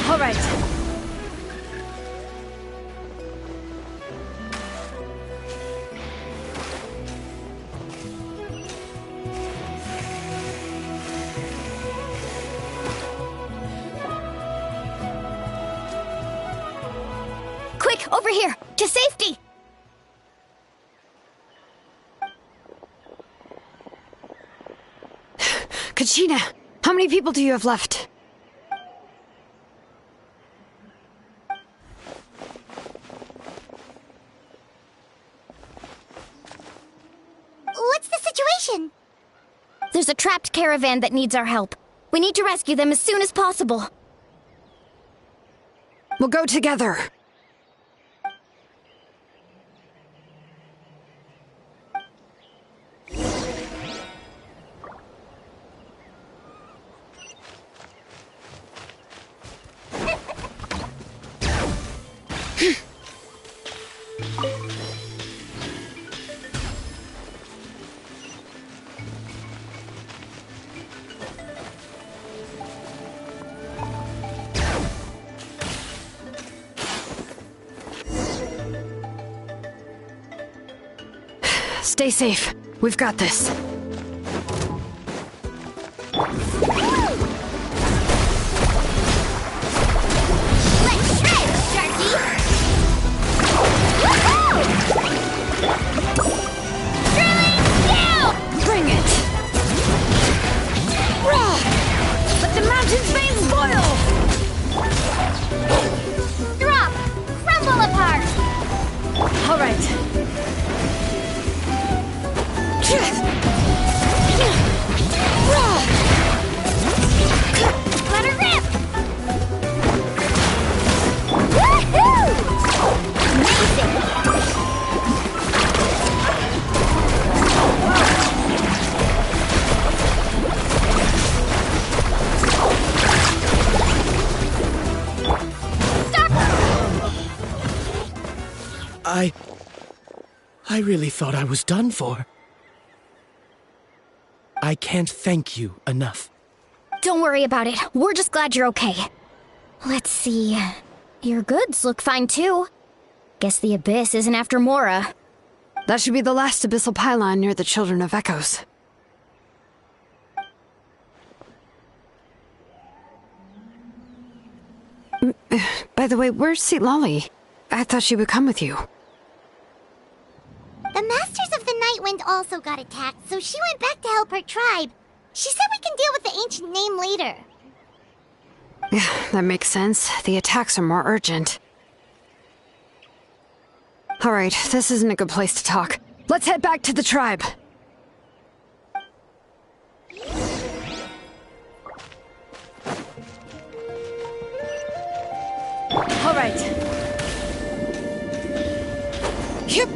All right. Quick, over here! To safety! Kachina, how many people do you have left? What's the situation? There's a trapped caravan that needs our help. We need to rescue them as soon as possible. We'll go together. Stay safe. We've got this. Let's shred, Sharky! Woohoo! Drilling down! Bring it! Raw! Let the mountain's veins boil! Drop! Crumble apart! All right. Let her rip! Woohoo! Amazing! I really thought I was done for. I can't thank you enough. Don't worry about it. We're just glad you're okay. Let's see. Your goods look fine too. Guess the Abyss isn't after Mora. That should be the last abyssal pylon near the Children of Echoes. By the way, where's Seatlolly? I thought she would come with you. The Masters of the Nightwind also got attacked, so she went back to help her tribe. She said we can deal with the ancient name later. Yeah, that makes sense. The attacks are more urgent. Alright, this isn't a good place to talk. Let's head back to the tribe. Alright. Yep.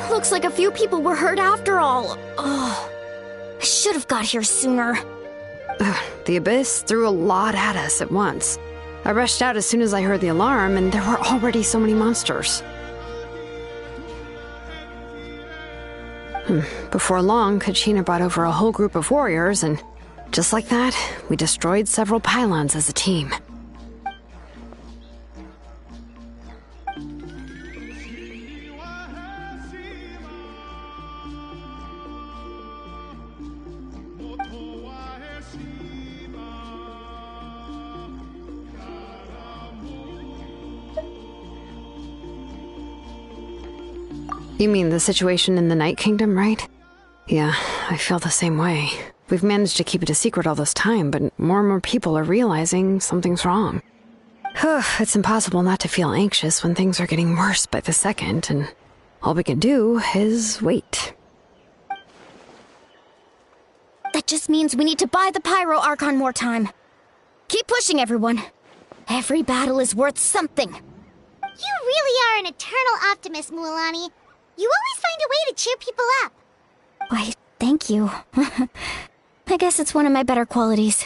Looks like a few people were hurt after all. Oh, I should have got here sooner. The Abyss threw a lot at us at once. I rushed out as soon as I heard the alarm, and there were already so many monsters. Before long, Kachina brought over a whole group of warriors, and just like that, we destroyed several pylons as a team. You mean the situation in the Night Kingdom, right? Yeah, I feel the same way. We've managed to keep it a secret all this time, but more and more people are realizing something's wrong. It's impossible not to feel anxious when things are getting worse by the second, and all we can do is wait. That just means we need to buy the Pyro Archon more time. Keep pushing, everyone. Every battle is worth something. You really are an eternal optimist, Mualani. You always find a way to cheer people up. Why, thank you. I guess it's one of my better qualities.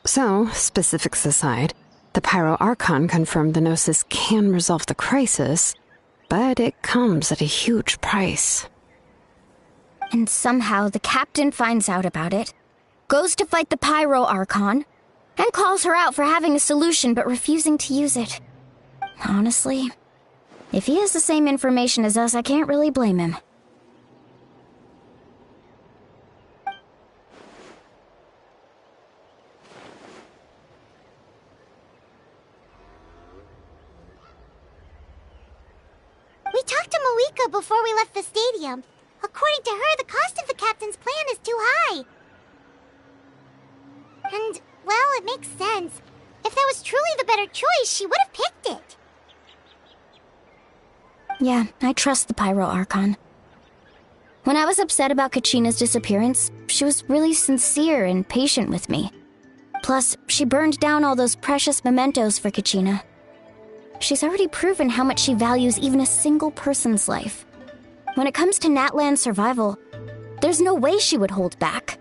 So, specifics aside, the Pyro Archon confirmed the Gnosis can resolve the crisis, but it comes at a huge price. And somehow the captain finds out about it, goes to fight the Pyro Archon, and calls her out for having a solution but refusing to use it. Honestly, if he has the same information as us, I can't really blame him. We talked to Moika before we left the stadium. According to her, the cost of the captain's plan is too high. And, well, it makes sense. If that was truly the better choice, she would have picked it. Yeah, I trust the Pyro Archon. When I was upset about Kachina's disappearance, she was really sincere and patient with me. Plus, she burned down all those precious mementos for Kachina. She's already proven how much she values even a single person's life. When it comes to Natlan's survival, there's no way she would hold back.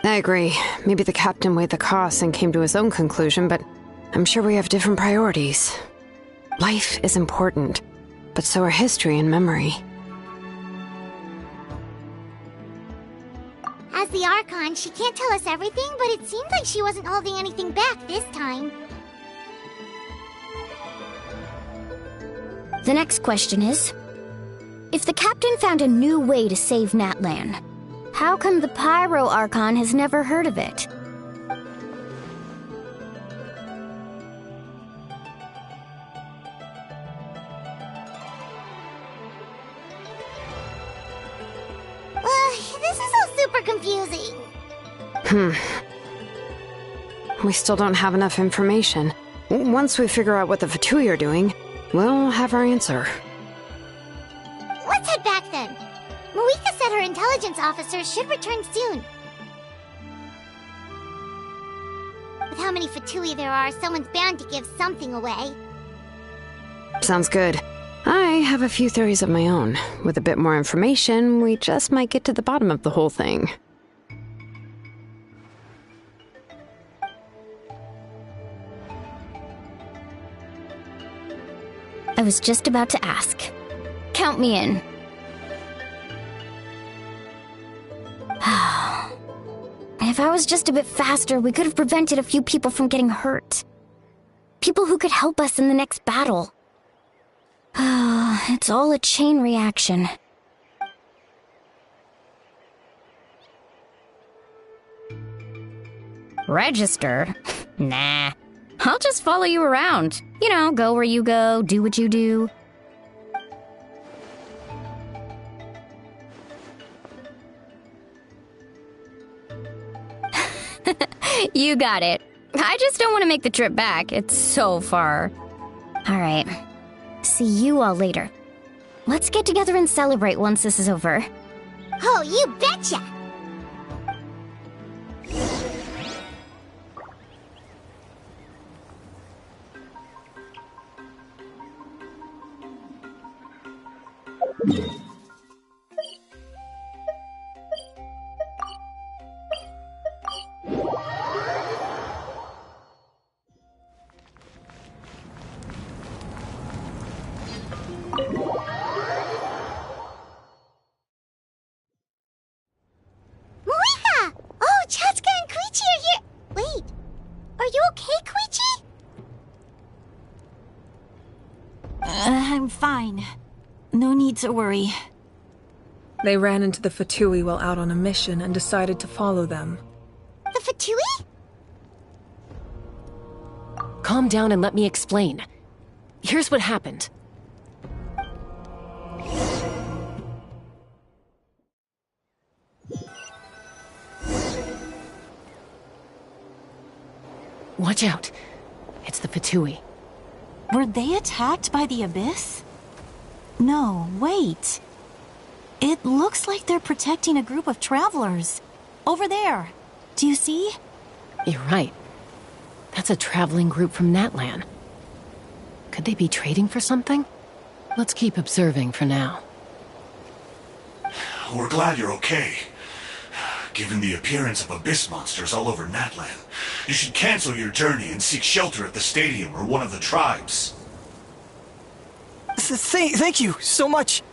I agree. Maybe the captain weighed the costs and came to his own conclusion, but I'm sure we have different priorities. Life is important, but so are history and memory. As the Archon, she can't tell us everything, but it seems like she wasn't holding anything back this time. The next question is, if the captain found a new way to save Natlan, how come the Pyro Archon has never heard of it? This is all super confusing. We still don't have enough information. Once we figure out what the Fatui are doing, we'll have our answer. Let's head back then. Moika said her intelligence officers should return soon. With how many Fatui there are, someone's bound to give something away. Sounds good. I have a few theories of my own. With a bit more information, we just might get to the bottom of the whole thing. I was just about to ask. Count me in. If I was just a bit faster, we could have prevented a few people from getting hurt. People who could help us in the next battle. It's all a chain reaction. Register? Nah. I'll just follow you around. You know, go where you go, do what you do. You got it. I just don't want to make the trip back. It's so far. Alright. See you all later. Let's get together and celebrate once this is over. Oh, you betcha! Moika! Oh, Chatsuka and Koichi are here! Wait, are you okay, Koichi? I'm fine. No need to worry. They ran into the Fatui while out on a mission and decided to follow them. The Fatui? calm down and let me explain. Here's what happened. Watch out. It's the Fatui. Were they attacked by the Abyss? No, wait. It looks like they're protecting a group of travelers. Over there. Do you see? You're right. That's a traveling group from Natlan. Could they be trading for something? Let's keep observing for now. We're glad you're okay. Given the appearance of abyss monsters all over Natlan, you should cancel your journey and seek shelter at the stadium or one of the tribes. Thank you so much.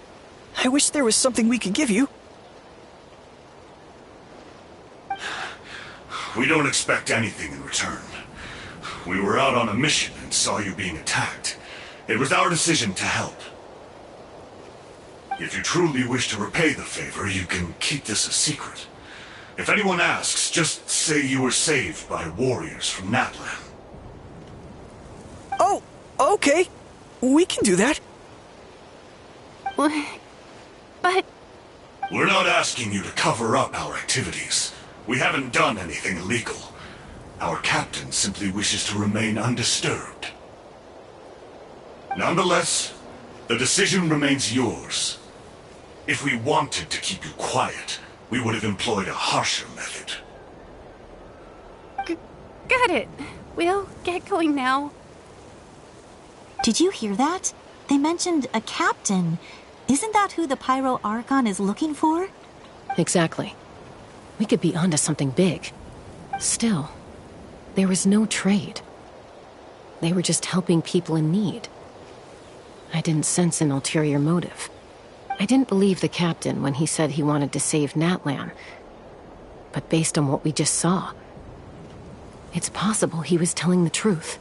I wish there was something we could give you. We don't expect anything in return. We were out on a mission and saw you being attacked. It was our decision to help. If you truly wish to repay the favor, you can keep this a secret. If anyone asks, just say you were saved by warriors from Natlan. Oh, okay. We can do that. But... We're not asking you to cover up our activities. We haven't done anything illegal. Our captain simply wishes to remain undisturbed. Nonetheless, the decision remains yours. If we wanted to keep you quiet, we would have employed a harsher method. Got it. We'll get going now. Did you hear that? They mentioned a captain. Isn't that who the Pyro Archon is looking for? Exactly. We could be onto something big. Still, there was no trade. They were just helping people in need. I didn't sense an ulterior motive. I didn't believe the captain when he said he wanted to save Natlan. But based on what we just saw, it's possible he was telling the truth.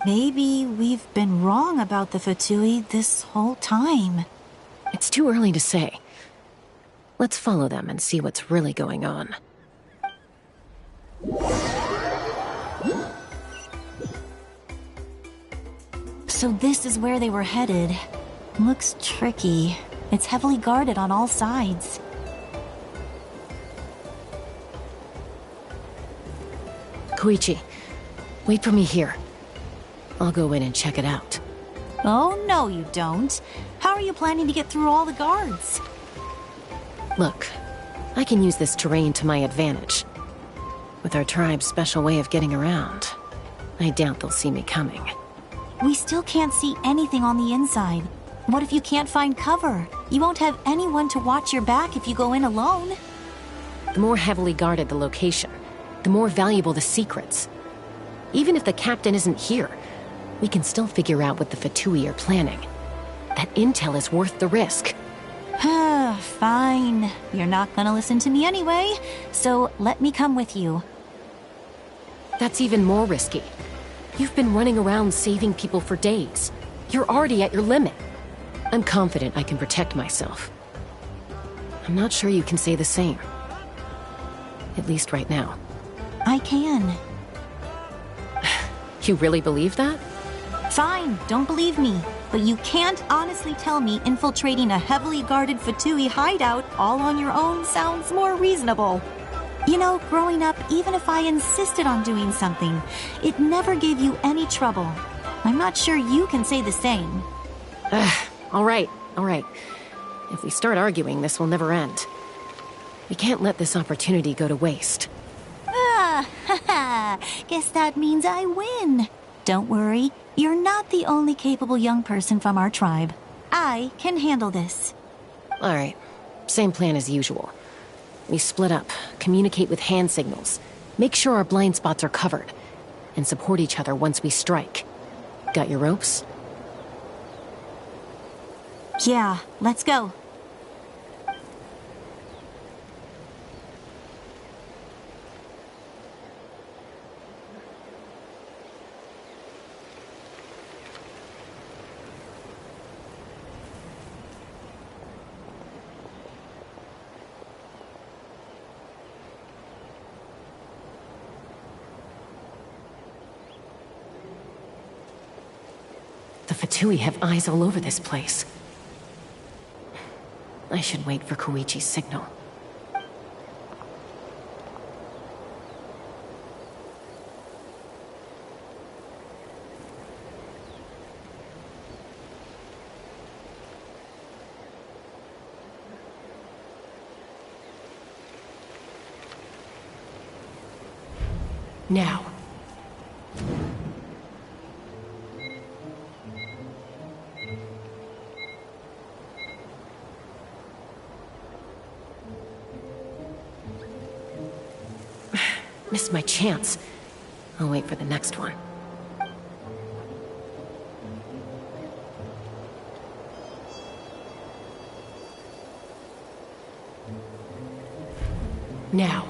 Maybe we've been wrong about the Fatui this whole time. It's too early to say. Let's follow them and see what's really going on. So this is where they were headed. Looks tricky. It's heavily guarded on all sides. Koichi, wait for me here. I'll go in and check it out. Oh, no you don't. How are you planning to get through all the guards? Look, I can use this terrain to my advantage. With our tribe's special way of getting around, I doubt they'll see me coming. We still can't see anything on the inside. What if you can't find cover? You won't have anyone to watch your back if you go in alone. The more heavily guarded the location, the more valuable the secrets. Even if the captain isn't here, we can still figure out what the Fatui are planning. That intel is worth the risk. Fine. You're not gonna listen to me anyway, so let me come with you. That's even more risky. You've been running around saving people for days. You're already at your limit. I'm confident I can protect myself. I'm not sure you can say the same. At least right now. I can. You really believe that? Fine, don't believe me. But you can't honestly tell me infiltrating a heavily guarded Fatui hideout all on your own sounds more reasonable. You know, growing up, even if I insisted on doing something, it never gave you any trouble. I'm not sure you can say the same. All right. If we start arguing, this will never end. We can't let this opportunity go to waste. Guess that means I win. Don't worry, you're not the only capable young person from our tribe. I can handle this. All right, same plan as usual. We split up, communicate with hand signals, make sure our blind spots are covered, and support each other once we strike. Got your ropes? Yeah, let's go. The Fatui have eyes all over this place. I should wait for Koichi's signal. Now. Missed my chance. I'll wait for the next one. Now.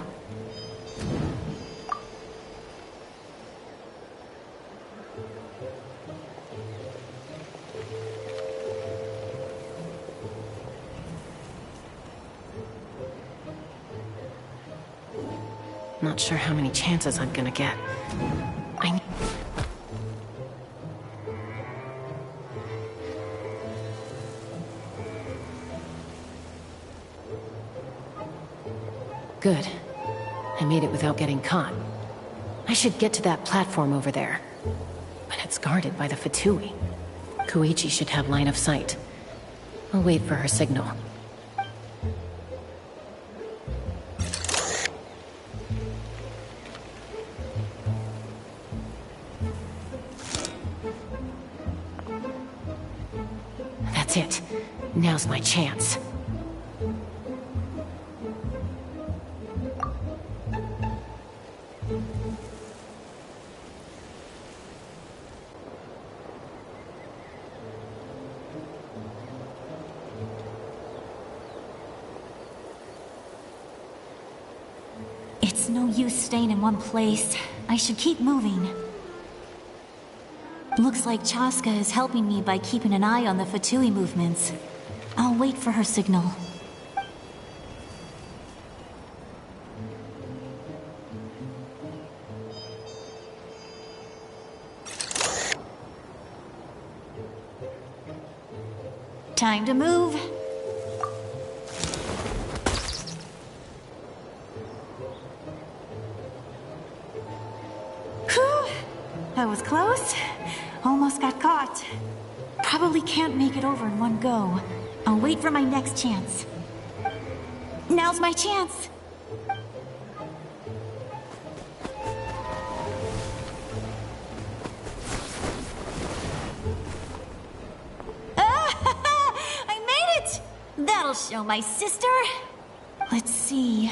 Not sure how many chances I'm gonna get. Good. I made it without getting caught. I should get to that platform over there. But it's guarded by the Fatui. Koichi should have line of sight. I'll wait for her signal. That's it. Now's my chance. It's no use staying in one place. I should keep moving. Looks like Chaska is helping me by keeping an eye on the Fatui movements. I'll wait for her signal. Time to move. Whew! That was close. Almost got caught. Probably can't make it over in one go. I'll wait for my next chance. Now's my chance. I made it! That'll show my sister. Let's see.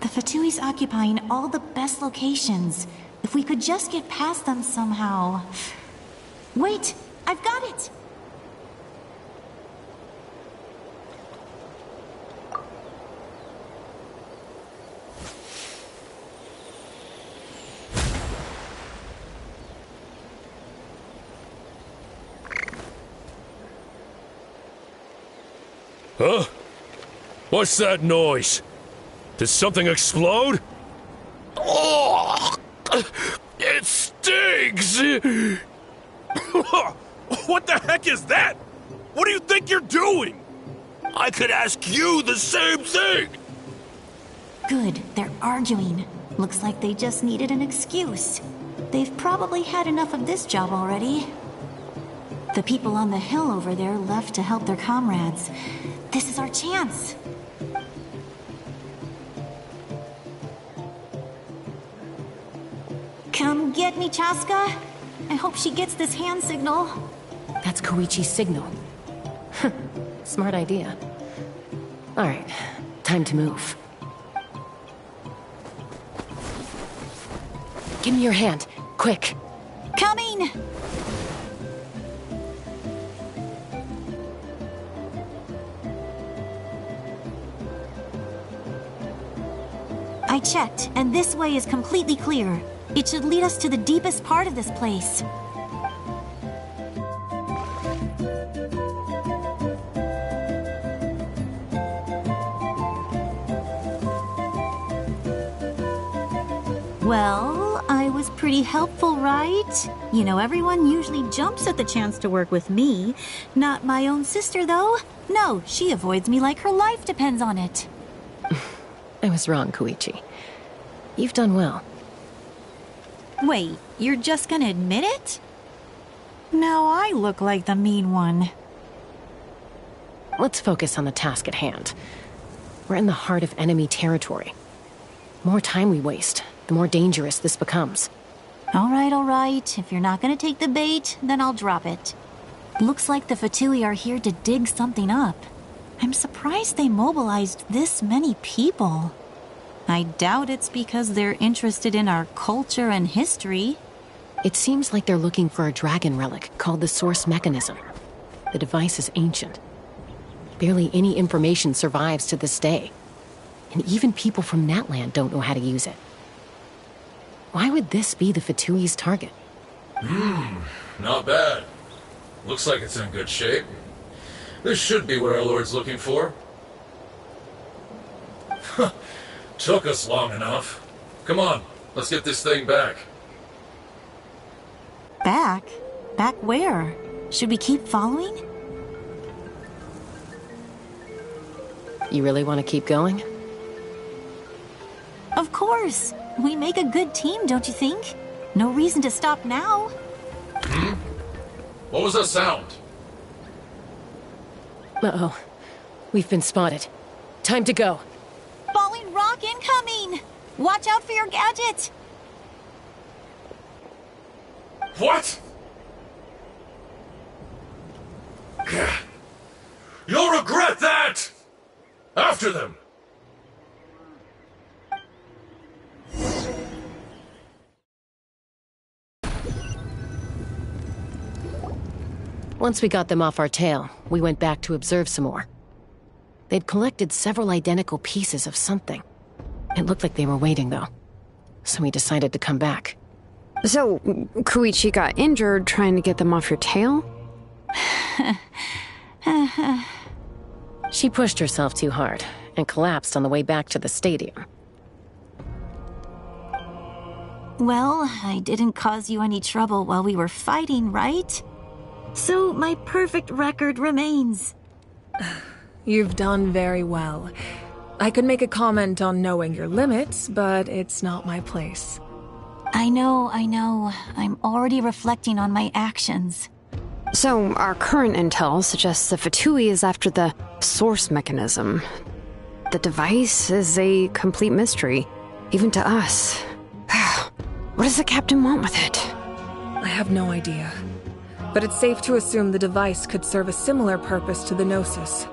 The Fatui's occupying all the best locations. If we could just get past them somehow. Wait, I've got it! Huh? What's that noise? Did something explode? Oh! It stings! What the heck is that? What do you think you're doing? I could ask you the same thing! Good, they're arguing. Looks like they just needed an excuse. They've probably had enough of this job already. The people on the hill over there left to help their comrades. This is our chance. Come get me, Chaska. I hope she gets this hand signal. That's Koichi's signal. Smart idea. Alright, time to move. Give me your hand, quick. Coming! I checked, and this way is completely clear. It should lead us to the deepest part of this place. Well, Well, I was pretty helpful, right? You know, everyone usually jumps at the chance to work with me. Not my own sister, though. No, she avoids me like her life depends on it. I was wrong, Koichi. You've done well. Wait, you're just gonna admit it? Now I look like the mean one. Let's focus on the task at hand. We're in the heart of enemy territory. The more time we waste, the more dangerous this becomes. All right. If you're not gonna take the bait, then I'll drop it. Looks like the Fatui are here to dig something up. I'm surprised they mobilized this many people. I doubt it's because they're interested in our culture and history. It seems like they're looking for a dragon relic called the Source Mechanism. The device is ancient. Barely any information survives to this day. And even people from Natlan don't know how to use it. Why would this be the Fatui's target? Not bad. Looks like it's in good shape. This should be what our Lord's looking for. Took us long enough. Come on, let's get this thing back. Back? Back where? Should we keep following? You really want to keep going? Of course. We make a good team, don't you think? No reason to stop now. What was that sound? Uh-oh. We've been spotted. Time to go. Falling rock incoming! Watch out for your gadget! What? You'll regret that! After them! Once we got them off our tail, we went back to observe some more. They'd collected several identical pieces of something. It looked like they were waiting, though. So we decided to come back. So, Koichi got injured trying to get them off your tail? She pushed herself too hard and collapsed on the way back to the stadium. Well, I didn't cause you any trouble while we were fighting, right? So my perfect record remains. You've done very well. I could make a comment on knowing your limits, but it's not my place. I know. I'm already reflecting on my actions. So, our current intel suggests the Fatui is after the Source Mechanism. The device is a complete mystery, even to us. What does the captain want with it? I have no idea. But it's safe to assume the device could serve a similar purpose to the Gnosis.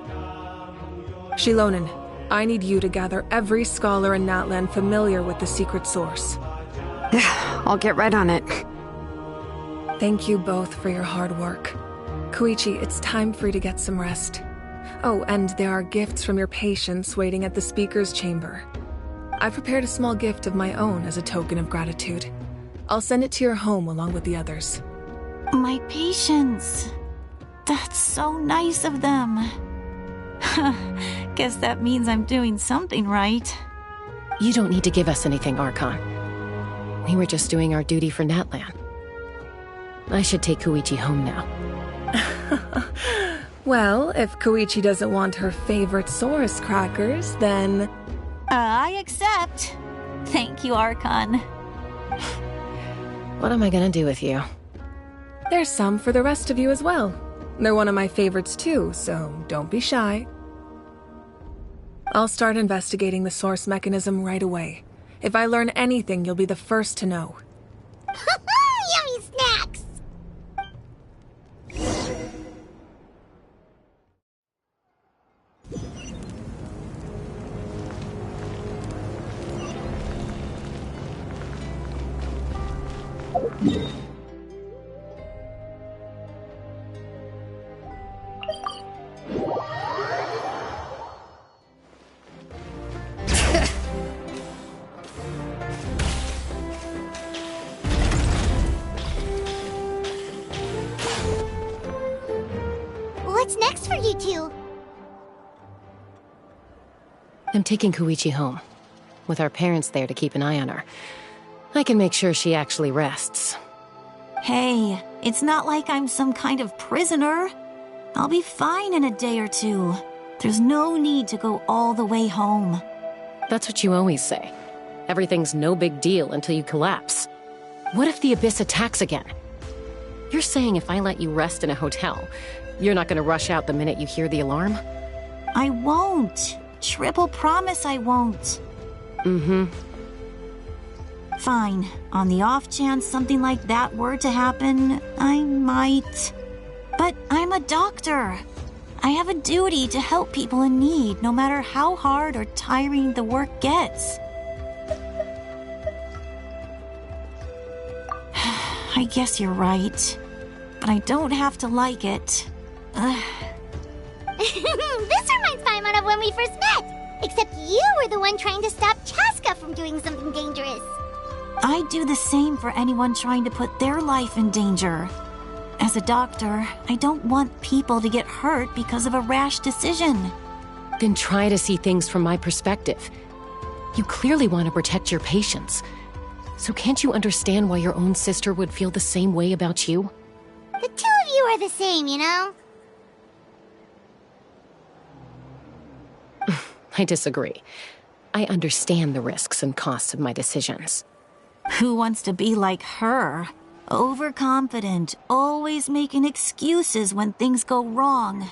Xilonen, I need you to gather every scholar in Natlan familiar with the secret source. I'll get right on it. Thank you both for your hard work. Koichi, it's time for you to get some rest. Oh, and there are gifts from your patients waiting at the speaker's chamber. I prepared a small gift of my own as a token of gratitude. I'll send it to your home along with the others. My patients. That's so nice of them. Guess that means I'm doing something right. You don't need to give us anything, Archon. We were just doing our duty for Natlan. I should take Koichi home now. Well, if Koichi doesn't want her favorite Saurus crackers, then... I accept. Thank you, Archon. What am I gonna do with you? There's some for the rest of you as well. They're one of my favorites too, so don't be shy. I'll start investigating the Source Mechanism right away. If I learn anything, you'll be the first to know. Yummy snacks! What's next for you two? I'm taking Koichi home, with our parents there to keep an eye on her. I can make sure she actually rests. Hey, it's not like I'm some kind of prisoner. I'll be fine in a day or two. There's no need to go all the way home. That's what you always say. Everything's no big deal until you collapse. What if the Abyss attacks again? You're saying if I let you rest in a hotel, you're not gonna rush out the minute you hear the alarm? I won't. Triple promise I won't. Mm-hmm. Fine. On the off chance something like that were to happen, I might. But I'm a doctor. I have a duty to help people in need, no matter how hard or tiring the work gets. I guess you're right. But I don't have to like it. This reminds Paimon of when we first met. Except you were the one trying to stop Chaska from doing something dangerous. I'd do the same for anyone trying to put their life in danger. As a doctor, I don't want people to get hurt because of a rash decision. Then try to see things from my perspective. You clearly want to protect your patients. So can't you understand why your own sister would feel the same way about you? The two of you are the same, you know? I disagree. I understand the risks and costs of my decisions. Who wants to be like her? Overconfident, always making excuses when things go wrong.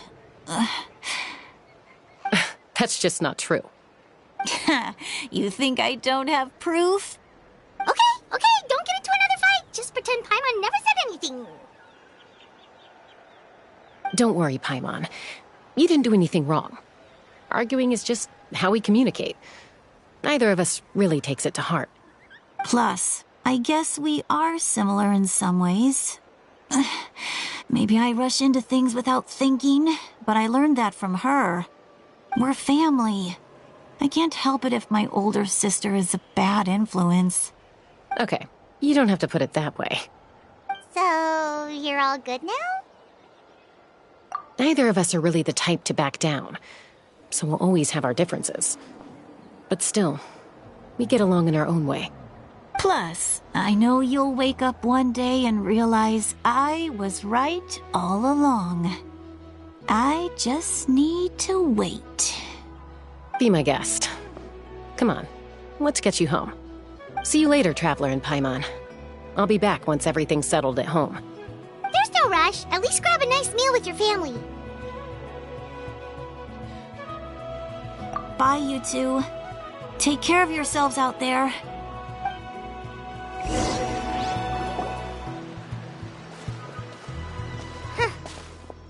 That's just not true. You think I don't have proof? Okay, don't get into another fight. Just pretend Paimon never said anything. Don't worry, Paimon. You didn't do anything wrong. Arguing is just how we communicate. Neither of us really takes it to heart. Plus, I guess we are similar in some ways. Maybe I rush into things without thinking, but I learned that from her. We're family. I can't help it if my older sister is a bad influence. Okay, you don't have to put it that way. So, you're all good now? Neither of us are really the type to back down, so we'll always have our differences. But still, we get along in our own way. Plus, I know you'll wake up one day and realize I was right all along. I just need to wait. Be my guest. Come on, let's get you home. See you later, Traveler and Paimon. I'll be back once everything's settled at home. There's no rush. At least grab a nice meal with your family. Bye, you two. Take care of yourselves out there.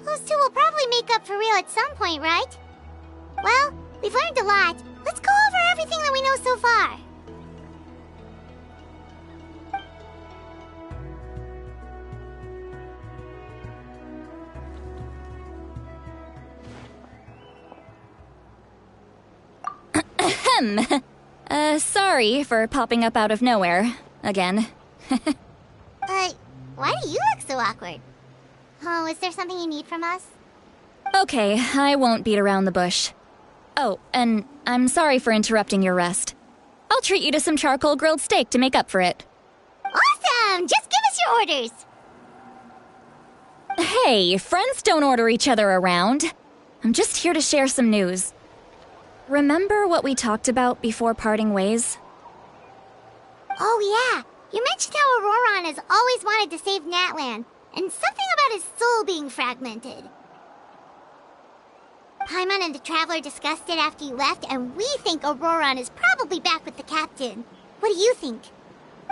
Those two will probably make up for real at some point, right? Well, we've learned a lot. Let's go over everything that we know so far. Sorry for popping up out of nowhere. Again. Why do you look so awkward? Oh, is there something you need from us? Okay, I won't beat around the bush. Oh, and I'm sorry for interrupting your rest. I'll treat you to some charcoal grilled steak to make up for it. Awesome! Just give us your orders! Hey, friends don't order each other around. I'm just here to share some news. Remember what we talked about before parting ways? Oh yeah, you mentioned how Auroron has always wanted to save Natlan, and something about his soul being fragmented. Paimon and the Traveler discussed it after you left, and we think Auroron is probably back with the captain. What do you think?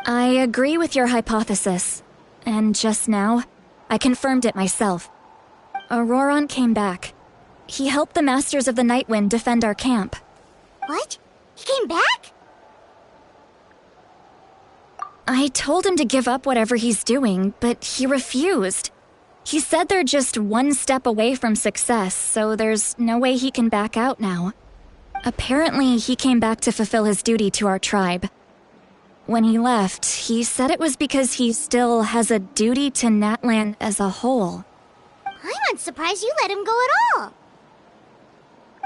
I agree with your hypothesis. And just now, I confirmed it myself. Auroron came back. He helped the Masters of the Nightwind defend our camp. What? He came back? I told him to give up whatever he's doing, but he refused. He said they're just one step away from success, so there's no way he can back out now. Apparently, he came back to fulfill his duty to our tribe. When he left, he said it was because he still has a duty to Natlan as a whole. I'm not surprised you let him go at all.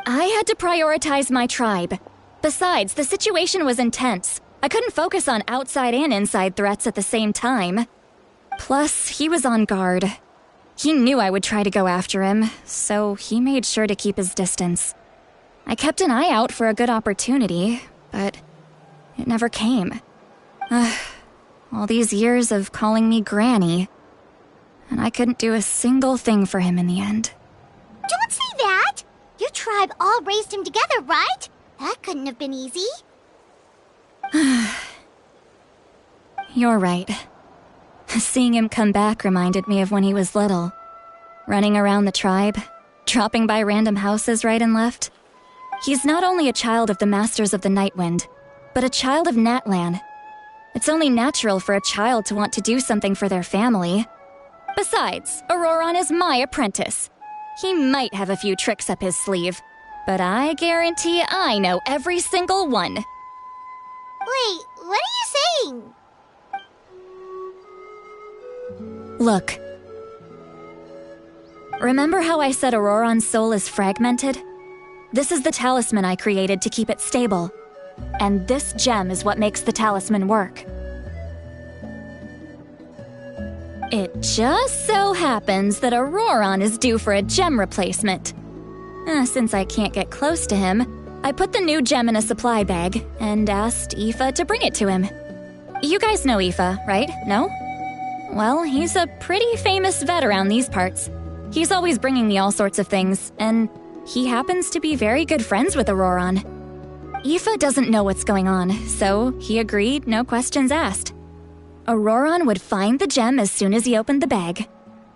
I had to prioritize my tribe. Besides, the situation was intense. I couldn't focus on outside and inside threats at the same time. Plus, he was on guard. He knew I would try to go after him, so he made sure to keep his distance. I kept an eye out for a good opportunity, but it never came. All these years of calling me Granny, and I couldn't do a single thing for him in the end. Don't say that! Your tribe all raised him together, right? That couldn't have been easy. You're right. Seeing him come back reminded me of when he was little. Running around the tribe, dropping by random houses right and left. He's not only a child of the Masters of the Nightwind, but a child of Natlan. It's only natural for a child to want to do something for their family. Besides, Auroron is my apprentice. He might have a few tricks up his sleeve, but I guarantee I know every single one. Wait, what are you saying? Look. Remember how I said Auroron's soul is fragmented? This is the talisman I created to keep it stable. And this gem is what makes the talisman work. It just so happens that Auroron is due for a gem replacement. Since I can't get close to him, I put the new gem in a supply bag and asked Aoife to bring it to him. You guys know Aoife, right? No? Well, he's a pretty famous vet around these parts. He's always bringing me all sorts of things, and he happens to be very good friends with Auroron. Aoife doesn't know what's going on, so he agreed, no questions asked. Auroron would find the gem as soon as he opened the bag.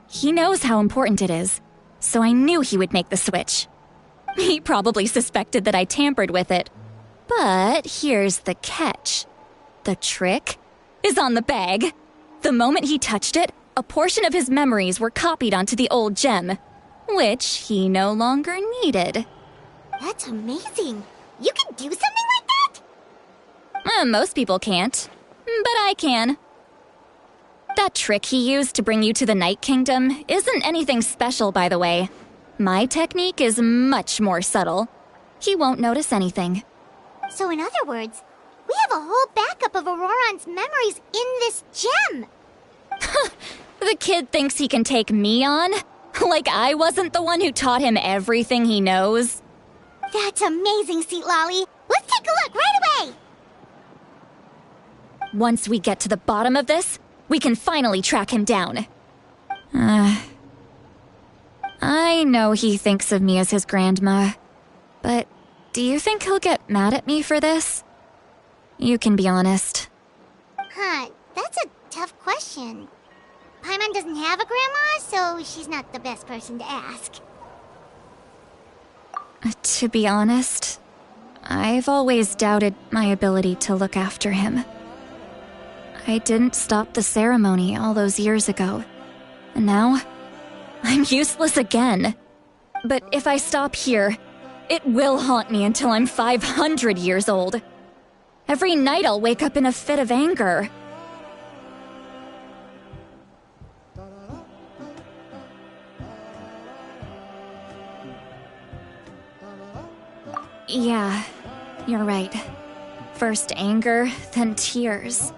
He knows how important it is, so I knew he would make the switch. He probably suspected that I tampered with it. But here's the catch. The trick is on the bag. The moment he touched it, a portion of his memories were copied onto the old gem, which he no longer needed. That's amazing. You can do something like that? Most people can't, but I can. That trick he used to bring you to the Night Kingdom isn't anything special, by the way. My technique is much more subtle. He won't notice anything. So in other words, we have a whole backup of Auroron's memories in this gem. The kid thinks he can take me on? Like I wasn't the one who taught him everything he knows? That's amazing, Seat Lolly. Let's take a look right away. Once we get to the bottom of this, we can finally track him down. I know he thinks of me as his grandma, but do you think he'll get mad at me for this? You can be honest. That's a tough question. Paimon doesn't have a grandma, so she's not the best person to ask. To be honest, I've always doubted my ability to look after him. I didn't stop the ceremony all those years ago, and now I'm useless again. But if I stop here, it will haunt me until I'm 500 years old. Every night I'll wake up in a fit of anger. Yeah, you're right. First anger, then tears.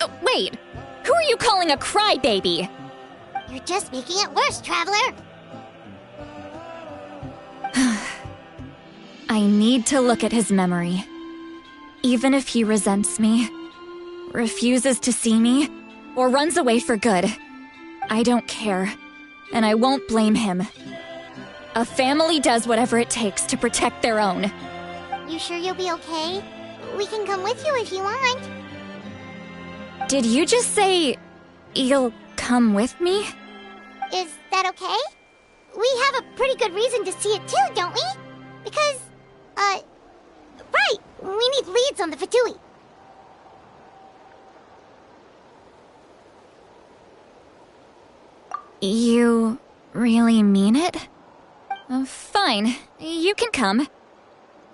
Oh, wait! Who are you calling a crybaby? You're just making it worse, Traveler. I need to look at his memory. Even if he resents me, refuses to see me, or runs away for good, I don't care, and I won't blame him. A family does whatever it takes to protect their own. You sure you'll be okay? We can come with you if you want. Did you just say you'll come with me? Is that okay? We have a pretty good reason to see it too, don't we? Because, right, we need leads on the Fatui. You really mean it? Fine, you can come.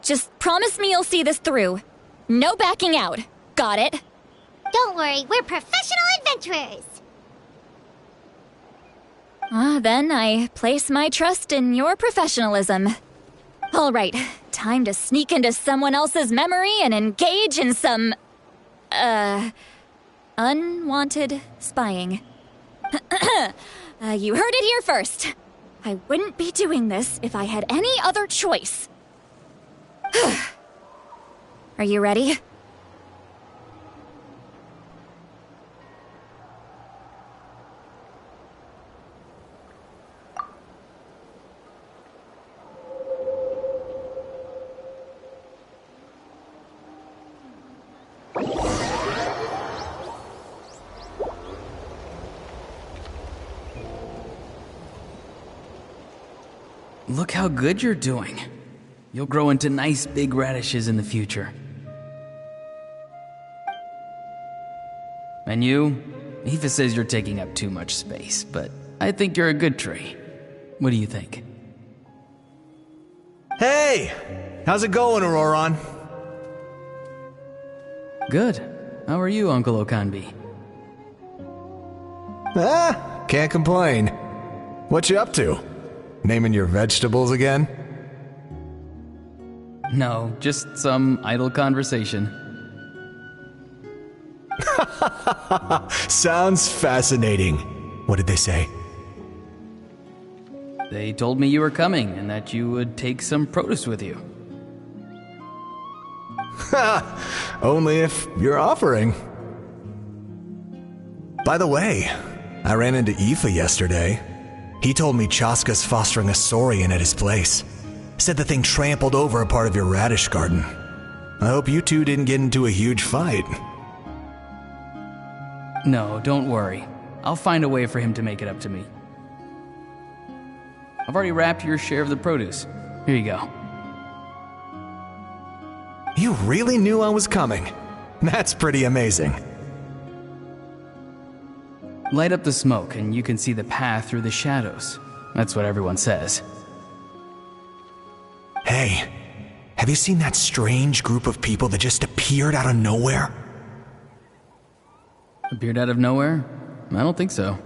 Just promise me you'll see this through. No backing out. Got it? Don't worry, we're professional adventurers. Then I place my trust in your professionalism. All right, time to sneak into someone else's memory and engage in some unwanted spying. You heard it here first. I wouldn't be doing this if I had any other choice. Are you ready? Look how good you're doing. You'll grow into nice big radishes in the future. And you? Aoife says you're taking up too much space, but I think you're a good tree. What do you think? Hey! How's it going, Auroron? Good. How are you, Uncle Okanbi? Can't complain. What you up to? Naming your vegetables again? No, just some idle conversation. Sounds fascinating. What did they say? They told me you were coming and that you would take some produce with you. Only if you're offering. By the way, I ran into Aoife yesterday. He told me Chaska's fostering a saurian at his place. Said the thing trampled over a part of your radish garden. I hope you two didn't get into a huge fight. No, don't worry. I'll find a way for him to make it up to me. I've already wrapped your share of the produce. Here you go. You really knew I was coming. That's pretty amazing. Light up the smoke and you can see the path through the shadows. That's what everyone says. Hey, have you seen that strange group of people that just appeared out of nowhere? Appeared out of nowhere? I don't think so.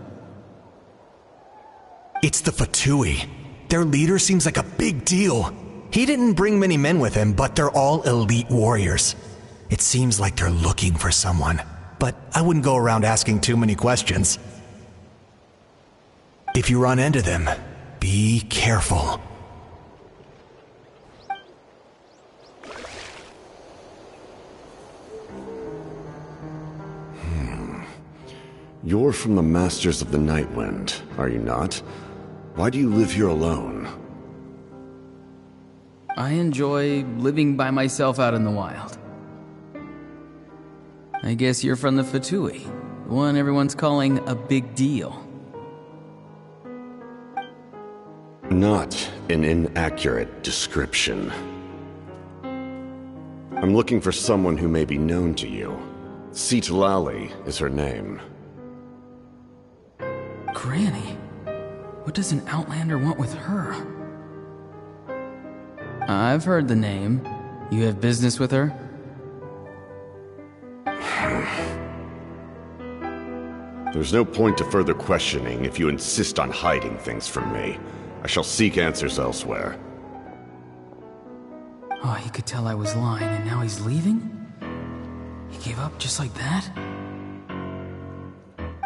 It's the Fatui. Their leader seems like a big deal. He didn't bring many men with him, but they're all elite warriors. It seems like they're looking for someone, but I wouldn't go around asking too many questions. If you run into them, be careful. You're from the Masters of the Nightwind, are you not? Why do you live here alone? I enjoy living by myself out in the wild. I guess you're from the Fatui, the one everyone's calling a big deal. Not an inaccurate description. I'm looking for someone who may be known to you. Citlali is her name. Granny? What does an Outlander want with her? I've heard the name. You have business with her? There's no point to further questioning if you insist on hiding things from me. I shall seek answers elsewhere. Oh, he could tell I was lying and now he's leaving? He gave up just like that?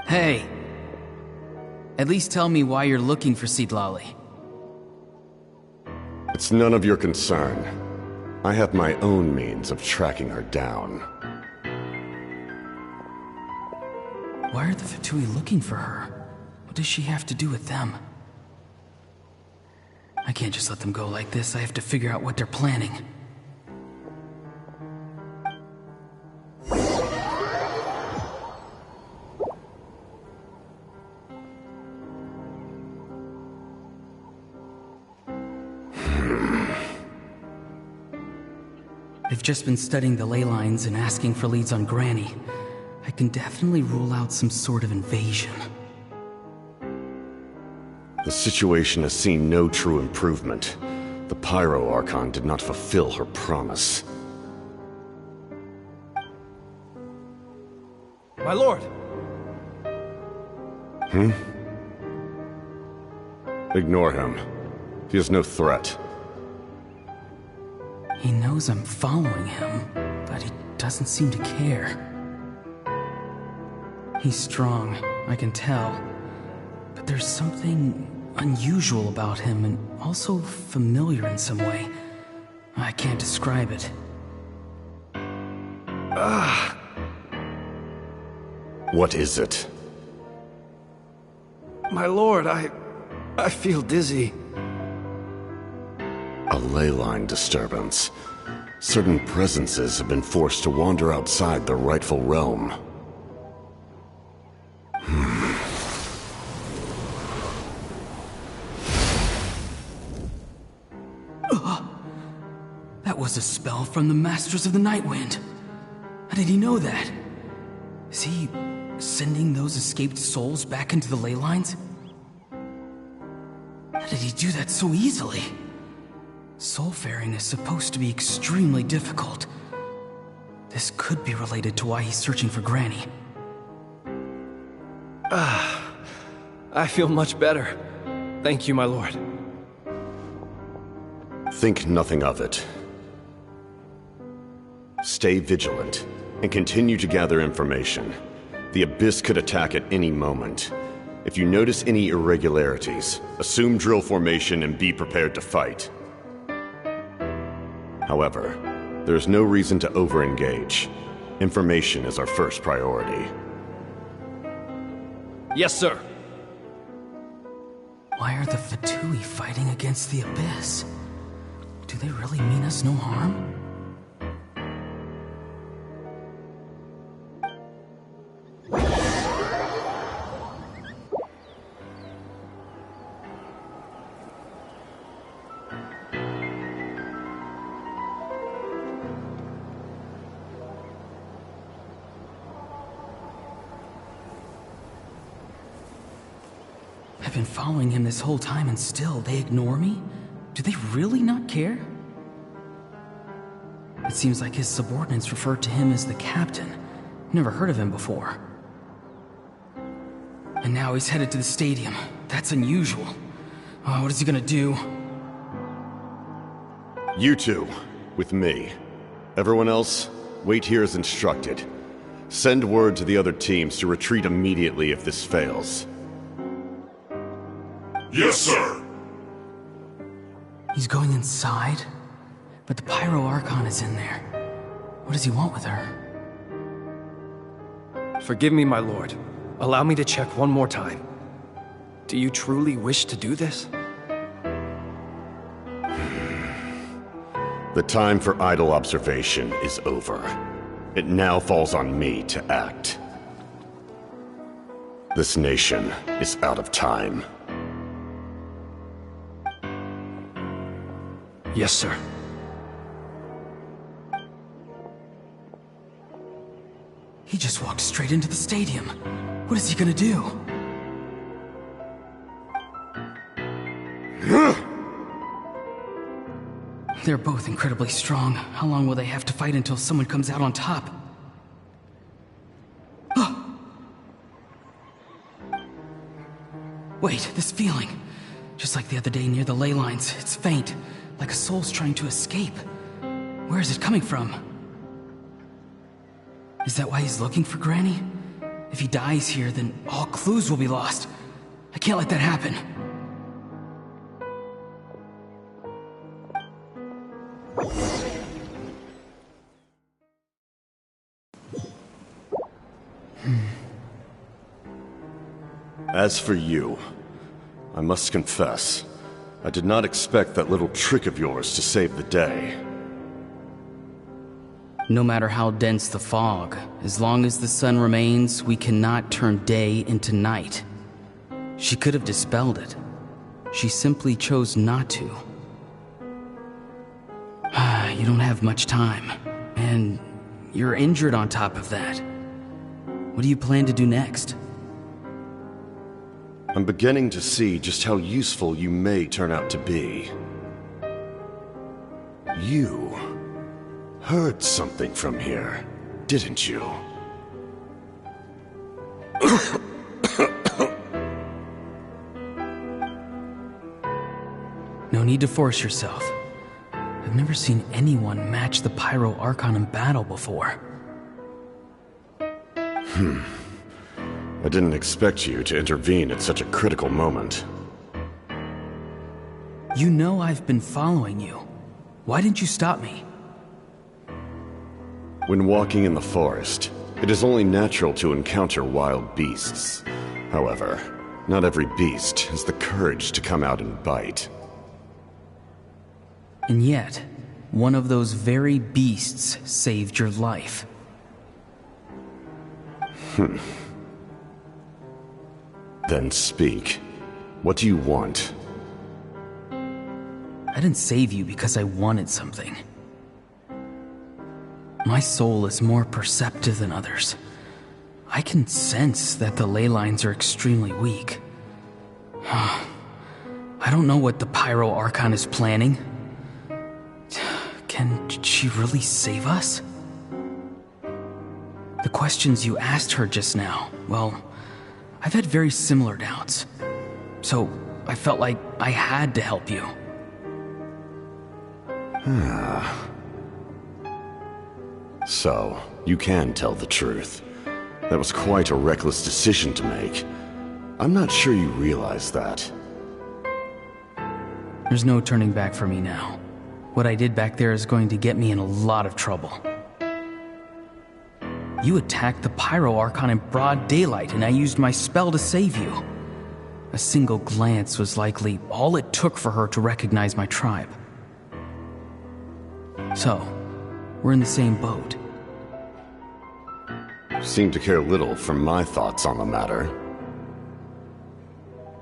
Hey! At least tell me why you're looking for Citlali. It's none of your concern. I have my own means of tracking her down. Why are the Fatui looking for her? What does she have to do with them? I can't just let them go like this. I have to figure out what they're planning. I've just been studying the ley lines and asking for leads on Granny. I can definitely rule out some sort of invasion. The situation has seen no true improvement. The Pyro Archon did not fulfill her promise. My lord! Ignore him. He is no threat. He knows I'm following him, but he doesn't seem to care. He's strong, I can tell. But there's something unusual about him and also familiar in some way. I can't describe it. What is it? My lord, I feel dizzy. A ley line disturbance. Certain presences have been forced to wander outside their rightful realm. That was a spell from the Masters of the Nightwind. How did he know that? Is he sending those escaped souls back into the ley lines? How did he do that so easily? Soulfaring is supposed to be extremely difficult. This could be related to why he's searching for Granny. I feel much better. Thank you, my lord. Think nothing of it. Stay vigilant, and continue to gather information. The Abyss could attack at any moment. If you notice any irregularities, assume drill formation and be prepared to fight. However, there's no reason to over-engage. Information is our first priority. Yes, sir. Why are the Fatui fighting against the Abyss? Do they really mean us no harm? I've been following him this whole time and still they ignore me? Do they really not care? It seems like his subordinates refer to him as the captain. Never heard of him before. And now he's headed to the stadium. That's unusual. Oh, what is he gonna do? You two, with me. Everyone else, wait here as instructed. Send word to the other teams to retreat immediately if this fails. Yes, sir! He's going inside? But the Pyro Archon is in there. What does he want with her? Forgive me, my lord. Allow me to check one more time. Do you truly wish to do this? The time for idle observation is over. It now falls on me to act. This nation is out of time. Yes, sir. He just walked straight into the stadium. What is he gonna do? They're both incredibly strong. How long will they have to fight until someone comes out on top? Wait, this feeling. Just like the other day near the ley lines, it's faint. Like a soul's trying to escape. Where is it coming from? Is that why he's looking for Granny? If he dies here, then all clues will be lost. I can't let that happen. As for you, I must confess, I did not expect that little trick of yours to save the day. No matter how dense the fog, as long as the sun remains, we cannot turn day into night. She could have dispelled it. She simply chose not to. You don't have much time, and you're injured on top of that. What do you plan to do next? I'm beginning to see just how useful you may turn out to be. You heard something from here, didn't you? No need to force yourself. I've never seen anyone match the Pyro Archon in battle before. I didn't expect you to intervene at such a critical moment. You know I've been following you. Why didn't you stop me? When walking in the forest, it is only natural to encounter wild beasts. However, not every beast has the courage to come out and bite. And yet, one of those very beasts saved your life. Then speak. What do you want? I didn't save you because I wanted something. My soul is more perceptive than others. I can sense that the ley lines are extremely weak. I don't know what the Pyro Archon is planning. Can she really save us? The questions you asked her just now, well, I've had very similar doubts. So I felt like I had to help you. So, you can tell the truth. That was quite a reckless decision to make. I'm not sure you realize that. There's no turning back for me now. What I did back there is going to get me in a lot of trouble. You attacked the Pyro Archon in broad daylight, and I used my spell to save you. A single glance was likely all it took for her to recognize my tribe. So, we're in the same boat. Seem to care little for my thoughts on the matter.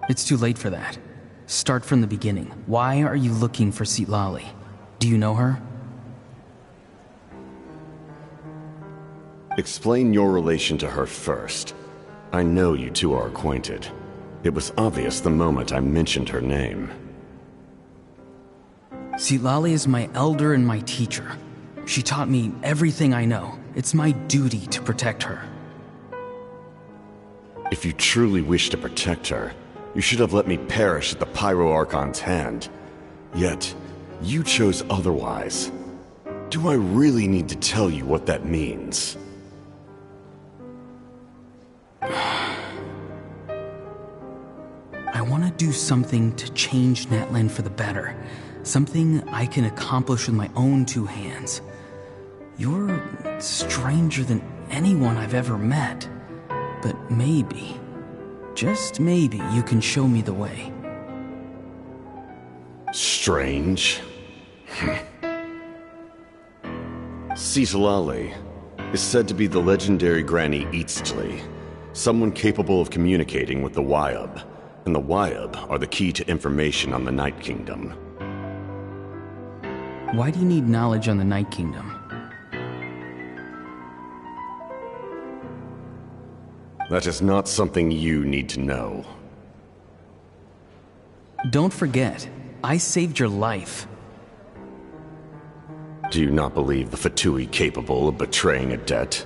It's too late for that. Start from the beginning. Why are you looking for Citlali? Do you know her? Explain your relation to her first. I know you two are acquainted. It was obvious the moment I mentioned her name. Citlali is my elder and my teacher. She taught me everything I know. It's my duty to protect her. If you truly wish to protect her, you should have let me perish at the Pyro Archon's hand. Yet, you chose otherwise. Do I really need to tell you what that means? I want to do something to change Natlan for the better. Something I can accomplish with my own two hands. You're stranger than anyone I've ever met. But maybe, just maybe, you can show me the way. Strange? Citlali is said to be the legendary Granny Eastli, someone capable of communicating with the Wyub, and the Wyub are the key to information on the Night Kingdom. Why do you need knowledge on the Night Kingdom? That is not something you need to know. Don't forget, I saved your life. Do you not believe the Fatui capable of betraying a debt?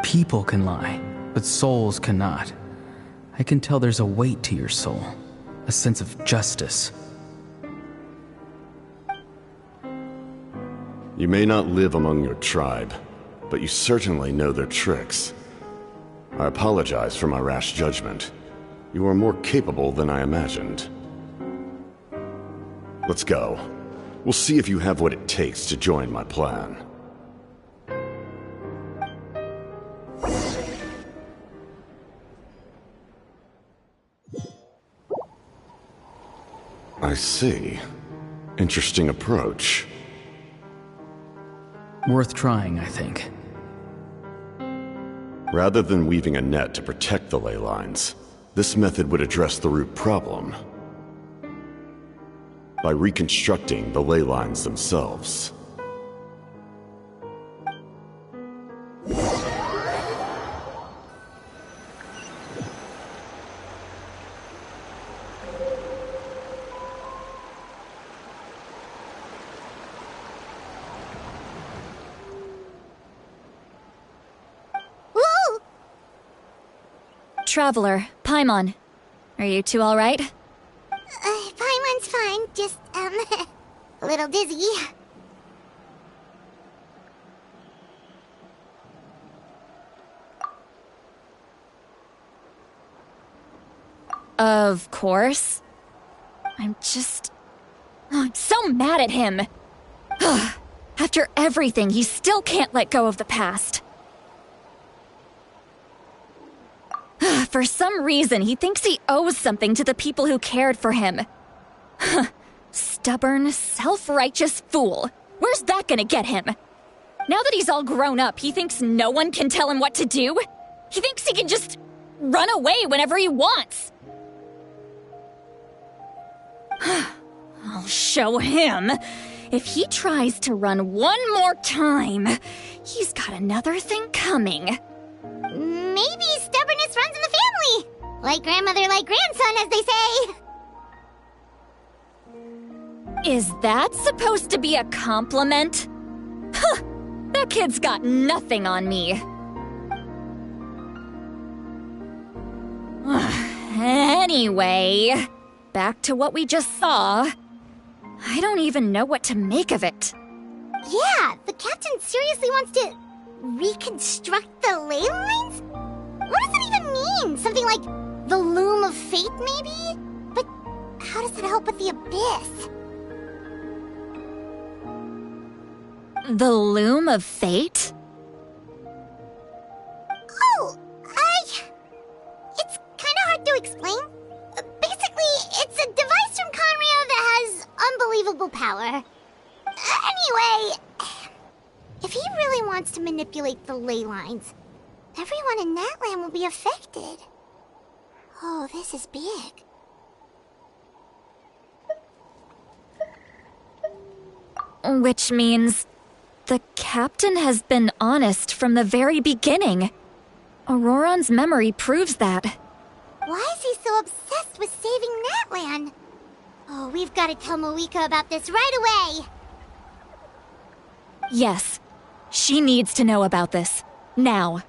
People can lie, but souls cannot. I can tell there's a weight to your soul, a sense of justice. You may not live among your tribe, but you certainly know their tricks. I apologize for my rash judgment. You are more capable than I imagined. Let's go. We'll see if you have what it takes to join my plan. I see. Interesting approach. Worth trying, I think. Rather than weaving a net to protect the ley lines, this method would address the root problem by reconstructing the ley lines themselves. Traveler, Paimon. Are you two alright? Paimon's fine, just, a little dizzy. Of course. I'm so mad at him. After everything, he still can't let go of the past. For some reason, he thinks he owes something to the people who cared for him. Stubborn, self-righteous fool. Where's that gonna get him? Now that he's all grown up, he thinks no one can tell him what to do? He thinks he can just run away whenever he wants. I'll show him. If he tries to run one more time, he's got another thing coming. Maybe stubbornness runs in the family. Like grandmother, like grandson, as they say. Is that supposed to be a compliment? That kid's got nothing on me. Anyway, back to what we just saw. I don't even know what to make of it. Yeah, the captain seriously wants to reconstruct the ley lines? What does it even mean? Something like the loom of fate, maybe? But how does that help with the abyss? The loom of fate? Oh, it's kind of hard to explain. Basically, it's a device from Conrio that has unbelievable power. Anyway, if he really wants to manipulate the ley lines, everyone in Natlan will be affected. Oh, this is big. Which means the captain has been honest from the very beginning. Auroron's memory proves that. Why is he so obsessed with saving Natlan? Oh, we've got to tell Moeka about this right away. Yes, she needs to know about this. Now.